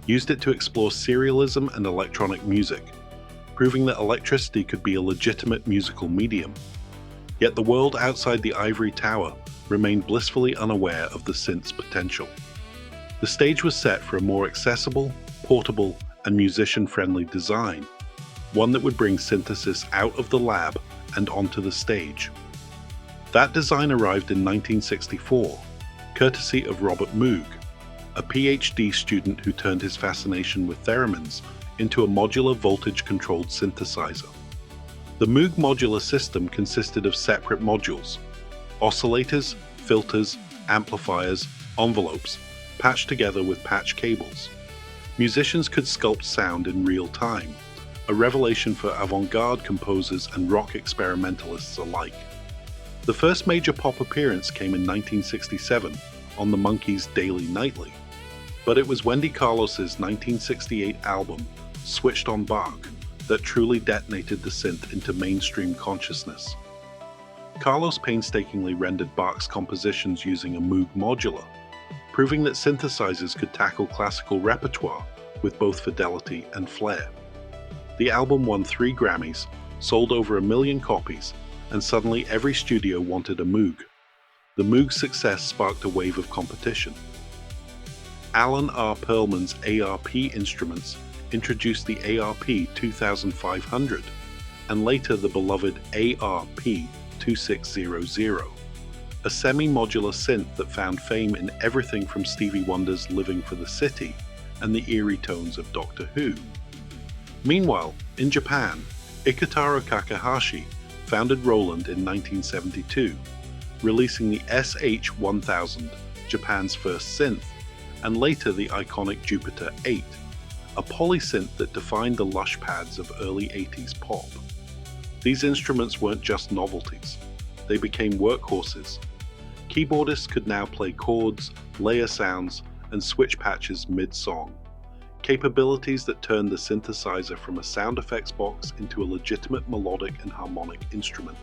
used it to explore serialism and electronic music, proving that electricity could be a legitimate musical medium. Yet the world outside the ivory tower remained blissfully unaware of the synth's potential. The stage was set for a more accessible, portable, and musician-friendly design, one that would bring synthesis out of the lab and onto the stage. That design arrived in 1964, courtesy of Robert Moog, a PhD student who turned his fascination with theremins into a modular voltage-controlled synthesizer. The Moog modular system consisted of separate modules, oscillators, filters, amplifiers, envelopes, patched together with patch cables. Musicians could sculpt sound in real time, a revelation for avant-garde composers and rock experimentalists alike. The first major pop appearance came in 1967 on the Monkees' Daily Nightly, but it was Wendy Carlos's 1968 album, Switched on Bach, that truly detonated the synth into mainstream consciousness. Carlos painstakingly rendered Bach's compositions using a Moog modular, proving that synthesizers could tackle classical repertoire with both fidelity and flair. The album won 3 Grammys, sold over 1 million copies, and suddenly every studio wanted a Moog. The Moog's success sparked a wave of competition. Alan R. Perlman's ARP instruments introduced the ARP 2500, and later the beloved ARP 2600, a semi-modular synth that found fame in everything from Stevie Wonder's Living for the City and the eerie tones of Doctor Who. Meanwhile, in Japan, Iketaro Kakehashi founded Roland in 1972, releasing the SH-1000, Japan's first synth, and later the iconic Jupiter 8, a polysynth that defined the lush pads of early 80s pop. These instruments weren't just novelties, they became workhorses. Keyboardists could now play chords, layer sounds, and switch patches mid-song, capabilities that turned the synthesizer from a sound effects box into a legitimate melodic and harmonic instrument.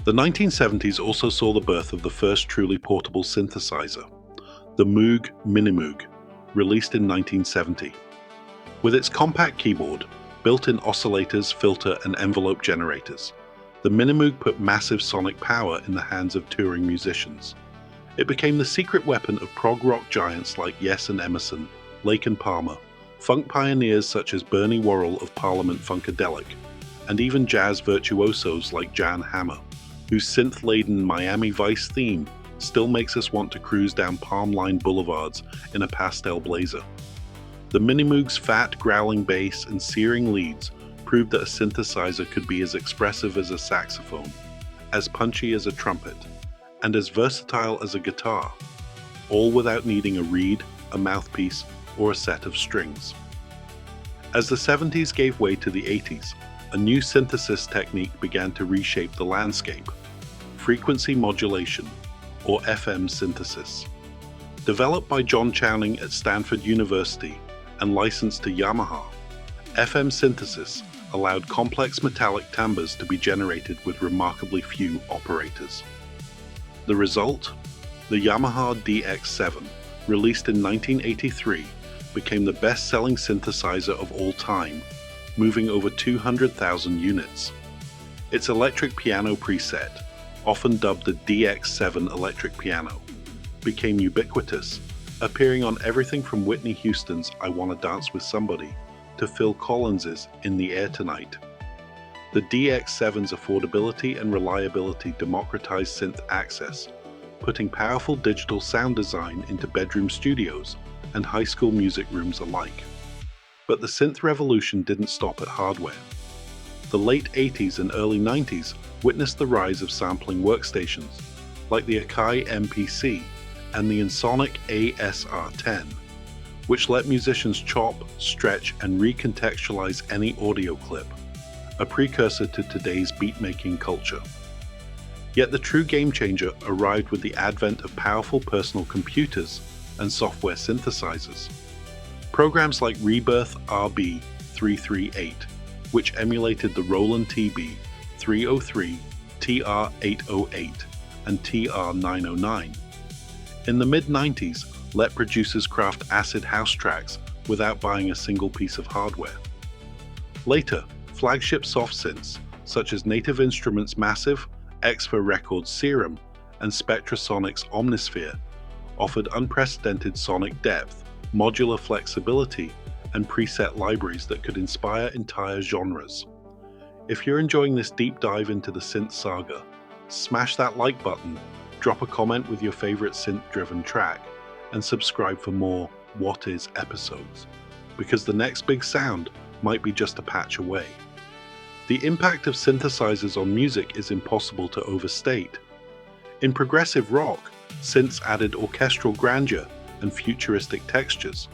The 1970s also saw the birth of the first truly portable synthesizer, the Moog Minimoog, released in 1970. With its compact keyboard, built-in oscillators, filter, and envelope generators, the Minimoog put massive sonic power in the hands of touring musicians. It became the secret weapon of prog rock giants like Yes and Emerson, Lake and Palmer, funk pioneers such as Bernie Worrell of Parliament Funkadelic, and even jazz virtuosos like Jan Hammer, whose synth-laden Miami Vice theme still makes us want to cruise down palm-lined boulevards in a pastel blazer. The Minimoog's fat, growling bass and searing leads proved that a synthesizer could be as expressive as a saxophone, as punchy as a trumpet, and as versatile as a guitar, all without needing a reed, a mouthpiece, or a set of strings. As the 70s gave way to the 80s, a new synthesis technique began to reshape the landscape: frequency modulation, or FM synthesis. Developed by John Chowning at Stanford University and licensed to Yamaha, FM synthesis allowed complex metallic timbres to be generated with remarkably few operators. The result? The Yamaha DX7, released in 1983, became the best-selling synthesizer of all time, moving over 200,000 units. Its electric piano preset, often dubbed the DX7 electric piano, became ubiquitous, appearing on everything from Whitney Houston's I Wanna Dance with Somebody to Phil Collins's In the Air Tonight. The DX7's affordability and reliability democratized synth access, putting powerful digital sound design into bedroom studios and high school music rooms alike. But the synth revolution didn't stop at hardware. The late 80s and early 90s witnessed the rise of sampling workstations, like the Akai MPC and the Ensoniq ASR10, which let musicians chop, stretch, and recontextualize any audio clip, a precursor to today's beat-making culture. Yet the true game changer arrived with the advent of powerful personal computers and software synthesizers. Programs like Rebirth RB338, which emulated the Roland TB303, TR808, and TR909. In the mid-90s, let producers craft acid house tracks without buying a single piece of hardware. Later, flagship soft synths, such as Native Instruments' Massive, Exfer Records' Serum, and Spectrasonic's Omnisphere, offered unprecedented sonic depth, modular flexibility, and preset libraries that could inspire entire genres. If you're enjoying this deep dive into the synth saga, smash that like button, drop a comment with your favorite synth-driven track, and subscribe for more What Is episodes, because the next big sound might be just a patch away. The impact of synthesizers on music is impossible to overstate. In progressive rock, synths added orchestral grandeur and futuristic textures.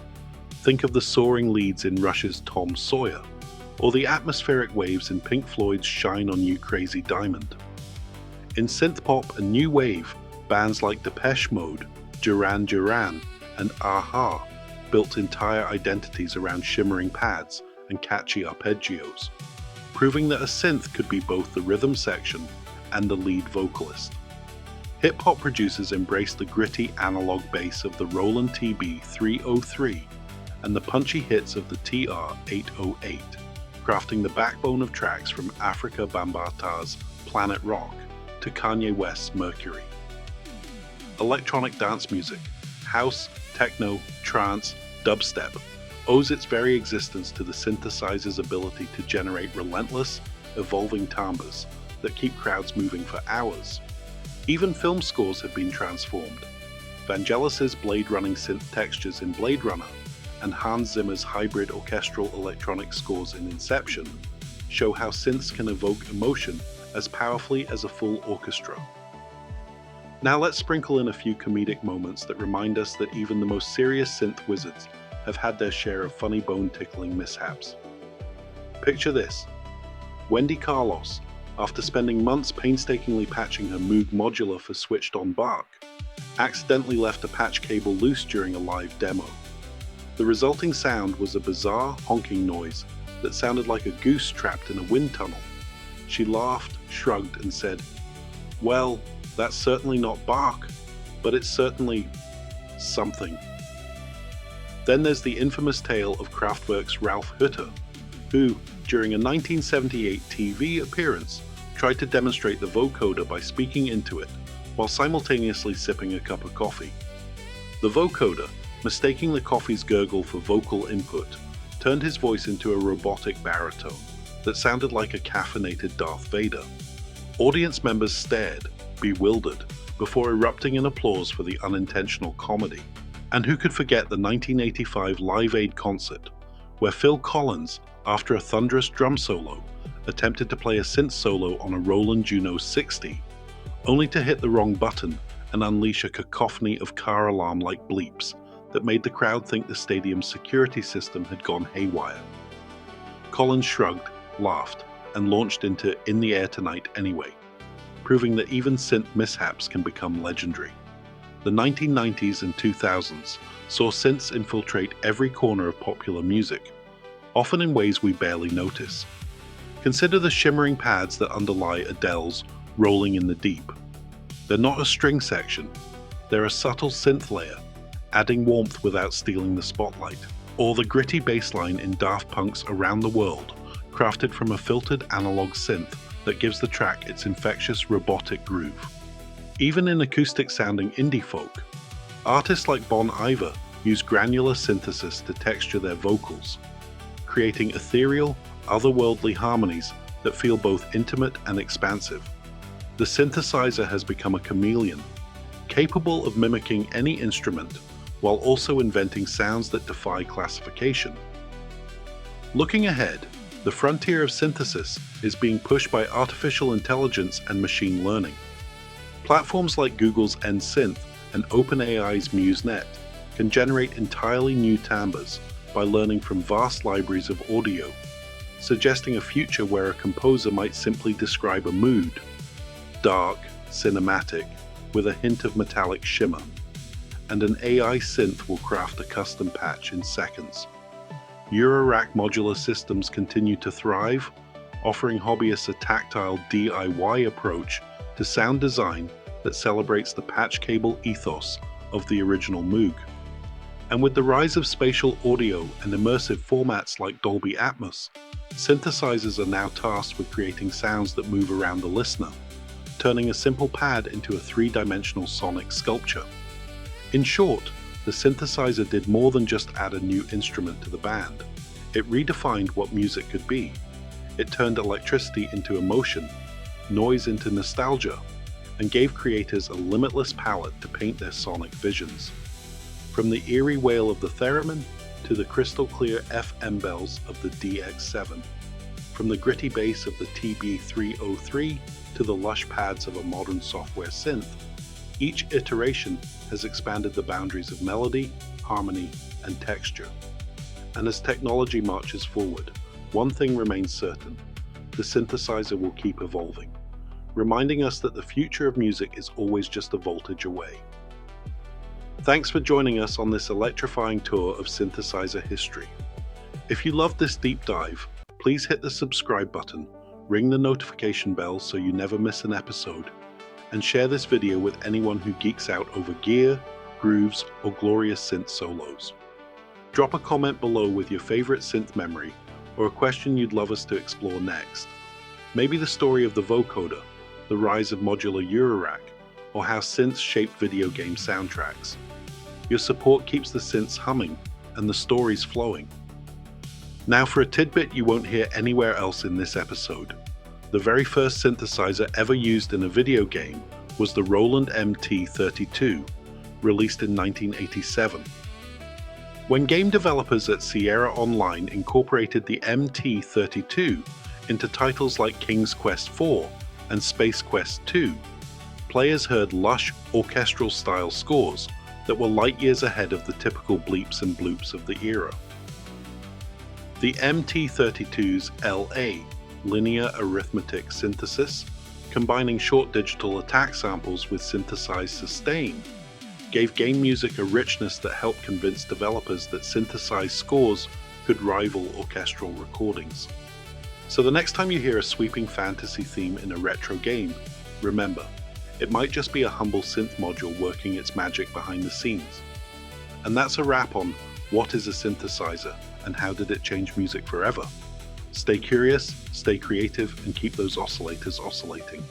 Think of the soaring leads in Rush's Tom Sawyer, or the atmospheric waves in Pink Floyd's Shine on You Crazy Diamond. In synthpop and new wave, bands like Depeche Mode, Duran Duran, and a-ha built entire identities around shimmering pads and catchy arpeggios, proving that a synth could be both the rhythm section and the lead vocalist. Hip-hop producers embraced the gritty analog bass of the Roland TB303 and the punchy hits of the TR808, crafting the backbone of tracks from Afrika Bambaata's Planet Rock to Kanye West's Mercury. Electronic dance music, house, techno, trance, dubstep, owes its very existence to the synthesizer's ability to generate relentless, evolving timbres that keep crowds moving for hours. Even film scores have been transformed. Vangelis's blade-running synth textures in Blade Runner and Hans Zimmer's hybrid orchestral electronic scores in Inception show how synths can evoke emotion as powerfully as a full orchestra. Now let's sprinkle in a few comedic moments that remind us that even the most serious synth wizards have had their share of funny bone-tickling mishaps. Picture this: Wendy Carlos, after spending months painstakingly patching her Moog modular for switched-on Bach, accidentally left a patch cable loose during a live demo. The resulting sound was a bizarre honking noise that sounded like a goose trapped in a wind tunnel. She laughed, shrugged, and said, "Well, that's certainly not Bach, but it's certainly something." Then there's the infamous tale of Kraftwerk's Ralf Hütter, who, during a 1978 TV appearance, tried to demonstrate the vocoder by speaking into it, while simultaneously sipping a cup of coffee. The vocoder, mistaking the coffee's gurgle for vocal input, turned his voice into a robotic baritone that sounded like a caffeinated Darth Vader. Audience members stared, bewildered, before erupting in applause for the unintentional comedy. And who could forget the 1985 Live Aid concert, where Phil Collins, after a thunderous drum solo, attempted to play a synth solo on a Roland Juno 60, only to hit the wrong button and unleash a cacophony of car alarm-like bleeps that made the crowd think the stadium's security system had gone haywire. Collins shrugged, laughed, and launched into In the Air Tonight anyway, proving that even synth mishaps can become legendary. The 1990s and 2000s saw synths infiltrate every corner of popular music, often in ways we barely notice. Consider the shimmering pads that underlie Adele's Rolling in the Deep. They're not a string section, they're a subtle synth layer, adding warmth without stealing the spotlight. Or the gritty bass line in Daft Punk's Around the World, crafted from a filtered analog synth that gives the track its infectious robotic groove. Even in acoustic-sounding indie folk, artists like Bon Iver use granular synthesis to texture their vocals, creating ethereal, otherworldly harmonies that feel both intimate and expansive. The synthesizer has become a chameleon, capable of mimicking any instrument while also inventing sounds that defy classification. Looking ahead, the frontier of synthesis is being pushed by artificial intelligence and machine learning. Platforms like Google's NSynth and OpenAI's MuseNet can generate entirely new timbres by learning from vast libraries of audio, suggesting a future where a composer might simply describe a mood, dark, cinematic, with a hint of metallic shimmer, and an AI synth will craft a custom patch in seconds. Eurorack modular systems continue to thrive, offering hobbyists a tactile DIY approach to sound design that celebrates the patch cable ethos of the original Moog. And with the rise of spatial audio and immersive formats like Dolby Atmos, synthesizers are now tasked with creating sounds that move around the listener, turning a simple pad into a three-dimensional sonic sculpture. In short, the synthesizer did more than just add a new instrument to the band. It redefined what music could be. It turned electricity into emotion, noise into nostalgia, and gave creators a limitless palette to paint their sonic visions. From the eerie wail of the theremin to the crystal clear FM bells of the DX7, from the gritty bass of the TB303 to the lush pads of a modern software synth, each iteration has expanded the boundaries of melody, harmony, and texture. And as technology marches forward, one thing remains certain: the synthesizer will keep evolving, reminding us that the future of music is always just a voltage away. Thanks for joining us on this electrifying tour of synthesizer history. If you loved this deep dive, please hit the subscribe button, ring the notification bell so you never miss an episode, and share this video with anyone who geeks out over gear, grooves, or glorious synth solos. Drop a comment below with your favorite synth memory or a question you'd love us to explore next. Maybe the story of the vocoder, the rise of modular Eurorack, or how synths shaped video game soundtracks. Your support keeps the synths humming and the stories flowing. Now for a tidbit you won't hear anywhere else in this episode. The very first synthesizer ever used in a video game was the Roland MT32, released in 1987. When game developers at Sierra Online incorporated the MT32 into titles like King's Quest IV and Space Quest II, players heard lush, orchestral-style scores that were light years ahead of the typical bleeps and bloops of the era. The MT32's LA, linear arithmetic synthesis, combining short digital attack samples with synthesized sustain, gave game music a richness that helped convince developers that synthesized scores could rival orchestral recordings. So the next time you hear a sweeping fantasy theme in a retro game, remember, it might just be a humble synth module working its magic behind the scenes. And that's a wrap on what is a synthesizer and how did it change music forever. Stay curious, stay creative, and keep those oscillators oscillating.